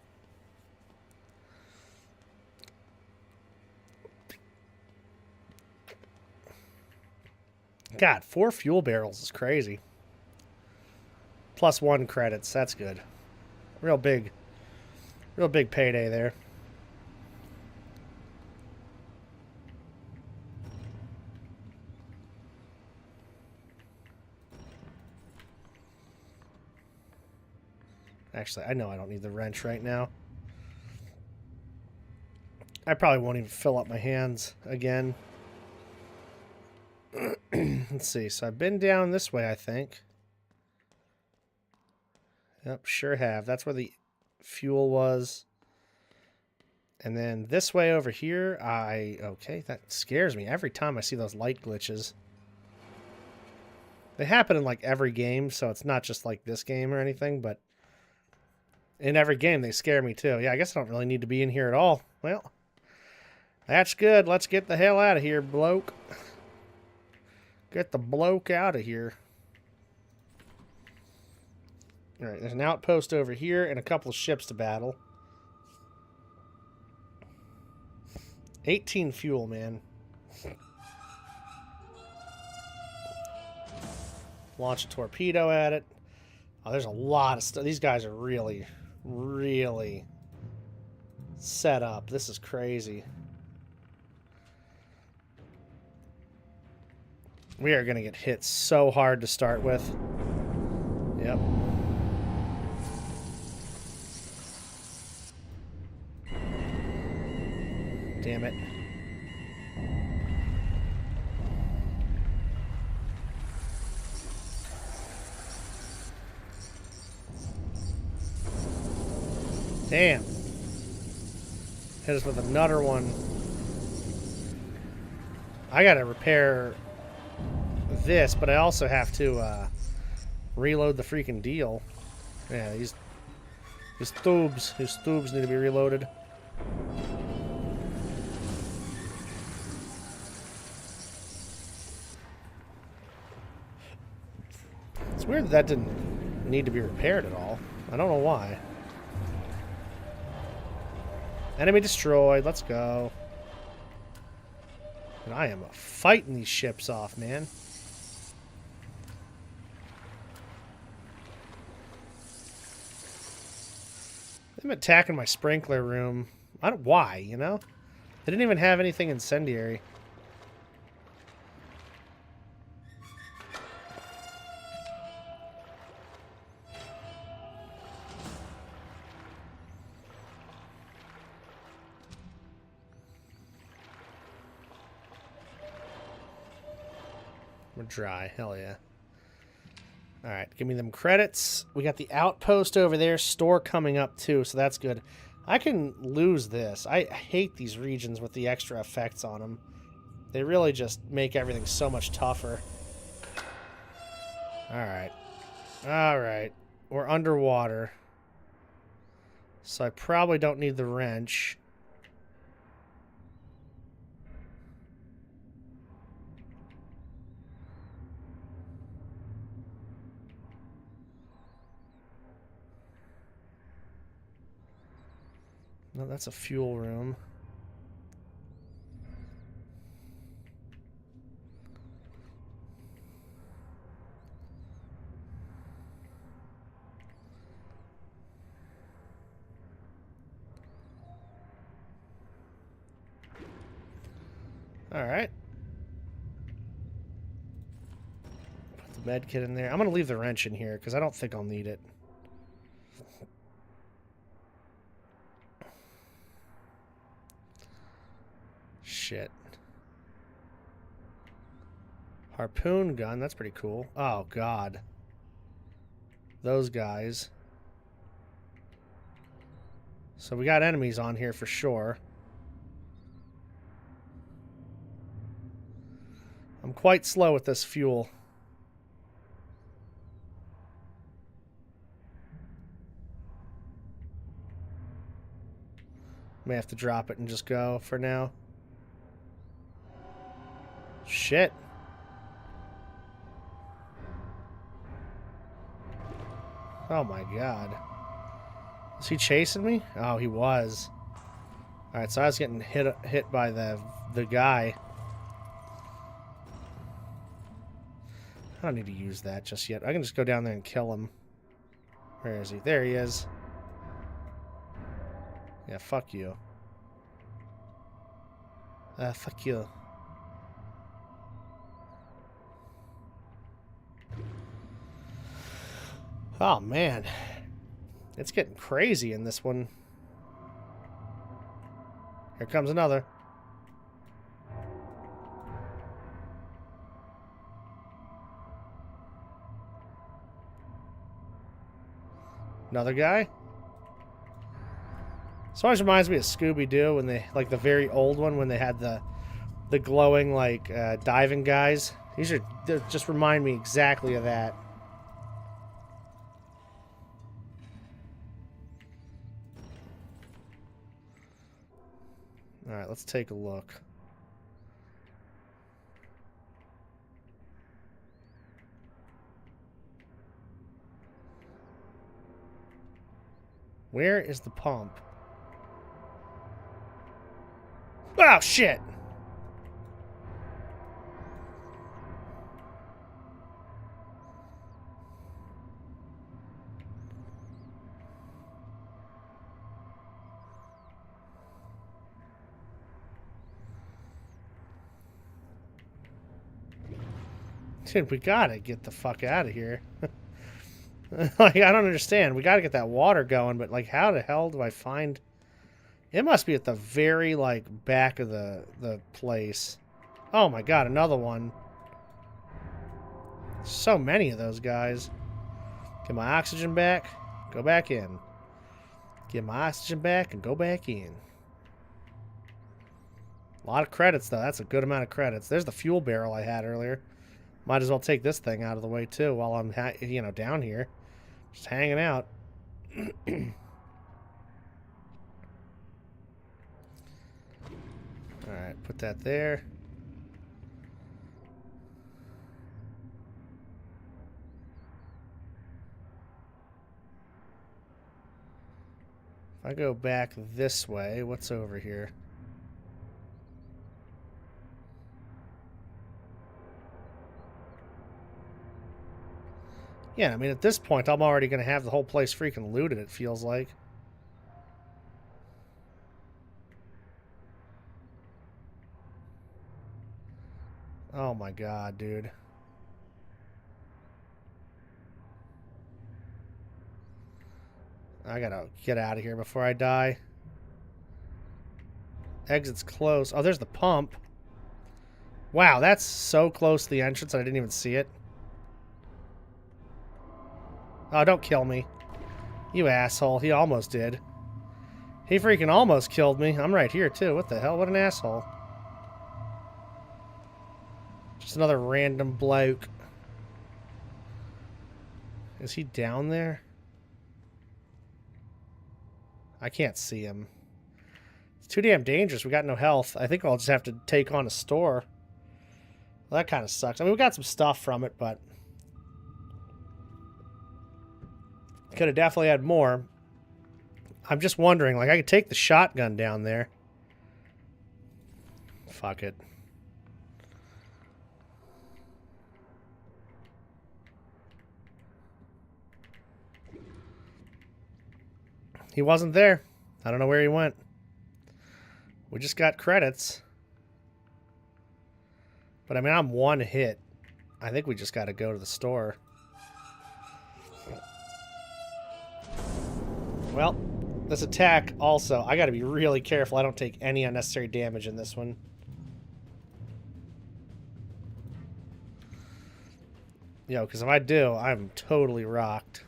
God, 4 fuel barrels is crazy. Plus 1 credits. That's good. Real big payday there. Actually, I know I don't need the wrench right now. I probably won't even fill up my hands again. Let's see. So I've been down this way, I think. Yep, sure have. That's where the fuel was. And then this way over here, okay, that scares me every time I see those light glitches. They happen in like every game, so it's not just like this game or anything, but in every game they scare me too. Yeah, I guess I don't really need to be in here at all. Well, that's good. Let's get the hell out of here, bloke. Get the bloke out of here. Alright, there's an outpost over here and a couple of ships to battle. 18 fuel, man. Launch a torpedo at it. Oh, there's a lot of stuff. These guys are really, really set up. This is crazy. We are going to get hit so hard to start with. Yep. Damn it. Damn. Hit us with another one. I gotta repair this, but I also have to reload the freaking deal. Yeah, these tubes need to be reloaded. It's weird that didn't need to be repaired at all. I don't know why. Enemy destroyed. Let's go. And I am fighting these ships off, man. I'm attacking my sprinkler room. I don't. Why? You know? They didn't even have anything incendiary. We're dry. Hell yeah. Alright, give me them credits. We got the outpost over there. Store coming up too, so that's good. I can lose this. I hate these regions with the extra effects on them. They really just make everything so much tougher. Alright. Alright. We're underwater. So I probably don't need the wrench. No, that's a fuel room. All right. Put the med kit in there. I'm going to leave the wrench in here because I don't think I'll need it. Shit. Harpoon gun. That's pretty cool. Oh, God. Those guys. So we got enemies on here for sure. I'm quite slow with this fuel. May have to drop it and just go for now. Shit. Oh my god. Is he chasing me? Oh, he was. Alright, so I was getting hit by the guy. I don't need to use that just yet. I can just go down there and kill him. Where is he? There he is. Yeah, fuck you. Fuck you. Oh, man. It's getting crazy in this one. Here comes another. Another guy? This always reminds me of Scooby-Doo when they, like the very old one, when they had the glowing, like, diving guys. They just remind me exactly of that. Alright, let's take a look. Where is the pump? Oh, shit! Dude, we gotta get the fuck out of here. Like, I don't understand. We gotta get that water going, but, like, how the hell do I find... It must be at the very, like, back of the place. Oh my god, another one. So many of those guys. Get my oxygen back. Go back in. Get my oxygen back and go back in. A lot of credits, though. That's a good amount of credits. There's the fuel barrel I had earlier. Might as well take this thing out of the way, too, while I'm, down here. Just hanging out. Alright, put that there. If I go back this way, what's over here? Yeah, I mean, at this point, I'm already going to have the whole place freaking looted, it feels like. Oh my god, dude. I gotta get out of here before I die. Exit's close. Oh, there's the pump. Wow, that's so close to the entrance I didn't even see it. Oh, don't kill me. You asshole. He almost did. He freaking almost killed me. I'm right here, too. What the hell? What an asshole. Just another random bloke. Is he down there? I can't see him. It's too damn dangerous. We got no health. I think I'll just have to take on a store. Well, that kind of sucks. I mean, we got some stuff from it, but... could have definitely had more. I'm just wondering, like, I could take the shotgun down there. Fuck it. He wasn't there. I don't know where he went. We just got credits. But, I mean, I'm one hit. I think we just got to go to the store. Well, this attack also, I gotta be really careful I don't take any unnecessary damage in this one. Yo, because if I do, I'm totally rocked.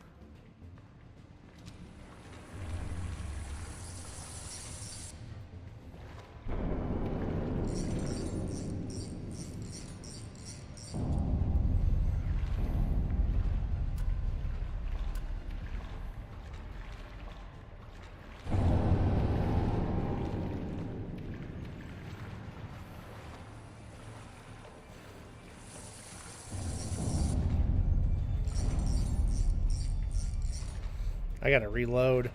I gotta reload.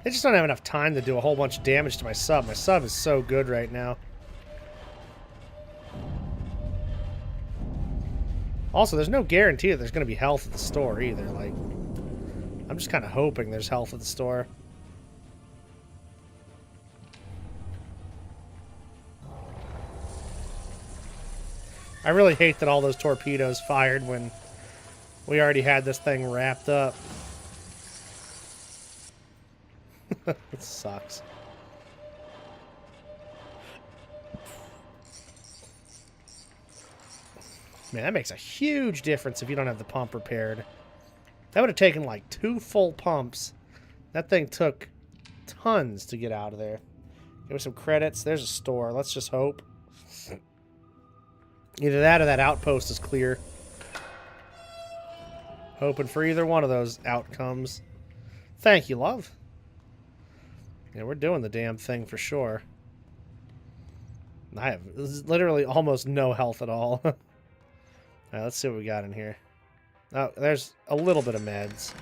I just don't have enough time to do a whole bunch of damage to my sub. My sub is so good right now. Also, there's no guarantee that there's going to be health at the store either. Like, I'm just kind of hoping there's health at the store. I really hate that all those torpedoes fired when we already had this thing wrapped up. It sucks. Man, that makes a huge difference if you don't have the pump repaired. That would have taken like 2 full pumps. That thing took tons to get out of there. Give me some credits. There's a store. Let's just hope. Either that or that outpost is clear. Hoping for either one of those outcomes. Thank you, love. Yeah, we're doing the damn thing for sure. I have literally almost no health at all. Alright, let's see what we got in here. Oh, there's a little bit of meds.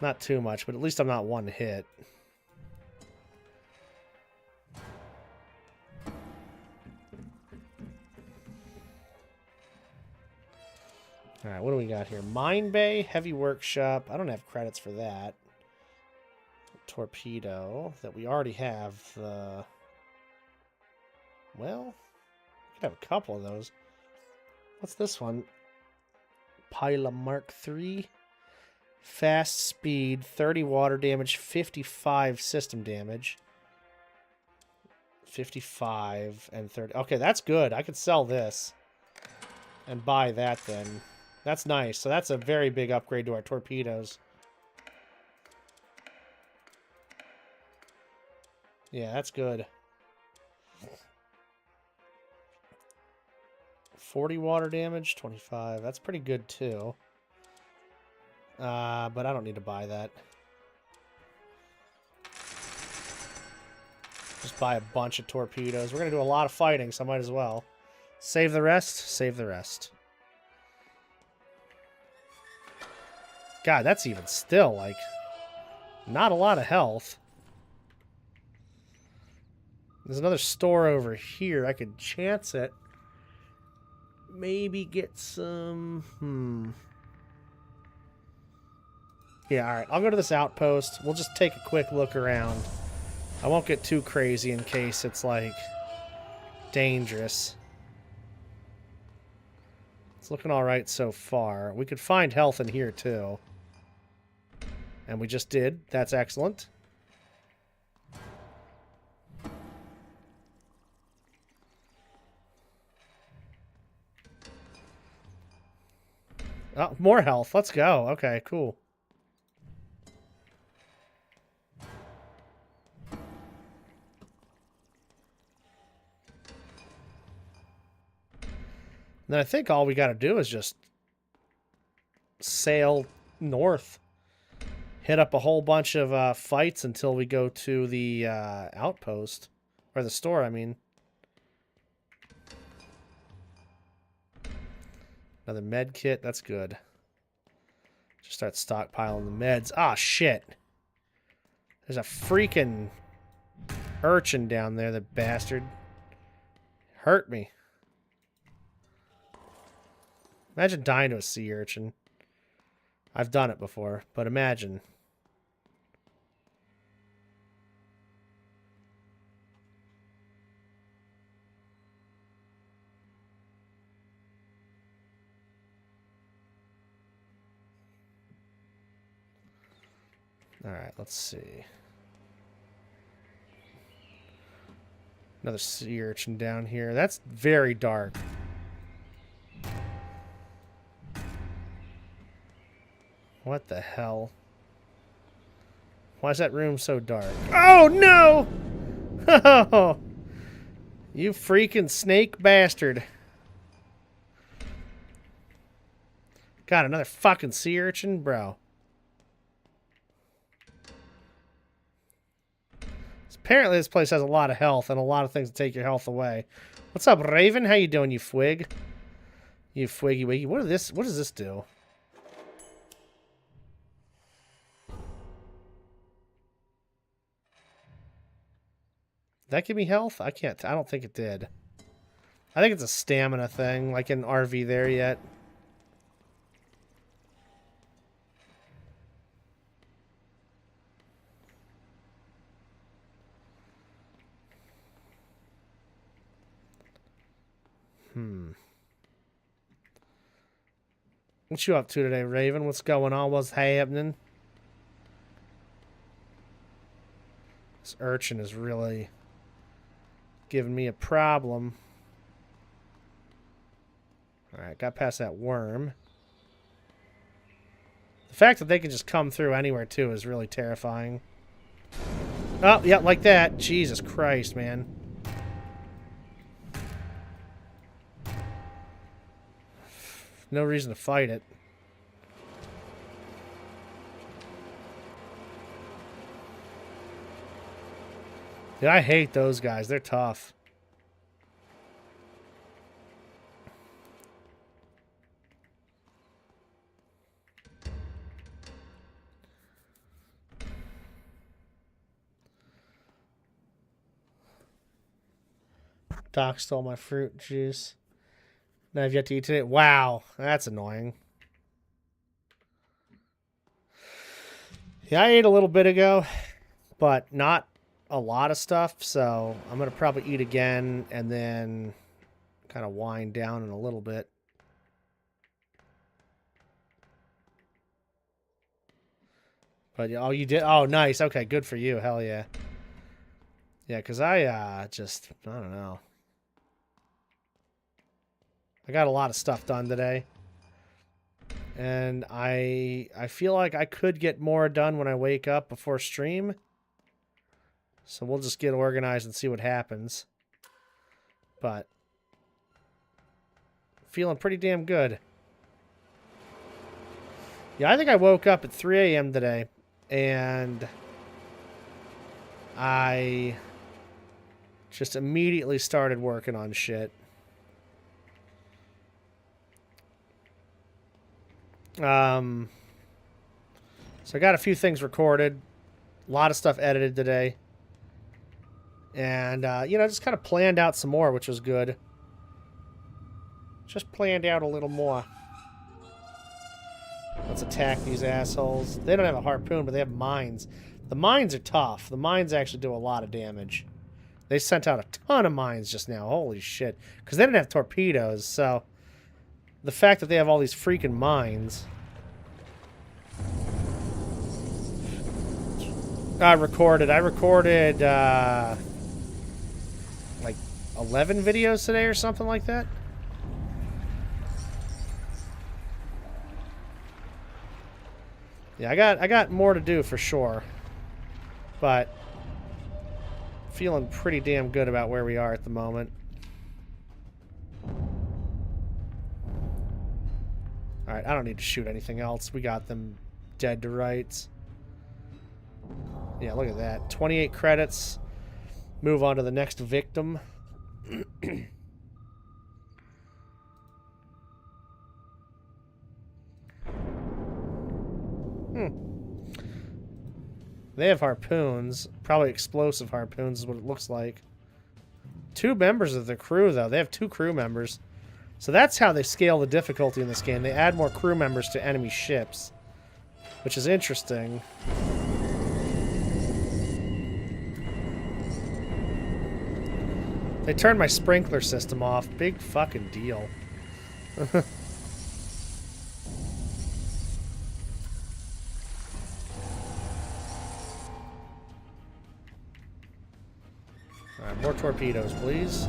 Not too much, but at least I'm not one hit. Alright, what do we got here? Mine Bay, Heavy Workshop. I don't have credits for that. Torpedo, that we already have. Well, we could have a couple of those. What's this one? Pila Mark III. Fast speed, 30 water damage, 55 system damage. 55 and 30. Okay, that's good. I could sell this and buy that then. That's nice. So that's a very big upgrade to our torpedoes. Yeah, that's good. 40 water damage, 25. That's pretty good too. But I don't need to buy that. Just buy a bunch of torpedoes. We're going to do a lot of fighting, so I might as well. Save the rest. Save the rest. God, that's even still, like, not a lot of health. There's another store over here. I could chance it. Maybe get some... Yeah, alright. I'll go to this outpost. We'll just take a quick look around. I won't get too crazy in case it's, like, dangerous. It's looking alright so far. We could find health in here, too. And we just did. That's excellent. Oh, more health. Let's go. Okay, cool. Then I think all we got to do is just sail north. Hit up a whole bunch of fights until we go to the outpost. Or the store, I mean. Another med kit. That's good. Just start stockpiling the meds. Ah, shit. There's a freaking urchin down there, the bastard. Hurt me. Imagine dying to a sea urchin. I've done it before, but imagine. Alright, let's see. Another sea urchin down here. That's very dark. What the hell? Why is that room so dark? Oh, no! Oh, you freaking snake bastard. God, another fucking sea urchin? Bro. Apparently this place has a lot of health and a lot of things to take your health away. What's up, Raven? How you doing, you fwig? You Fwiggy Wiggy. What does this do? Did that give me health? I don't think it did. I think it's a stamina thing, like in RV there yet. What you up to today, Raven? What's going on? What's happening? This urchin is really giving me a problem. Alright, got past that worm. The fact that they can just come through anywhere, too, is really terrifying. Oh, yeah, like that. Jesus Christ, man. No reason to fight it. Dude, I hate those guys. They're tough. Doc stole my fruit juice. Now I've yet to eat today. Wow, that's annoying. Yeah, I ate a little bit ago, but not a lot of stuff, so I'm going to probably eat again and then kind of wind down in a little bit. But, oh, you did? Oh, nice. Okay, good for you. Hell yeah. Yeah, because I don't know. I got a lot of stuff done today. And I feel like I could get more done when I wake up before stream. So we'll just get organized and see what happens. But feeling pretty damn good. Yeah, I think I woke up at 3 a.m. today. And I just immediately started working on shit. So I got a few things recorded. A lot of stuff edited today. And, you know, just kind of planned out some more, which was good. Just planned out a little more. Let's attack these assholes. They don't have a harpoon, but they have mines. The mines are tough. The mines actually do a lot of damage. They sent out a ton of mines just now. Holy shit. Because they didn't have torpedoes, so the fact that they have all these freaking mines. I recorded like 11 videos today or something like that. Yeah, I got more to do for sure. But feeling pretty damn good about where we are at the moment. Alright, I don't need to shoot anything else. We got them dead to rights. Yeah, look at that. 28 credits. Move on to the next victim. They have harpoons. Probably explosive harpoons is what it looks like. 2 members of the crew, though. They have 2 crew members. So that's how they scale the difficulty in this game. They add more crew members to enemy ships. Which is interesting. They turned my sprinkler system off. Big fucking deal. Alright, more torpedoes, please.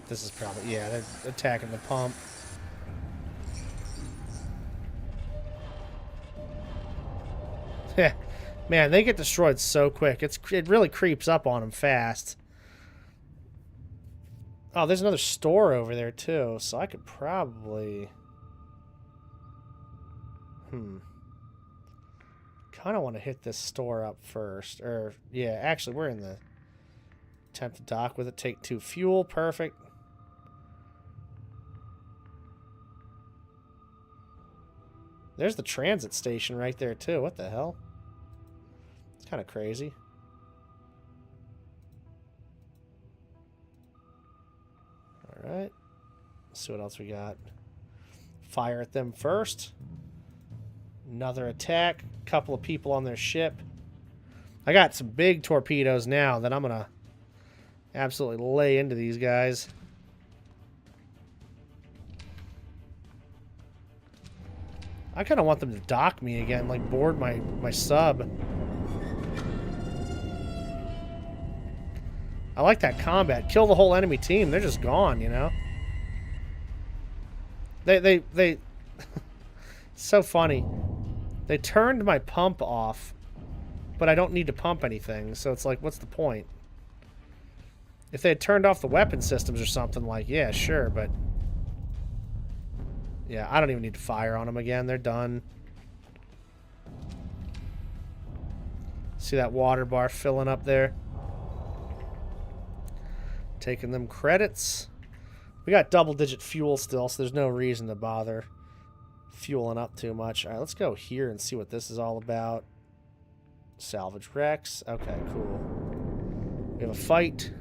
This is probably, yeah, they're attacking the pump. Yeah, Man, they get destroyed so quick. It really creeps up on them fast. Oh, there's another store over there, too. So I could probably... Kind of want to hit this store up first. Or, yeah, actually, we're in the... Attempt to dock with it. Take 2 fuel. Perfect. There's the transit station right there, too. What the hell? It's kind of crazy. Alright. Let's see what else we got. Fire at them first. Another attack. Couple of people on their ship. I got some big torpedoes now that I'm going to absolutely lay into these guys. I kind of want them to dock me again, like board my sub. I like that combat. Kill the whole enemy team. They're just gone, you know? They it's so funny. They turned my pump off, but I don't need to pump anything, so it's like, what's the point? If they had turned off the weapon systems or something, like, yeah, sure, but... Yeah, I don't even need to fire on them again. They're done. See that water bar filling up there? Taking them credits. We got double-digit fuel still, so there's no reason to bother fueling up too much. All right, let's go here and see what this is all about. Salvage wrecks. Okay, cool. We have a fight.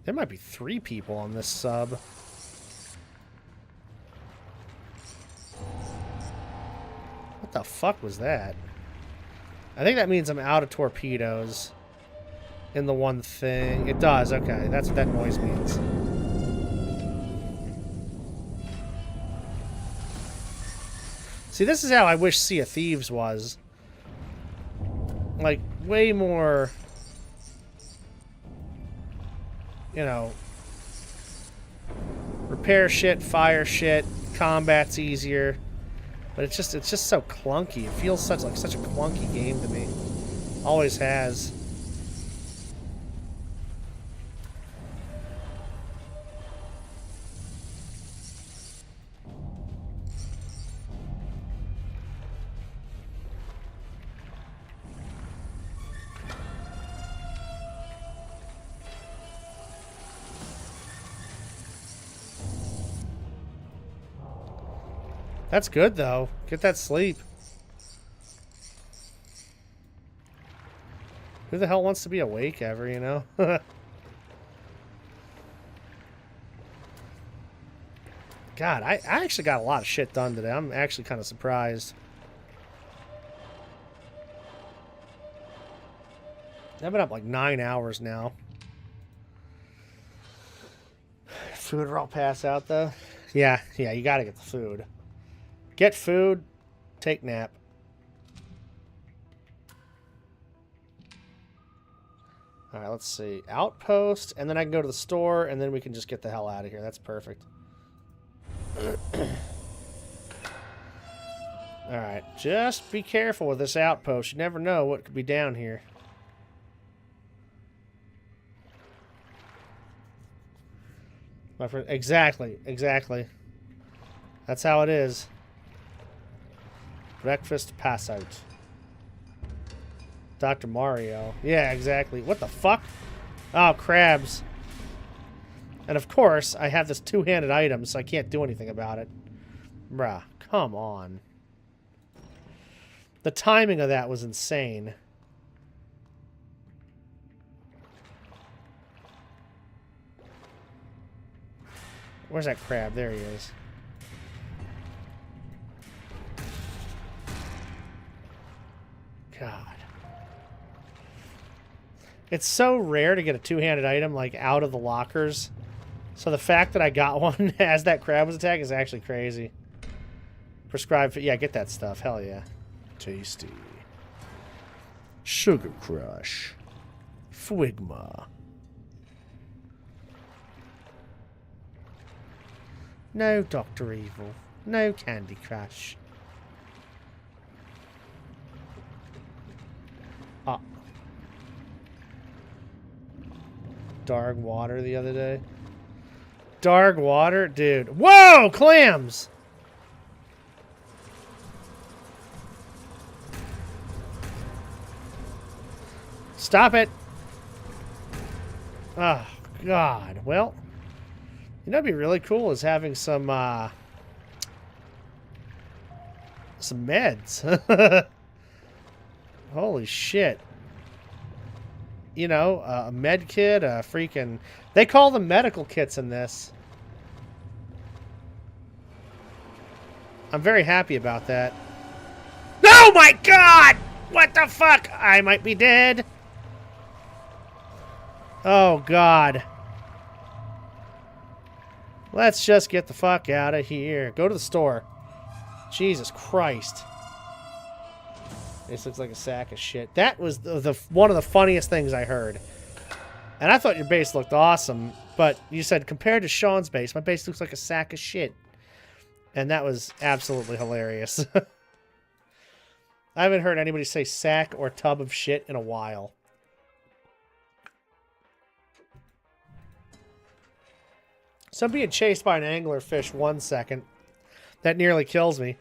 There might be 3 people on this sub. What the fuck was that? I think that means I'm out of torpedoes in the one thing. It does, okay. That's what that noise means. See, this is how I wish Sea of Thieves was. Like, way more... You know... Repair shit, fire shit, combat's easier. But it's just so clunky. It feels such a clunky game to me. Always has. That's good, though. Get that sleep. Who the hell wants to be awake ever, you know? God, I actually got a lot of shit done today. I'm actually kind of surprised. I've been up like 9 hours now. Food or I'll pass out, though. Yeah, you gotta get the food. Get food, take nap. Alright, let's see. Outpost, and then I can go to the store, and then we can just get the hell out of here. That's perfect. Alright, just be careful with this outpost. You never know what could be down here. My friend, exactly. That's how it is. Breakfast pass out. Dr. Mario. Yeah, exactly. What the fuck? Oh, crabs. And of course, I have this two-handed item, so I can't do anything about it. Bruh, come on. The timing of that was insane. Where's that crab? There he is. God. It's so rare to get a two-handed item, like, out of the lockers. So the fact that I got one as that crab was attacked is actually crazy. Prescribed... Yeah, get that stuff. Hell yeah. Tasty. Sugar Crush. Fwigma. No, Dr. Evil. No Candy Crush. Ah. Darkwater the other day. Darkwater? Dude. Whoa! Clams! Stop it! Oh, God. Well, you know what'd be really cool is having some meds. Holy shit. You know, a med kit, a freaking... They call them medical kits in this. I'm very happy about that. Oh my God! What the fuck? I might be dead. Oh, God. Let's just get the fuck out of here. Go to the store. Jesus Christ. This looks like a sack of shit. That was the one of the funniest things I heard. And I thought your base looked awesome, but you said compared to Sean's base, my base looks like a sack of shit. And that was absolutely hilarious. I haven't heard anybody say sack or tub of shit in a while. So I'm being chased by an anglerfish 1 second. That nearly kills me.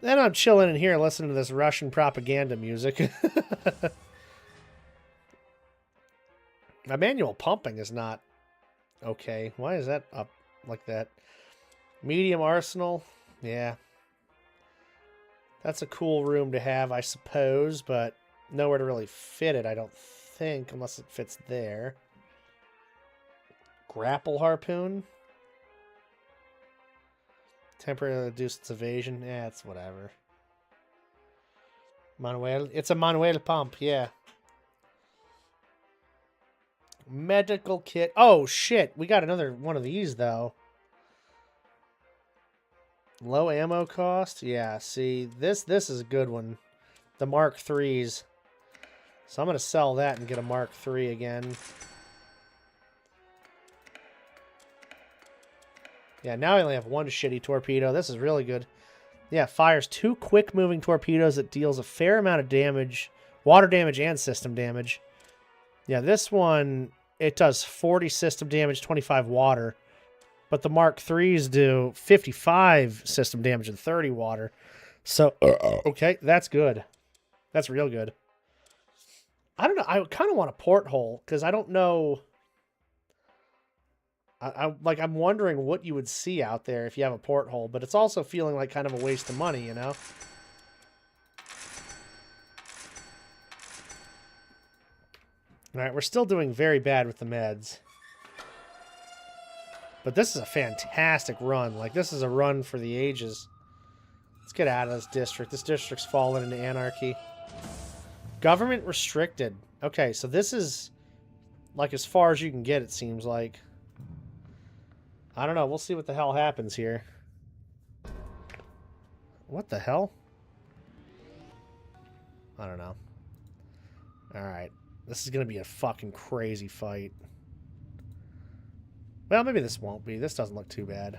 Then I'm chilling in here listening to this Russian propaganda music. My manual pumping is not okay. Why is that up like that? Medium arsenal? Yeah. That's a cool room to have, I suppose, but nowhere to really fit it, I don't think, unless it fits there. Grapple harpoon? Temporarily reduce its evasion. Yeah, it's whatever. Manuel. It's a manuel pump, yeah. Medical kit. Oh, shit. We got another one of these, though. Low ammo cost? Yeah, see, this is a good one. The Mark IIIs. So I'm going to sell that and get a Mark III again. Yeah, now I only have one shitty torpedo. This is really good. Yeah, fires 2 quick-moving torpedoes that deals a fair amount of damage. Water damage and system damage. Yeah, this one, it does 40 system damage, 25 water. But the Mark IIIs do 55 system damage and 30 water. So, okay, that's good. That's real good. I don't know. I kind of want a porthole, because I don't know... I'm wondering what you would see out there if you have a porthole, but it's also feeling like kind of a waste of money, you know? Alright, we're still doing very bad with the meds. But this is a fantastic run. Like, this is a run for the ages. Let's get out of this district. This district's fallen into anarchy. Government restricted. Okay, so this is, like, as far as you can get, it seems like. I don't know. We'll see what the hell happens here. What the hell? I don't know. Alright. This is going to be a fucking crazy fight. Well, maybe this won't be. This doesn't look too bad.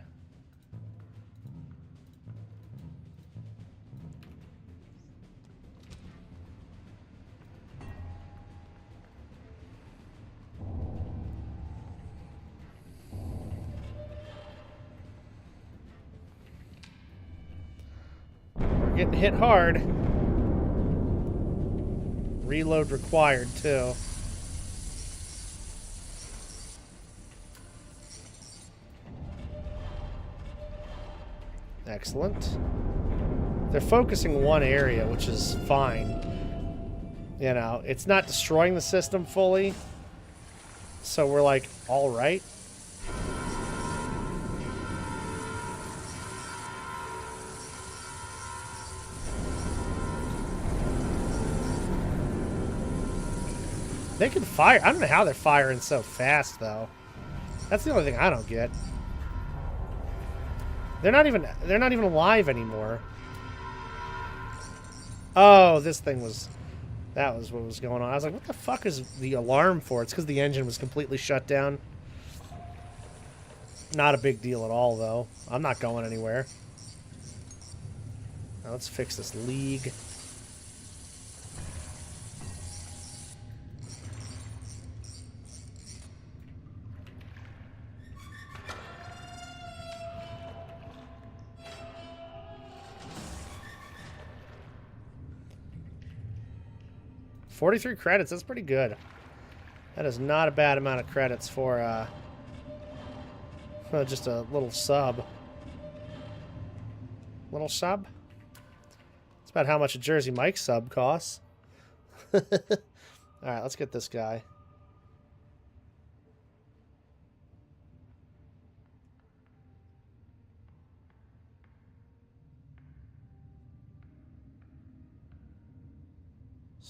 Getting hit hard. Reload required, too. Excellent. They're focusing one area, which is fine. You know, it's not destroying the system fully. So we're like, all right. They can fire. I don't know how they're firing so fast, though. That's the only thing I don't get. They're not even alive anymore. Oh, this thing was... That was what was going on. I was like, what the fuck is the alarm for? It's because the engine was completely shut down. Not a big deal at all, though. I'm not going anywhere. Now let's fix this league. $43 credits, that's pretty good. That is not a bad amount of credits for just a little sub. Little sub? It's about how much a Jersey Mike sub costs. Alright, let's get this guy.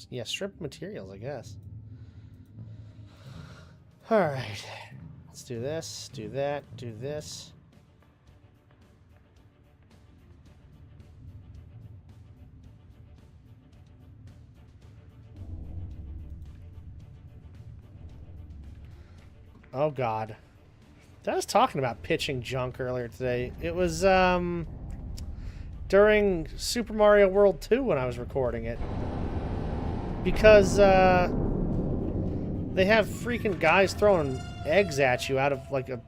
Yeah, strip materials, I guess. Alright. Let's do this, do that, do this. Oh, God. I was talking about pitching junk earlier today. It was, during Super Mario World 2 when I was recording it. Because, they have freaking guys throwing eggs at you out of, like, a,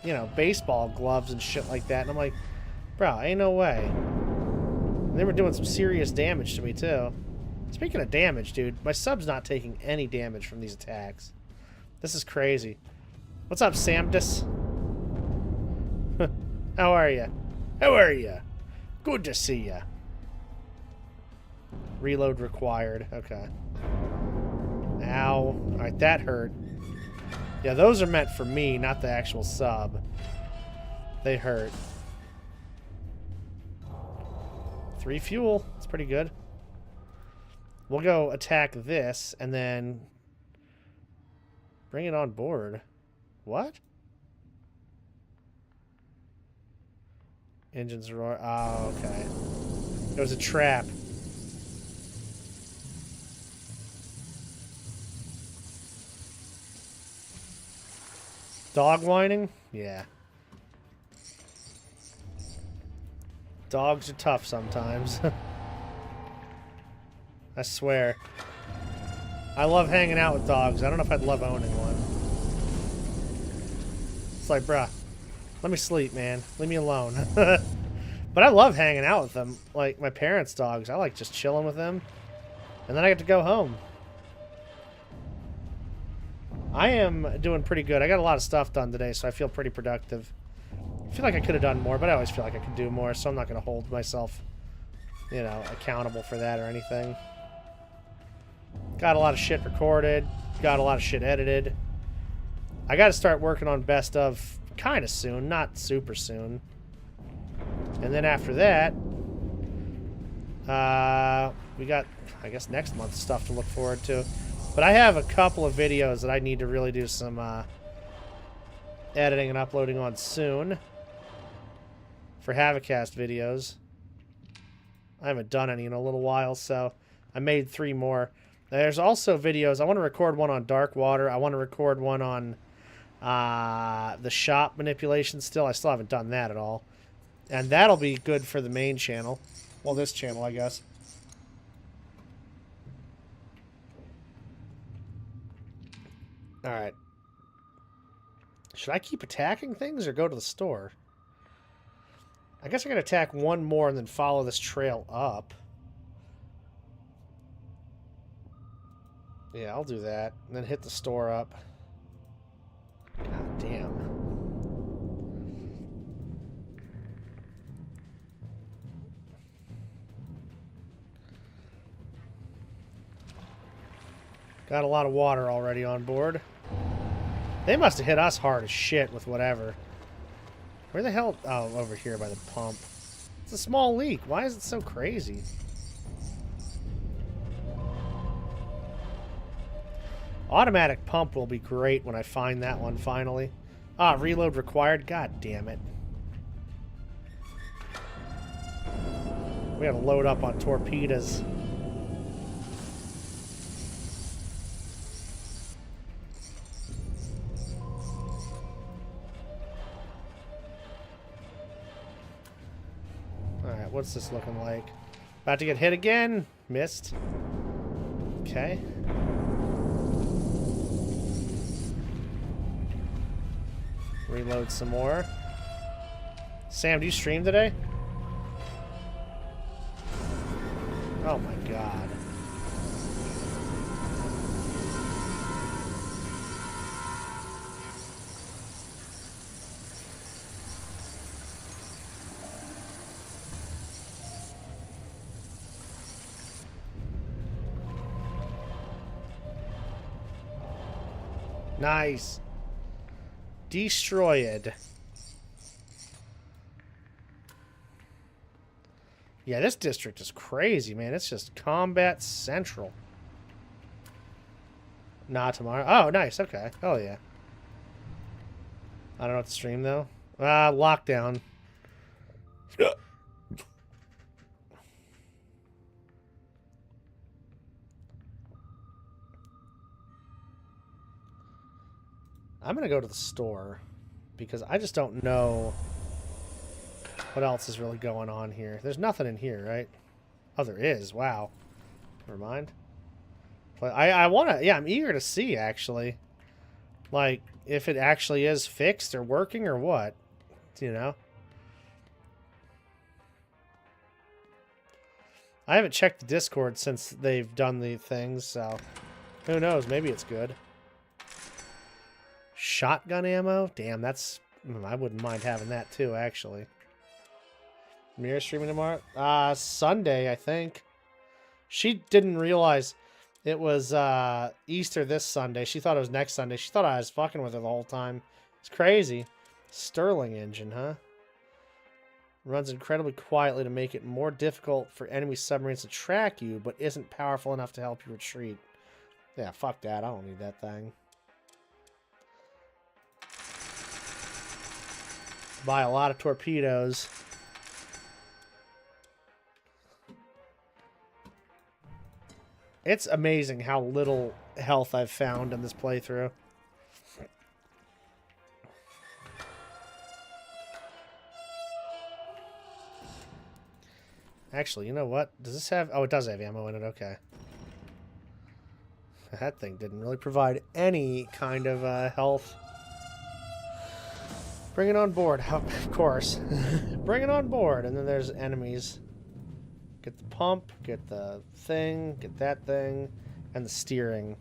you know, baseball gloves and shit like that. And I'm like, bro, ain't no way. And they were doing some serious damage to me, too. Speaking of damage, dude, my sub's not taking any damage from these attacks. This is crazy. What's up, Samdus? How are you? How are you? Good to see ya. Reload required. Okay. Ow. Alright, that hurt. Yeah, those are meant for me, not the actual sub. They hurt. 3 fuel. That's pretty good. We'll go attack this, and then bring it on board. What? Engines roar. Oh, okay. It was a trap. Dog whining? Yeah. Dogs are tough sometimes. I swear. I love hanging out with dogs. I don't know if I'd love owning one. It's like, bruh, let me sleep, man. Leave me alone. But I love hanging out with them. Like, my parents' dogs. I like just chilling with them. And then I get to go home. I am doing pretty good. I got a lot of stuff done today, so I feel pretty productive. I feel like I could have done more, but I always feel like I could do more, so I'm not going to hold myself, you know, accountable for that or anything. Got a lot of shit recorded. Got a lot of shit edited. I got to start working on best of kind of soon, not super soon. And then after that, we got, I guess, next month's stuff to look forward to. But I have a couple of videos that I need to really do some editing and uploading on soon for Havocast videos. I haven't done any in a little while, so I made 3 more. There's also videos. I want to record one on Darkwater. I want to record one on the shop manipulation still. I still haven't done that at all. And that'll be good for the main channel. Well, this channel, I guess. Alright. Should I keep attacking things or go to the store? I guess I can attack one more and then follow this trail up. Yeah, I'll do that. And then hit the store up. God damn. Got a lot of water already on board. They must have hit us hard as shit with whatever. Where the hell? Oh, over here by the pump. It's a small leak. Why is it so crazy? Automatic pump will be great when I find that one finally. Ah, reload required. God damn it. We gotta load up on torpedoes. Alright, what's this looking like? About to get hit again. Missed. Okay. Reload some more. Sam, do you stream today? Oh my god. Nice. Destroyed. Yeah, this district is crazy, man. It's just combat central. Not tomorrow. Oh, nice. Okay. Oh, yeah. I don't know what to stream, though. Lockdown. I'm going to go to the store because I just don't know what else is really going on here. There's nothing in here, right? Oh, there is. Wow. Never mind. But I want to... Yeah, I'm eager to see, actually. Like, if it actually is fixed or working or what. You know? I haven't checked the Discord since they've done the things, so... Who knows? Maybe it's good. Shotgun ammo? Damn, that's... I wouldn't mind having that, too, actually. Mira streaming tomorrow? Sunday, I think. She didn't realize it was Easter this Sunday. She thought it was next Sunday. She thought I was fucking with her the whole time. It's crazy. Sterling engine, huh? Runs incredibly quietly to make it more difficult for enemy submarines to track you, but isn't powerful enough to help you retreat. Yeah, fuck that. I don't need that thing. Buy a lot of torpedoes. It's amazing how little health I've found in this playthrough. Actually, you know what? Does this have... Oh, it does have ammo in it. Okay. That thing didn't really provide any kind of health. Bring it on board. Of course. Bring it on board. And then there's enemies. Get the pump, get the thing, get that thing, and the steering.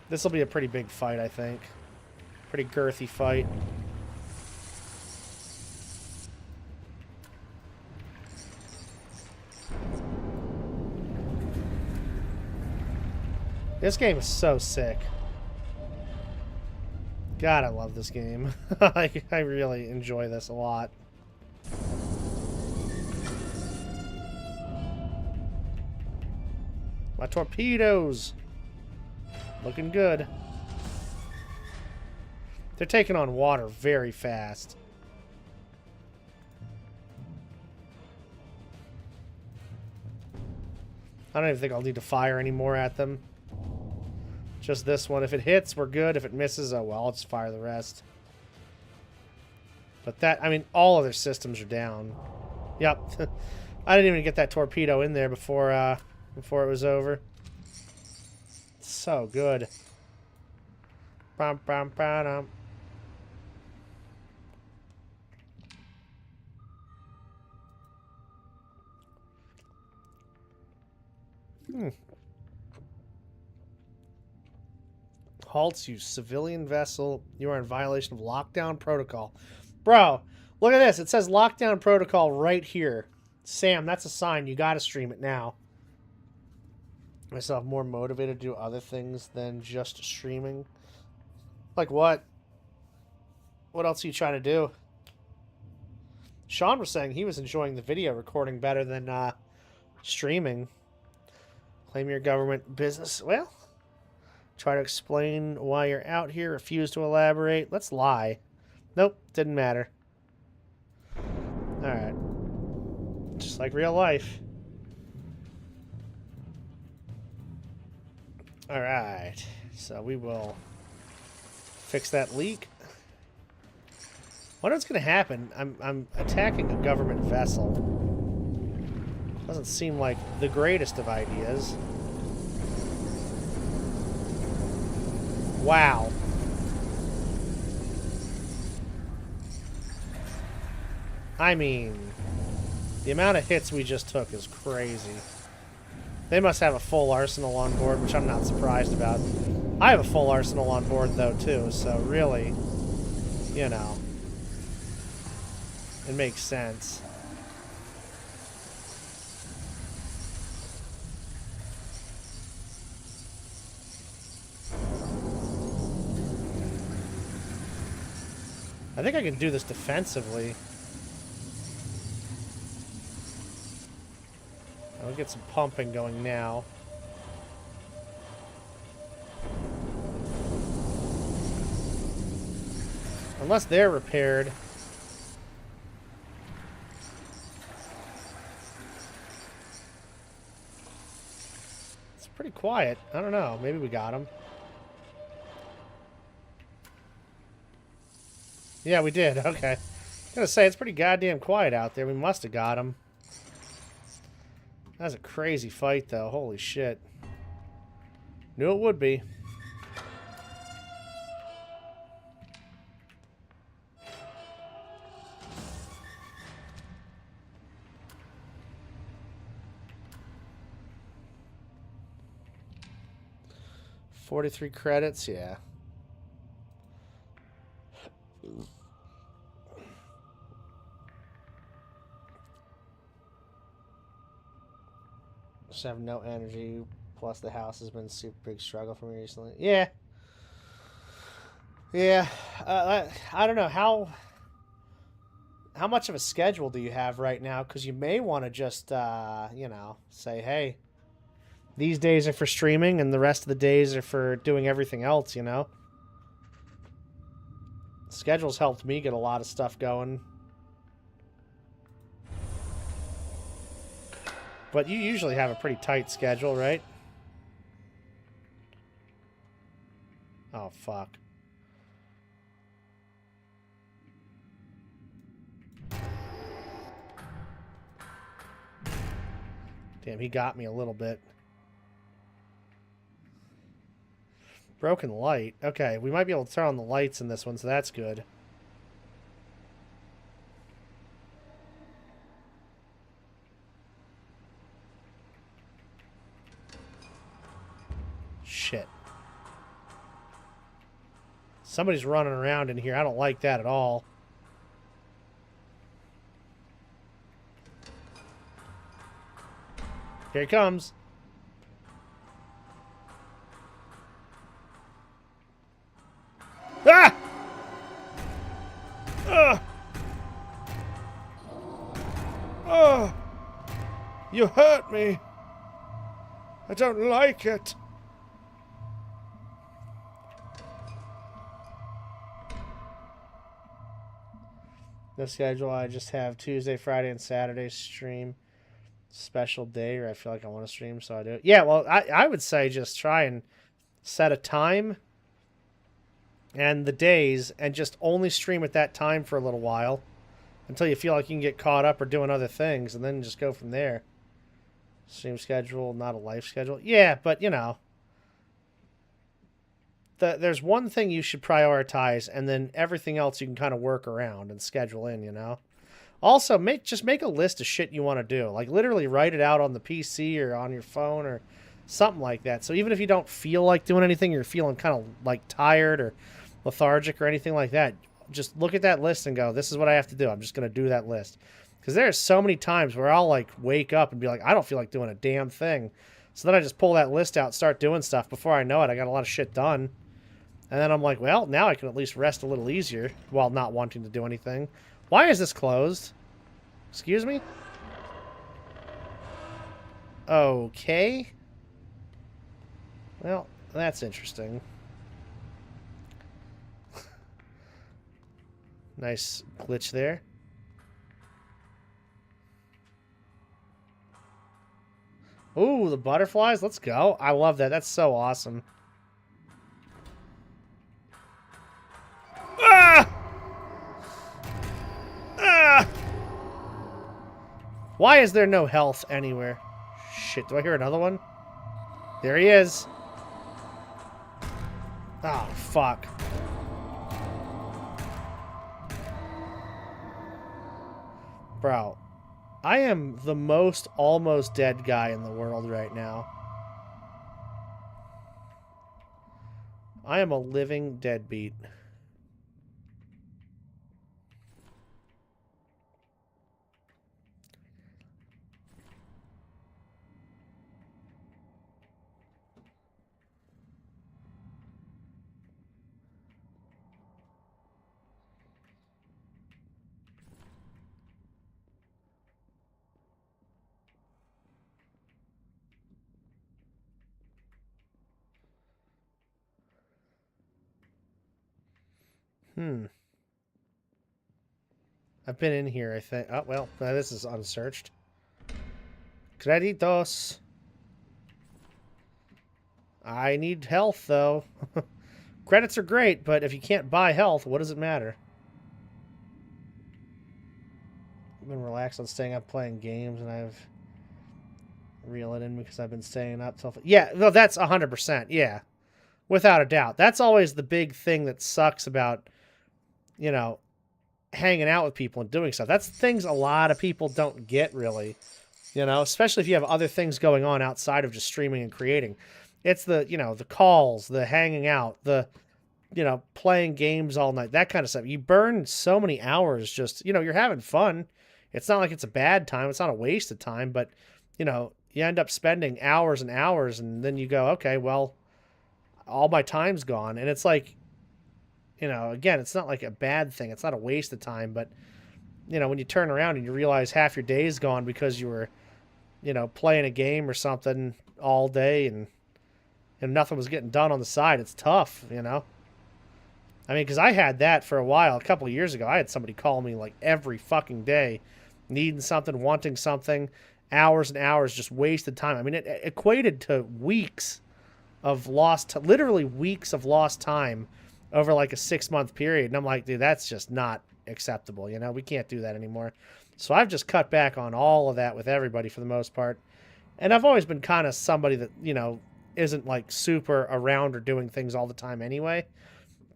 This will be a pretty big fight, I think. Pretty girthy fight. This game is so sick. God, I love this game. I really enjoy this a lot. My torpedoes! Looking good. They're taking on water very fast. I don't even think I'll need to fire any more at them. Just this one. If it hits, we're good. If it misses, oh well, I'll just fire the rest. But that, I mean, all of their systems are down. Yep. I didn't even get that torpedo in there before it was over. So good. Bum, bum, ba-dum. Halts you, civilian vessel. You are in violation of lockdown protocol. Bro, look at this. It says lockdown protocol right here. Sam, that's a sign. You gotta stream it now. Myself more motivated to do other things than just streaming. Like what? What else are you trying to do? Sean was saying he was enjoying the video recording better than streaming. Claim your government business. Well, try to explain why you're out here. Refuse to elaborate. Let's lie. Nope, didn't matter. Alright. Just like real life. Alright. So we will fix that leak. Wonder what's going to happen. I'm attacking a government vessel. Doesn't seem like the greatest of ideas. Wow. I mean, the amount of hits we just took is crazy. They must have a full arsenal on board, which I'm not surprised about. I have a full arsenal on board, though, too, so really, you know, it makes sense. I think I can do this defensively. I'll get some pumping going now. Unless they're repaired. It's pretty quiet. I don't know. Maybe we got them. Yeah, we did. Okay. I was gonna say, it's pretty goddamn quiet out there. We must have got them. That was a crazy fight, though. Holy shit. Knew it would be. $43 credits, yeah. Just have no energy, plus the house has been a super big struggle for me recently. Yeah. Yeah. I don't know. How much of a schedule do you have right now? Because you may want to just, you know, say, hey, these days are for streaming and the rest of the days are for doing everything else, you know? Schedule's helped me get a lot of stuff going. But you usually have a pretty tight schedule, right? Oh, fuck. Damn, he got me a little bit. Broken light. Okay, we might be able to turn on the lights in this one, so that's good. Shit. Somebody's running around in here. I don't like that at all. Here he comes. Ah! Oh! You hurt me. I don't like it. The schedule, I just have Tuesday, Friday, and Saturday stream. Special day, or I feel like I want to stream, so I do it. Yeah, well, I would say just try and set a time and the days and just only stream at that time for a little while until you feel like you can get caught up or doing other things, and then just go from there. Stream schedule, not a life schedule. Yeah, but, you know, there's one thing you should prioritize, and then everything else you can kind of work around and schedule in, you know? Also, just make a list of shit you want to do. Like, literally write it out on the PC or on your phone or something like that. So even if you don't feel like doing anything, you're feeling kind of, like, tired or lethargic or anything like that, just look at that list and go, this is what I have to do. I'm just going to do that list. Because there's so many times where I'll, like, wake up and be like, I don't feel like doing a damn thing. So then I just pull that list out and start doing stuff. Before I know it, I got a lot of shit done. And then I'm like, well, now I can at least rest a little easier while not wanting to do anything. Why is this closed? Excuse me? Okay. Well, that's interesting. Nice glitch there. Ooh, the butterflies. Let's go. I love that. That's so awesome. Ah! Ah! Why is there no health anywhere? Shit, do I hear another one? There he is. Oh, fuck. Bro, I am the most almost dead guy in the world right now. I am a living deadbeat. I've been in here, I think. Oh, well, this is unsearched. Creditos. I need health, though. Credits are great, but if you can't buy health, what does it matter? I've been relaxed on staying up playing games, and I've reel it in because I've been staying up till... Yeah, no, that's 100%, yeah. Without a doubt. That's always the big thing that sucks about, you know, hanging out with people and doing stuff. That's things a lot of people don't get, really. You know, especially if you have other things going on outside of just streaming and creating. It's the, you know, the calls, the hanging out, the, you know, playing games all night, that kind of stuff. You burn so many hours just, you know, you're having fun. It's not like it's a bad time. It's not a waste of time, but, you know, you end up spending hours and hours, and then you go, okay, well, all my time's gone. And it's like, you know, again, it's not like a bad thing. It's not a waste of time, but, you know, when you turn around and you realize half your day's gone because you were, you know, playing a game or something all day and nothing was getting done on the side, it's tough, you know? I mean, because I had that for a while. A couple of years ago, I had somebody call me like every fucking day, needing something, wanting something, hours and hours, just wasted time. I mean, it equated to weeks of lost, literally weeks of lost time over like a 6-month period. And I'm like, dude, that's just not acceptable. You know, we can't do that anymore. So I've just cut back on all of that with everybody for the most part. And I've always been kind of somebody that, you know, isn't like super around or doing things all the time anyway.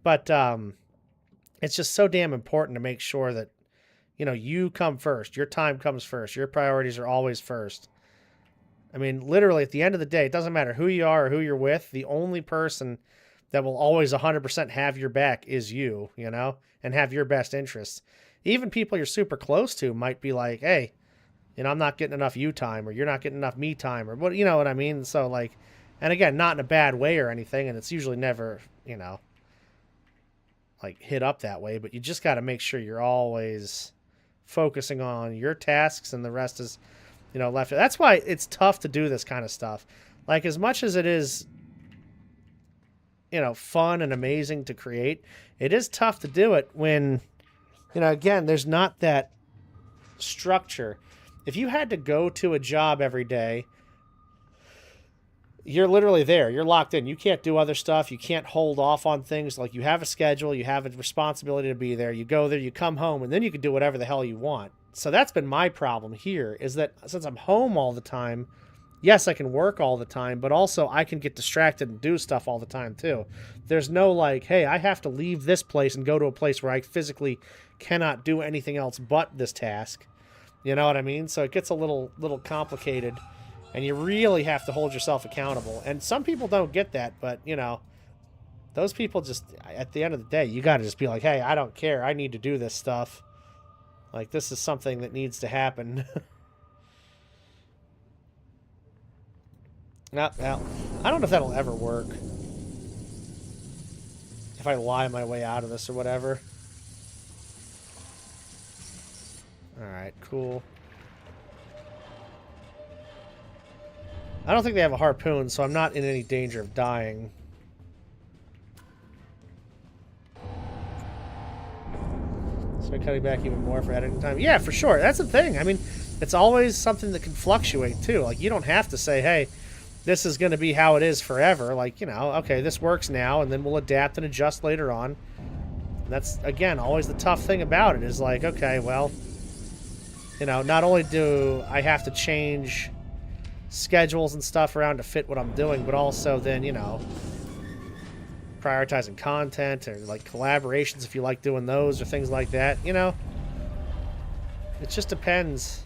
But it's just so damn important to make sure that, you know, you come first. Your time comes first. Your priorities are always first. I mean, literally at the end of the day, it doesn't matter who you are or who you're with. The only person that will always 100% have your back is you, you know, and have your best interests. Even people you're super close to might be like, hey, you know, I'm not getting enough you time, or you're not getting enough me time, or what, you know what I mean? So like, and again, not in a bad way or anything. And it's usually never, you know, like hit up that way, but you just got to make sure you're always focusing on your tasks and the rest is, you know, left. That's why it's tough to do this kind of stuff. Like, as much as it is, you know, fun and amazing to create, it is tough to do it when, you know, again, there's not that structure. If you had to go to a job every day, you're literally there. You're locked in. You can't do other stuff. You can't hold off on things. Like, you have a schedule. You have a responsibility to be there. You go there. You come home. And then you can do whatever the hell you want. So that's been my problem here, is that since I'm home all the time, yes, I can work all the time, but also I can get distracted and do stuff all the time too. There's no like, hey, I have to leave this place and go to a place where I physically cannot do anything else but this task. You know what I mean? So it gets a little complicated. And you really have to hold yourself accountable. And some people don't get that, but, you know, those people just, at the end of the day, you got to just be like, hey, I don't care. I need to do this stuff. Like, this is something that needs to happen. Well, I don't know if that'll ever work. If I lie my way out of this or whatever. Alright, cool. I don't think they have a harpoon, so I'm not in any danger of dying. So I'm cutting back even more for editing time. Yeah, for sure. That's the thing. I mean, it's always something that can fluctuate, too. Like, you don't have to say, hey, this is going to be how it is forever. Like, you know, okay, this works now, and then we'll adapt and adjust later on. And that's, again, always the tough thing about it is like, okay, well, You know, not only do I have to change schedules and stuff around to fit what I'm doing, but also then, you know, prioritizing content or like collaborations if you like doing those or things like that, you know? It just depends.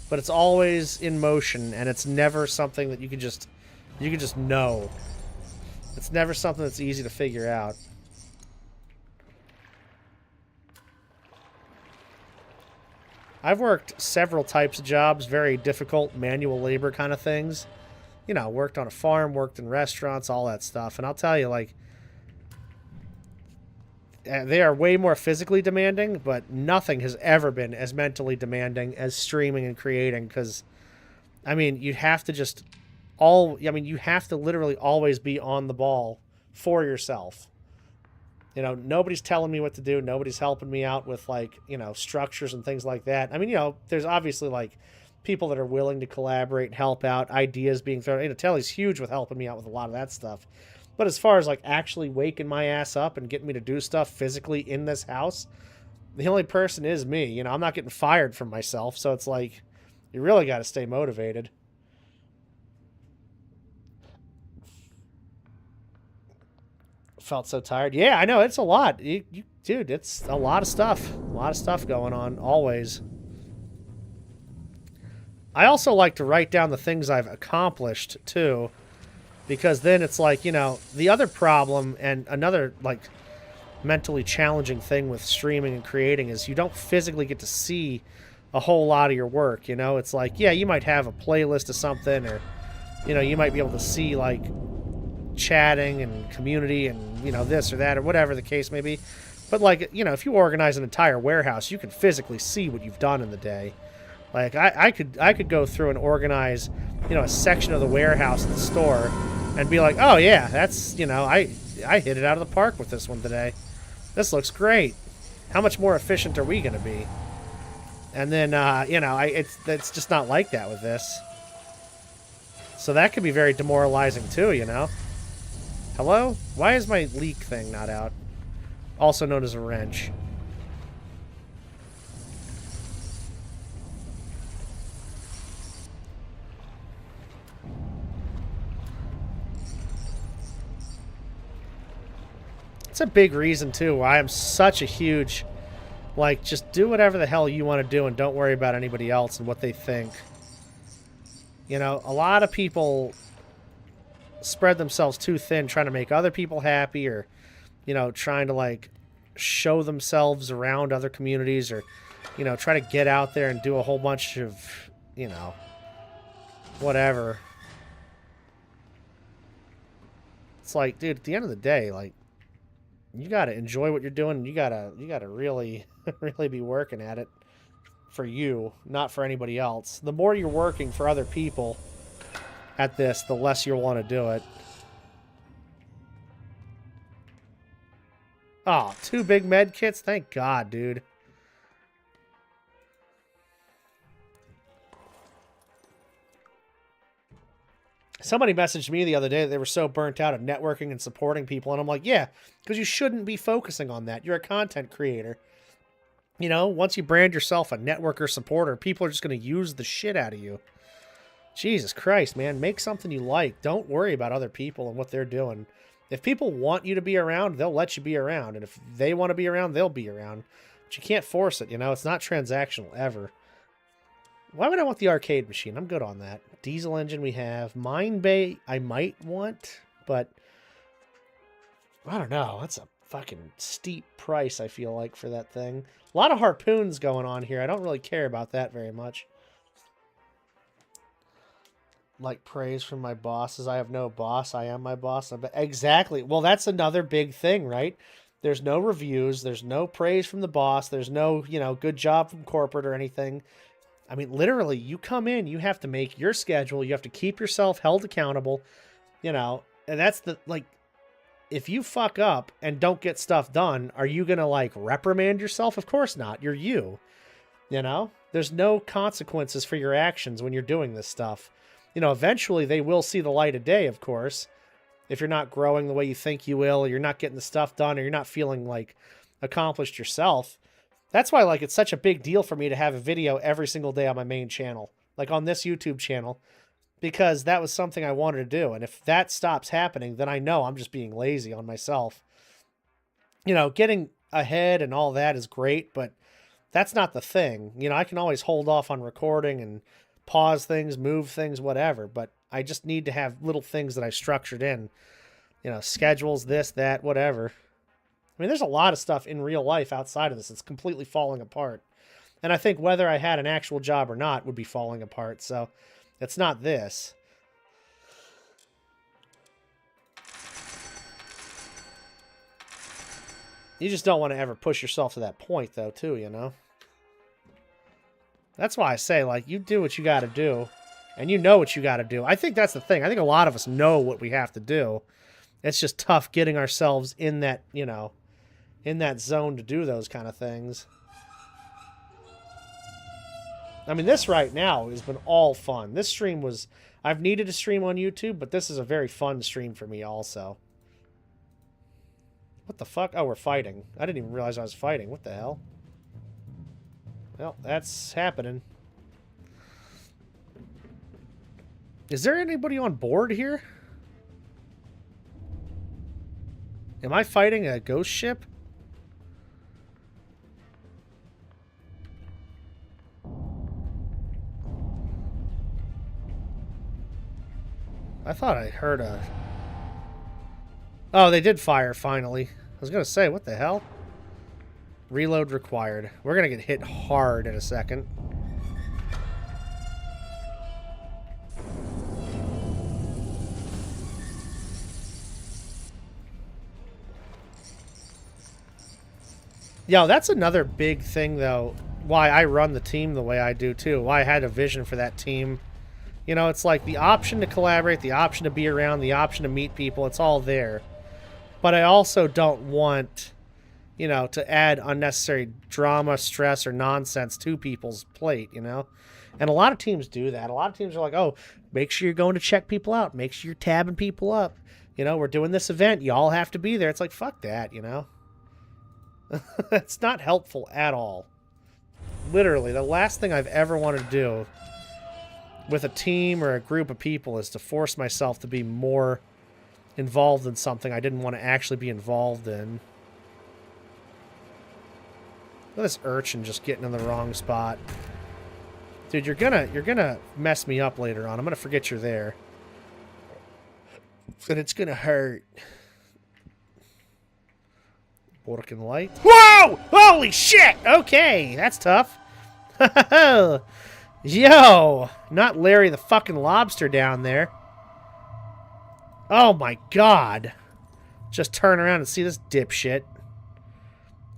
But it's always in motion, and it's never something that you can just know. It's never something that's easy to figure out. I've worked several types of jobs, very difficult manual labor kind of things. You know, worked on a farm, worked in restaurants, all that stuff. And I'll tell you, like, they are way more physically demanding, but nothing has ever been as mentally demanding as streaming and creating. Because, I mean, you have to just you have to literally always be on the ball for yourself. You know, nobody's telling me what to do. Nobody's helping me out with, like, you know, structures and things like that. I mean, you know, there's obviously, like, people that are willing to collaborate and help out, ideas being thrown. You know, Telly's huge with helping me out with a lot of that stuff. But as far as, like, actually waking my ass up and getting me to do stuff physically in this house, the only person is me. You know, I'm not getting fired from myself, so it's like, you really got to stay motivated. Felt so tired. Yeah, I know, it's a lot. Dude, it's a lot of stuff. A lot of stuff going on, always. I also like to write down the things I've accomplished, too. Because then it's like, you know, the other problem and another, like, mentally challenging thing with streaming and creating is you don't physically get to see a whole lot of your work, you know? It's like, yeah, you might have a playlist of something, or, you know, you might be able to see, like, chatting and community and, you know, this or that or whatever the case may be. But, like, you know, if you organize an entire warehouse, you can physically see what you've done in the day. Like, I could go through and organize, you know, a section of the warehouse in the store and be like, oh, yeah, that's, you know, I hit it out of the park with this one today. This looks great. How much more efficient are we going to be? And then, you know, it's just not like that with this. So that could be very demoralizing, too, you know? Hello? Why is my leak thing not out? Also known as a wrench. It's a big reason, too, why I'm such a huge, like, just do whatever the hell you want to do and don't worry about anybody else and what they think. You know, a lot of people spread themselves too thin trying to make other people happy, or, you know, trying to, like, show themselves around other communities, or, you know, try to get out there and do a whole bunch of, you know, whatever. It's like, dude, at the end of the day, like, you gotta enjoy what you're doing, and you gotta really, really be working at it for you, not for anybody else. The more you're working for other people at this, the less you'll want to do it. Oh, 2 big med kits? Thank God, dude. Somebody messaged me the other day that they were so burnt out at networking and supporting people, and I'm like, yeah, because you shouldn't be focusing on that. You're a content creator. You know, once you brand yourself a networker supporter, people are just going to use the shit out of you. Jesus Christ, man. Make something you like. Don't worry about other people and what they're doing. If people want you to be around, they'll let you be around. And if they want to be around, they'll be around. But you can't force it, you know? It's not transactional, ever. Why would I want the arcade machine? I'm good on that. Diesel engine we have. Mine Bay I might want, but I don't know. That's a fucking steep price, I feel like, for that thing. A lot of harpoons going on here. I don't really care about that very much. Like praise from my bosses. I have no boss. I am my boss. Exactly. Well, that's another big thing, right? There's no reviews. There's no praise from the boss. There's no, you know, good job from corporate or anything. I mean, literally, you come in, you have to make your schedule. You have to keep yourself held accountable, you know, and that's the, like, if you fuck up and don't get stuff done, are you going to, like, reprimand yourself? Of course not. You're you know? There's no consequences for your actions when you're doing this stuff. You know, eventually they will see the light of day, of course. If you're not growing the way you think you will, or you're not getting the stuff done, or you're not feeling, like, accomplished yourself, That's why, like, it's such a big deal for me to have a video every single day on my main channel, like on this YouTube channel, because that was something I wanted to do. And if that stops happening, then I know I'm just being lazy on myself. You know, getting ahead and all that is great, but that's not the thing. You know, I can always hold off on recording and pause things, move things, whatever, but I just need to have little things that I structured in. You know, schedules, this, that, whatever. I mean, there's a lot of stuff in real life outside of this that's completely falling apart. And I think whether I had an actual job or not would be falling apart. So it's not this. You just don't want to ever push yourself to that point, though, too, you know? That's why I say, like, you do what you got to do. And you know what you got to do. I think that's the thing. I think a lot of us know what we have to do. It's just tough getting ourselves in that, you know, in that zone to do those kind of things. I mean, this right now has been all fun. This stream was... I've needed to stream on YouTube, but this is a very fun stream for me also. What the fuck? Oh, we're fighting. I didn't even realize I was fighting. What the hell? Well, that's happening. Is there anybody on board here? Am I fighting a ghost ship? I thought I heard a... Oh, they did fire, finally. I was going to say, what the hell? Reload required. We're going to get hit hard in a second. Yo, that's another big thing, though, why I run the team the way I do, too. Why I had a vision for that team. You know, it's like the option to collaborate, the option to be around, the option to meet people. It's all there. But I also don't want, you know, to add unnecessary drama, stress, or nonsense to people's plate, you know? And a lot of teams do that. A lot of teams are like, oh, make sure you're going to check people out. Make sure you're tabbing people up. You know, we're doing this event. You all have to be there. It's like, fuck that, you know? It's not helpful at all. Literally, the last thing I've ever wanted to do with a team or a group of people is to force myself to be more involved in something I didn't want to actually be involved in. Look at this urchin just getting in the wrong spot. Dude, you're gonna mess me up later on. I'm gonna forget you're there. And it's gonna hurt. Working light. Whoa! Holy shit! Okay, that's tough. Yo! Not Larry the fucking lobster down there. Oh my god. Just turn around and see this dipshit.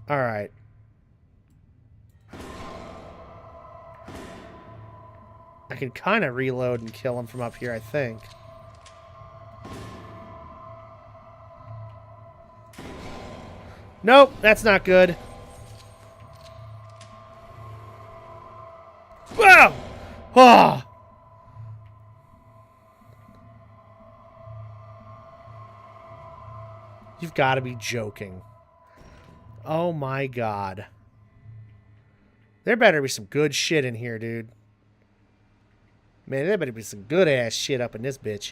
Alright. I can kind of reload and kill him from up here, I think. Nope, that's not good. Whoa! Oh! You've got to be joking. Oh my god. There better be some good shit in here, dude. Man, there better be some good ass shit up in this bitch.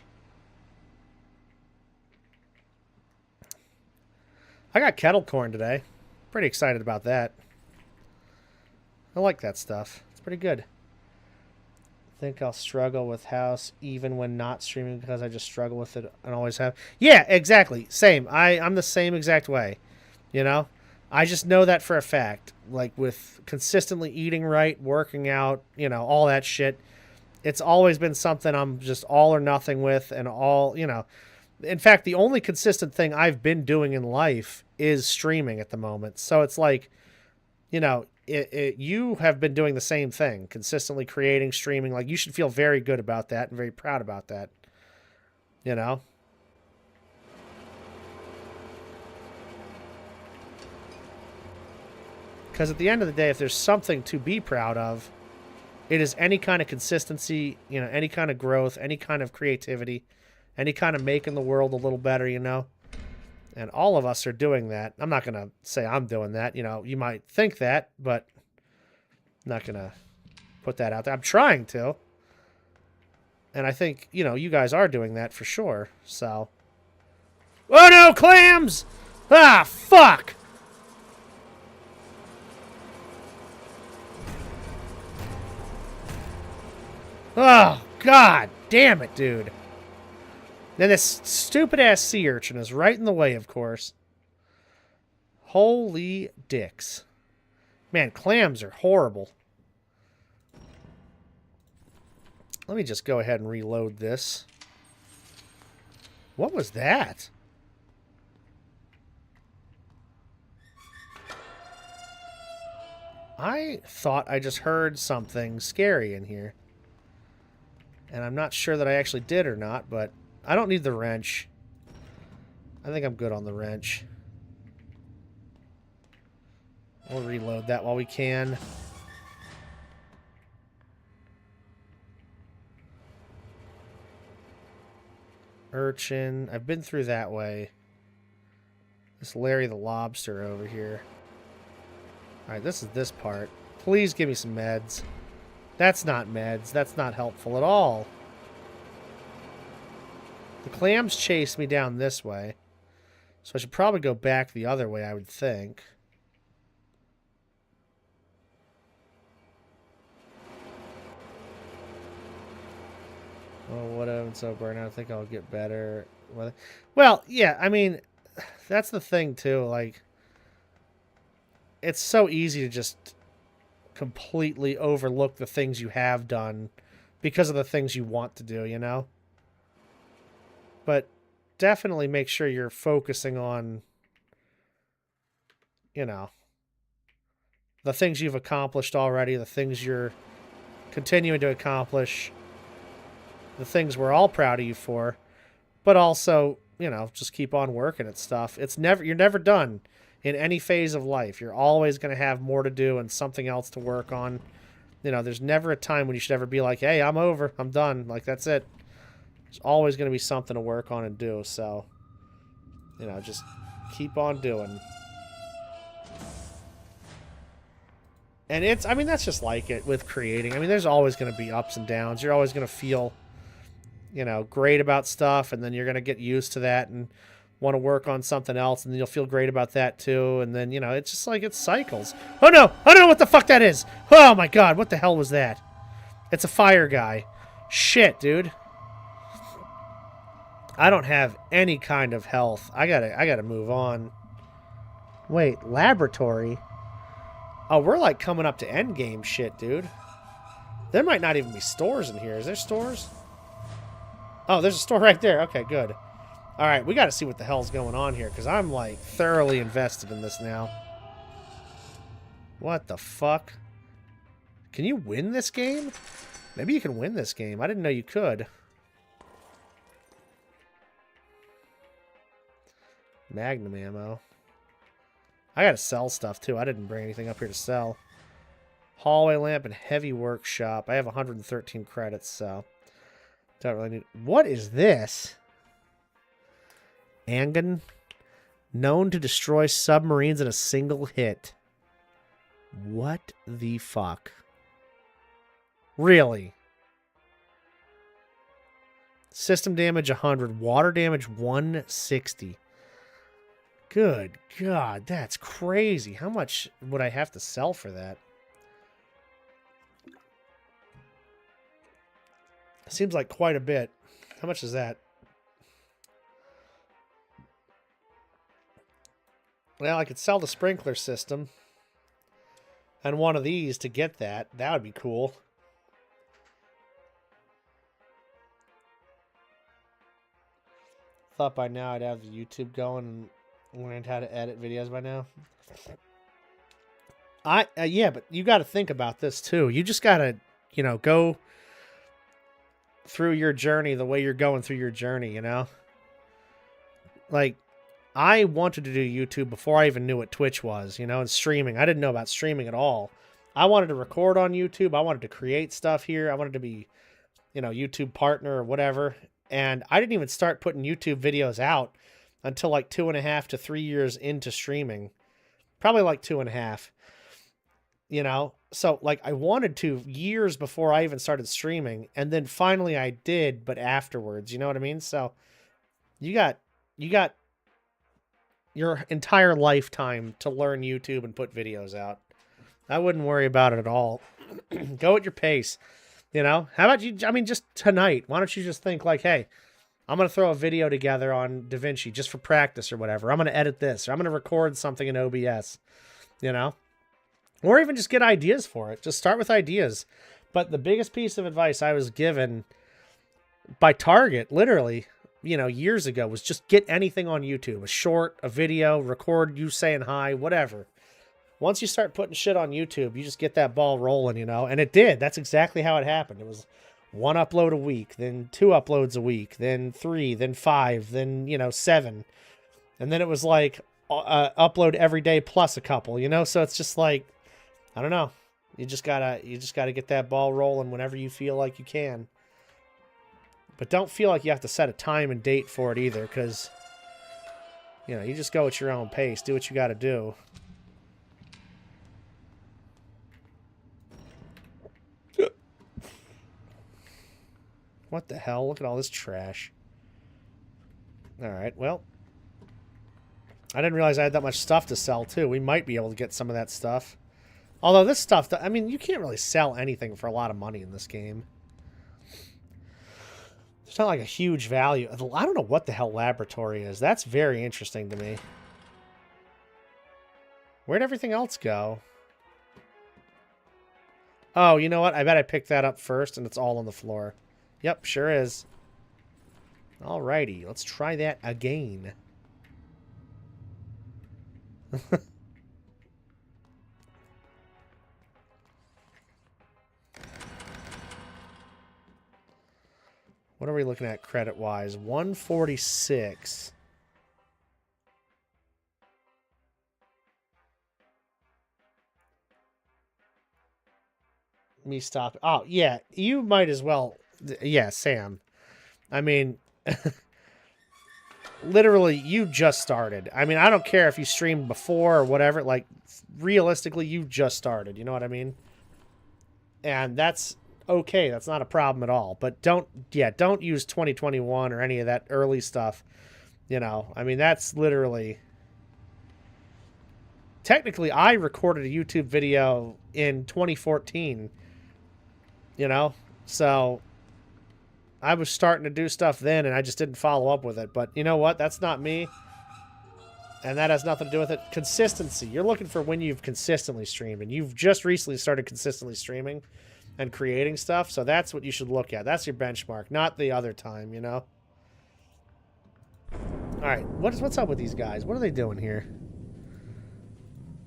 I got kettle corn today. Pretty excited about that. I like that stuff. It's pretty good. I think I'll struggle with house even when not streaming because I just struggle with it and always have. Yeah, exactly. Same. I'm the same exact way. You know? I just know that for a fact. Like with consistently eating right, working out, you know, all that shit. It's always been something I'm just all or nothing with and all, you know. In fact, the only consistent thing I've been doing in life is streaming at the moment. So it's like, you know, you have been doing the same thing, consistently creating, streaming. Like, you should feel very good about that and very proud about that, you know? Because at the end of the day, if there's something to be proud of, it is any kind of consistency, you know, any kind of growth, any kind of creativity, any kind of making the world a little better, you know? And all of us are doing that. I'm not going to say I'm doing that. You know, you might think that, but I'm not going to put that out there. I'm trying to. And I think, you know, you guys are doing that for sure. So. Oh no, clams! Ah, fuck! Oh, god damn it, dude. Then this stupid-ass sea urchin is right in the way, of course. Holy dicks. Man, clams are horrible. Let me just go ahead and reload this. What was that? I thought I just heard something scary in here. And I'm not sure that I actually did or not, but I don't need the wrench. I think I'm good on the wrench. We'll reload that while we can. Urchin. I've been through that way. This Larry the Lobster over here. Alright, this is this part. Please give me some meds. That's not meds. That's not helpful at all. The clams chased me down this way. So I should probably go back the other way, I would think. Oh, whatever. So burnout. I think I'll get better. Well, yeah, I mean, that's the thing, too. Like, it's so easy to just completely overlook the things you have done because of the things you want to do, you know? But definitely make sure you're focusing on, you know, the things you've accomplished already, the things you're continuing to accomplish, the things we're all proud of you for, but also, you know, just keep on working at stuff. You're never done in any phase of life. You're always going to have more to do and something else to work on. You know, there's never a time when you should ever be like, hey, I'm over, I'm done, like, that's it. There's always going to be something to work on and do, so, you know, just keep on doing. And it's, I mean, that's just like it with creating. I mean, there's always going to be ups and downs. You're always going to feel, you know, great about stuff, and then you're going to get used to that and want to work on something else, and then you'll feel great about that too, and then, you know, it's just like it cycles. Oh no! I don't know what the fuck that is! Oh my god, what the hell was that? It's a fire guy. Shit, dude. I don't have any kind of health. I gotta move on. Wait, laboratory? Oh, we're like coming up to endgame shit, dude. There might not even be stores in here. Is there stores? Oh, there's a store right there. Okay, good. Alright, we gotta see what the hell's going on here, because I'm like thoroughly invested in this now. What the fuck? Can you win this game? Maybe you can win this game. I didn't know you could. Magnum ammo. I gotta sell stuff too. I didn't bring anything up here to sell. Hallway lamp and heavy workshop. I have 113 credits, so don't really need. What is this? Angon, known to destroy submarines in a single hit. What the fuck? Really? System damage 100, water damage 160. Good God, that's crazy. How much would I have to sell for that? Seems like quite a bit. How much is that? Well, I could sell the sprinkler system and one of these to get that. That would be cool. Thought by now I'd have YouTube going and learned how to edit videos by now. Yeah, but you got to think about this too. You just got to, you know, go through your journey the way you're going through your journey, you know? Like, I wanted to do YouTube before I even knew what Twitch was, you know, and streaming. I didn't know about streaming at all. I wanted to record on YouTube. I wanted to create stuff here. I wanted to be, you know, YouTube partner or whatever. And I didn't even start putting YouTube videos out until like 2.5 to 3 years into streaming. Probably like 2.5. You know? So, like, I wanted to years before I even started streaming, and then finally I did, but afterwards. You know what I mean? So, you got your entire lifetime to learn YouTube and put videos out. I wouldn't worry about it at all. Go at your pace. You know? How about you? I mean, just tonight, why don't you just think like, hey, I'm going to throw a video together on DaVinci just for practice or whatever. I'm going to edit this, or I'm going to record something in OBS, you know? Or even just get ideas for it. Just start with ideas. But the biggest piece of advice I was given by Target, literally, you know, years ago, was just get anything on YouTube. A short, a video, record you saying hi, whatever. Once you start putting shit on YouTube, you just get that ball rolling, you know? And it did. That's exactly how it happened. It was 1 upload a week, then 2 uploads a week, then 3, then 5, then, you know, 7. And then it was like upload every day plus a couple, you know? So it's just like, I don't know. You just gotta get that ball rolling whenever you feel like you can. But don't feel like you have to set a time and date for it either, because, you know, you just go at your own pace. Do what you gotta do. What the hell? Look at all this trash. Alright, well. I didn't realize I had that much stuff to sell, too. We might be able to get some of that stuff. Although this stuff, I mean, you can't really sell anything for a lot of money in this game. It's not like a huge value. I don't know what the hell laboratory is. That's very interesting to me. Where'd everything else go? Oh, you know what? I bet I picked that up first and it's all on the floor. Yep, sure is. Alrighty, let's try that again. What are we looking at credit-wise? 146. Me stop. Oh, yeah, you might as well. Yeah, Sam. I mean, literally, you just started. I mean, I don't care if you streamed before or whatever. Like, realistically, you just started. You know what I mean? And that's okay. That's not a problem at all. But don't use 2021 or any of that early stuff. You know, I mean, that's literally... Technically, I recorded a YouTube video in 2014. You know? So... I was starting to do stuff then, and I just didn't follow up with it. But you know what? That's not me. And that has nothing to do with it. Consistency. You're looking for when you've consistently streamed. And you've just recently started consistently streaming and creating stuff. So that's what you should look at. That's your benchmark, not the other time, you know? Alright, what's up with these guys? What are they doing here?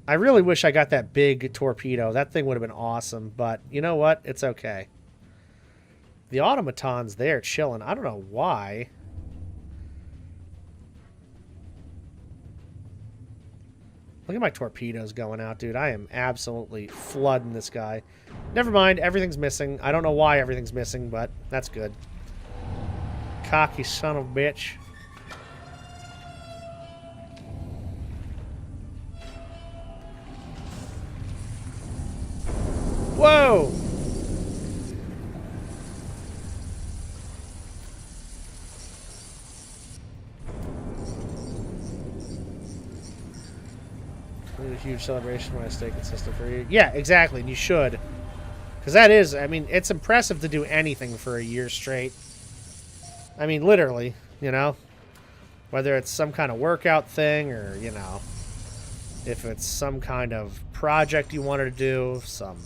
I really wish I got that big torpedo. That thing would have been awesome. But you know what? It's okay. The automaton's there chilling. I don't know why. Look at my torpedoes going out, dude. I am absolutely flooding this guy. Never mind. Everything's missing. I don't know why everything's missing, but that's good. Cocky son of a bitch. Whoa! A huge celebration when I stay consistent for you. Yeah, exactly, and you should. Because that is, I mean, it's impressive to do anything for a year straight. I mean, literally, you know? Whether it's some kind of workout thing or, you know, if it's some kind of project you wanted to do, some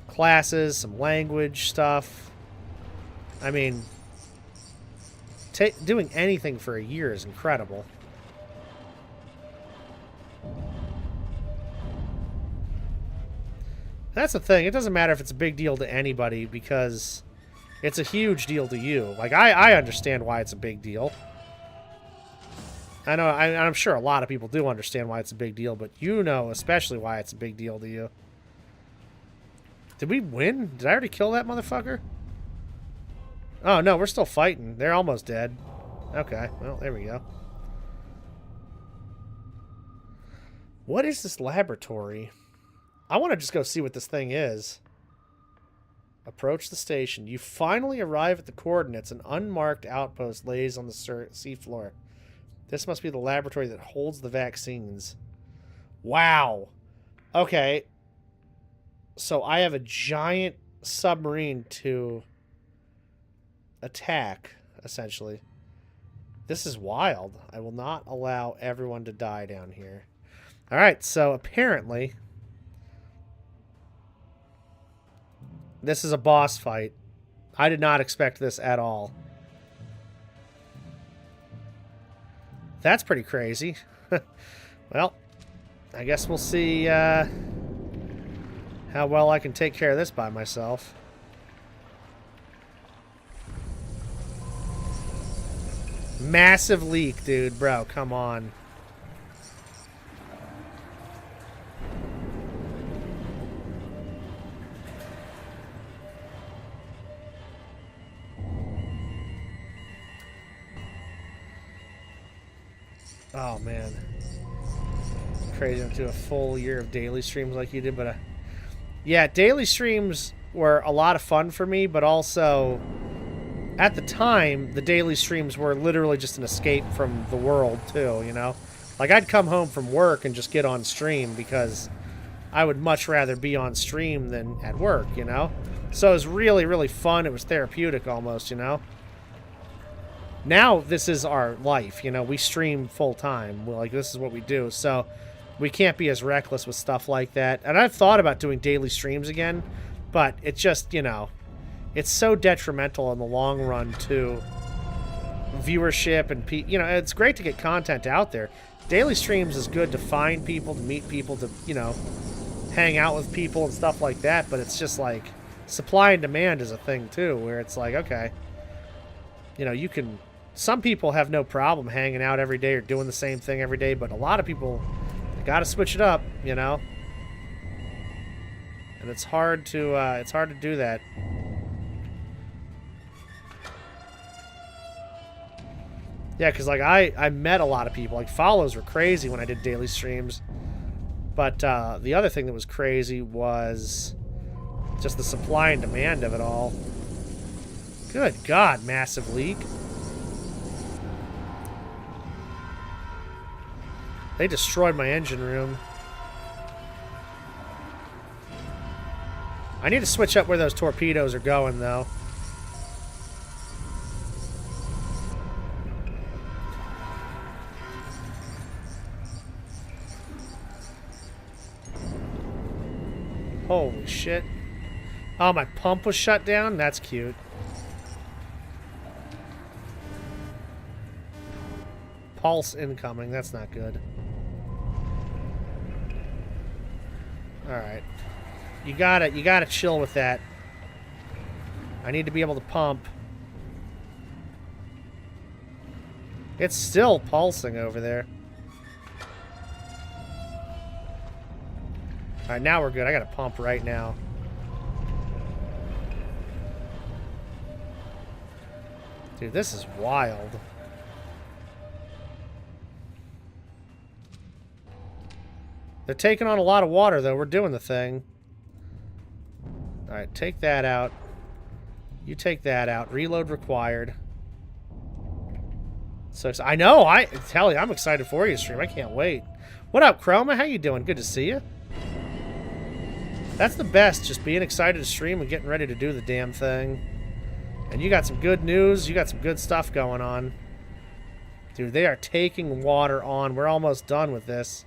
classes, some language stuff. I mean, doing anything for a year is incredible. That's the thing. It doesn't matter if it's a big deal to anybody because it's a huge deal to you. Like, I understand why it's a big deal. I know, I'm sure a lot of people do understand why it's a big deal, but you know especially why it's a big deal to you. Did we win? Did I already kill that motherfucker? Oh, no, we're still fighting. They're almost dead. Okay, well, there we go. What is this laboratory? I want to just go see what this thing is. Approach the station. You finally arrive at the coordinates. An unmarked outpost lays on the seafloor. This must be the laboratory that holds the vaccines. Wow. Okay. So I have a giant submarine to attack, essentially. This is wild. I will not allow everyone to die down here. Alright, so apparently this is a boss fight. I did not expect this at all. That's pretty crazy. Well, I guess we'll see how well I can take care of this by myself. Massive leak, dude. Bro, come on. Oh, man. Crazy to do a full year of daily streams like you did, but yeah, daily streams were a lot of fun for me, but also at the time, the daily streams were literally just an escape from the world too, you know? Like, I'd come home from work and just get on stream because I would much rather be on stream than at work, you know? So it was really, really fun. It was therapeutic almost, you know? Now, this is our life, you know? We stream full time. Like, this is what we do. So we can't be as reckless with stuff like that. And I've thought about doing daily streams again, but it's just, you know, it's so detrimental in the long run to viewership and, you know, it's great to get content out there. Daily streams is good to find people, to meet people, to, you know, hang out with people and stuff like that, but it's just like supply and demand is a thing too, where it's like, okay, you know, you can, some people have no problem hanging out every day or doing the same thing every day, but a lot of people got to switch it up, you know, and it's hard to do that. Yeah, because, like, I met a lot of people. Like, follows were crazy when I did daily streams. But the other thing that was crazy was just the supply and demand of it all. Good God, massive leak. They destroyed my engine room. I need to switch up where those torpedoes are going, though. Holy shit. Oh, my pump was shut down? That's cute. Pulse incoming. That's not good. Alright. You gotta chill with that. I need to be able to pump. It's still pulsing over there. Alright, now we're good. I gotta pump right now. Dude, this is wild. They're taking on a lot of water, though. We're doing the thing. Alright, take that out. You take that out. Reload required. So, I know! I tell you, I'm excited for you, stream. I can't wait. What up, Chroma? How you doing? Good to see you. That's the best, just being excited to stream and getting ready to do the damn thing. And you got some good news. You got some good stuff going on. Dude, they are taking water on. We're almost done with this.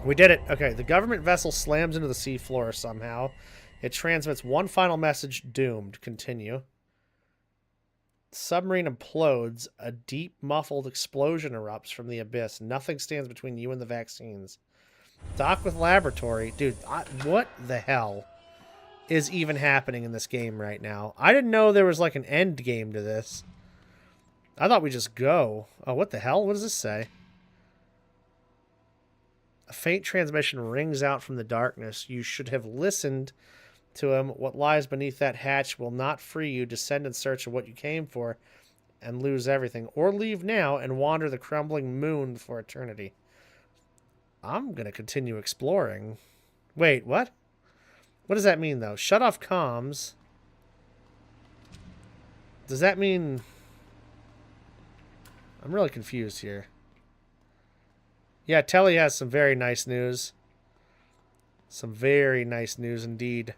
We did it. Okay, the government vessel slams into the seafloor somehow. It transmits one final message. Doomed. Continue. Submarine implodes. A deep, muffled explosion erupts from the abyss. Nothing stands between you and the vaccines. Dock with laboratory. Dude, what the hell is even happening in this game right now? I didn't know there was like an end game to this. I thought we just go. Oh, what the hell? What does this say? A faint transmission rings out from the darkness. You should have listened to him. What lies beneath that hatch will not free you. Descend in search of what you came for. and lose everything, or leave now and wander the crumbling moon for eternity. I'm going to continue exploring. Wait, what? What does that mean, though? Shut off comms. Does that mean... I'm really confused here. Yeah, Telly has some very nice news. Some very nice news indeed.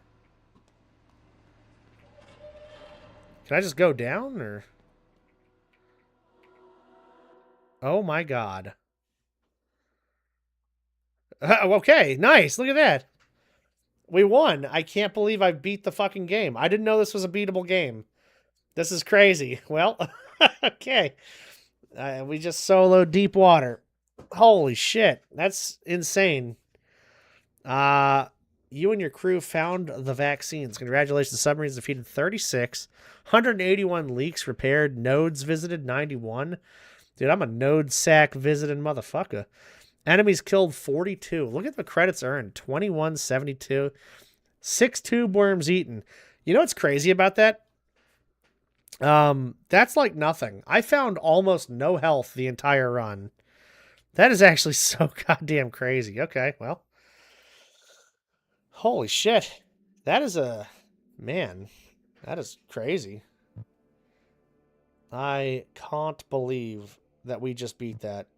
Can I just go down, or... Oh my god. Okay, nice. Look at that. We won. I can't believe I beat the fucking game. I didn't know this was a beatable game. This is crazy. Well, okay. We just soloed Deep Water. Holy shit. That's insane. You and your crew found the vaccines. Congratulations. The submarines defeated 36. 181 leaks repaired. Nodes visited 91. Dude, I'm a node sack visiting motherfucker. Enemies killed 42. Look at the credits earned. 2172. 6 tube worms eaten. You know what's crazy about that? That's like nothing. I found almost no health the entire run. That is actually so goddamn crazy. Okay, well. Holy shit. That is a... Man, that is crazy. I can't believe that we just beat that.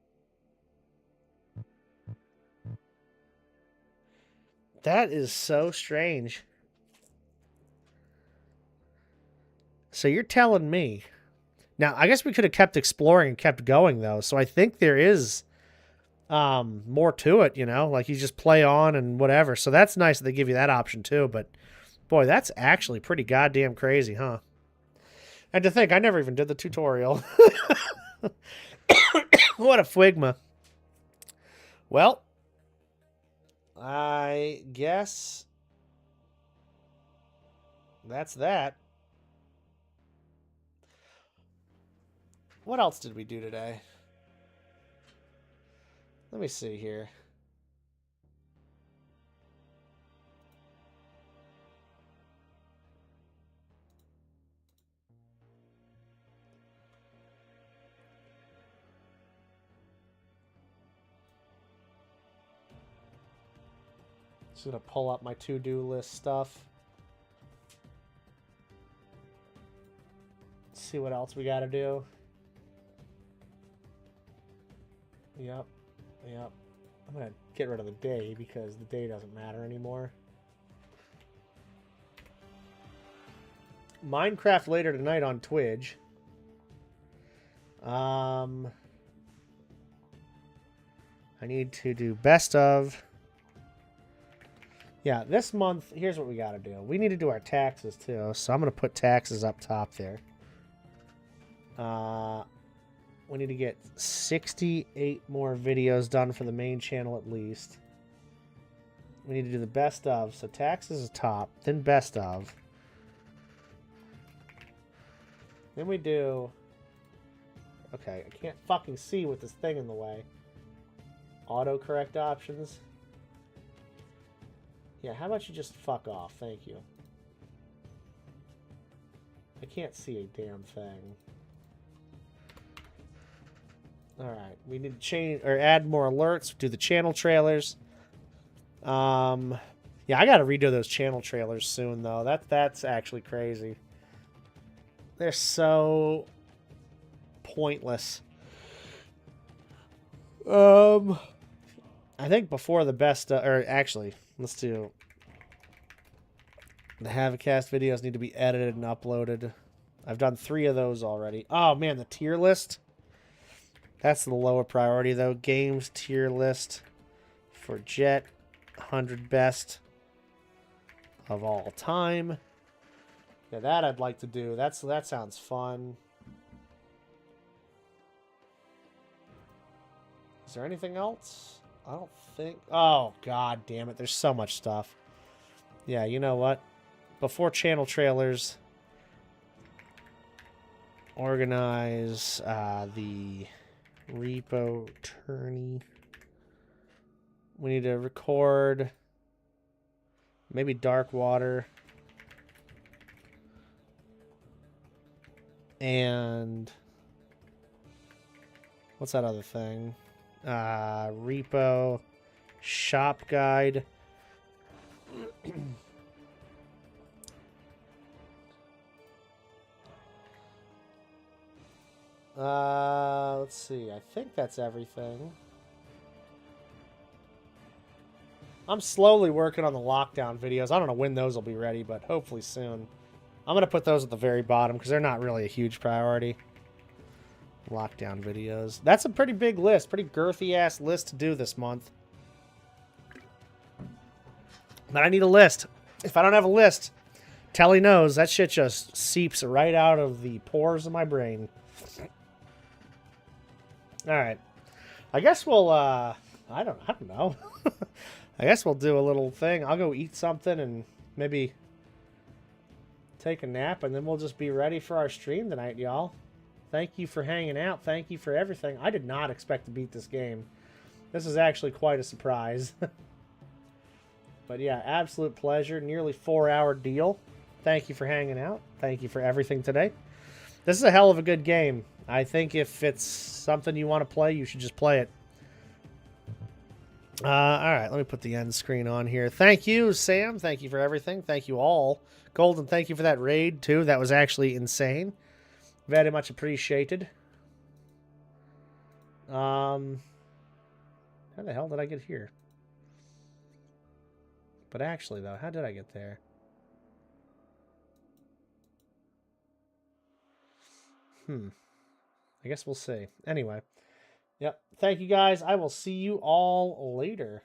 That is so strange. So you're telling me... Now, I guess we could have kept exploring and kept going, though. So I think there is more to it, you know? Like, you just play on and whatever. So that's nice that they give you that option, too. But, boy, that's actually pretty goddamn crazy, huh? And to think, I never even did the tutorial. What a fwigma. Well, I guess that's that. What else did we do today? Let me see here. Just gonna pull up my to-do list stuff. See what else we gotta do. Yep. I'm gonna get rid of the day because the day doesn't matter anymore. Minecraft later tonight on Twitch. I need to do best of. Yeah, this month, here's what we gotta do. We need to do our taxes too, so I'm gonna put taxes up top there. We need to get 68 more videos done for the main channel at least. We need to do the best of. So taxes is top, then best of. Then we do... Okay, I can't fucking see with this thing in the way. Autocorrect options. Yeah, how about you just fuck off? Thank you. I can't see a damn thing. Alright, we need to change or add more alerts, do the channel trailers. Yeah, I gotta redo those channel trailers soon though. That's actually crazy. They're so pointless. I think before the best or actually, let's do the Havocast videos need to be edited and uploaded. I've done 3 of those already. Oh man, the tier list. That's the lower priority, though. Games tier list for Jet. 100 best of all time. Yeah, that I'd like to do. That sounds fun. Is there anything else? I don't think... Oh, god damn it. There's so much stuff. Yeah, you know what? Before channel trailers, organize the... repo tourney. We need to record maybe Darkwater and What's that other thing? Repo, shop guide. Let's see. I think that's everything. I'm slowly working on the lockdown videos. I don't know when those will be ready, but hopefully soon. I'm going to put those at the very bottom because they're not really a huge priority. Lockdown videos. That's a pretty big list. Pretty girthy-ass list to do this month. But I need a list. If I don't have a list, Telly knows that shit just seeps right out of the pores of my brain. Alright. I guess we'll, I don't know. I guess we'll do a little thing. I'll go eat something and maybe take a nap, and then we'll just be ready for our stream tonight, y'all. Thank you for hanging out. Thank you for everything. I did not expect to beat this game. This is actually quite a surprise. But yeah, absolute pleasure. Nearly 4-hour deal. Thank you for hanging out. Thank you for everything today. This is a hell of a good game. I think if it's something you want to play, you should just play it. Alright, let me put the end screen on here. Thank you, Sam. Thank you for everything. Thank you all. Golden, thank you for that raid, too. That was actually insane. Very much appreciated. How the hell did I get here? But actually, though, how did I get there? I guess we'll see. Anyway. Yep. Thank you, guys. I will see you all later.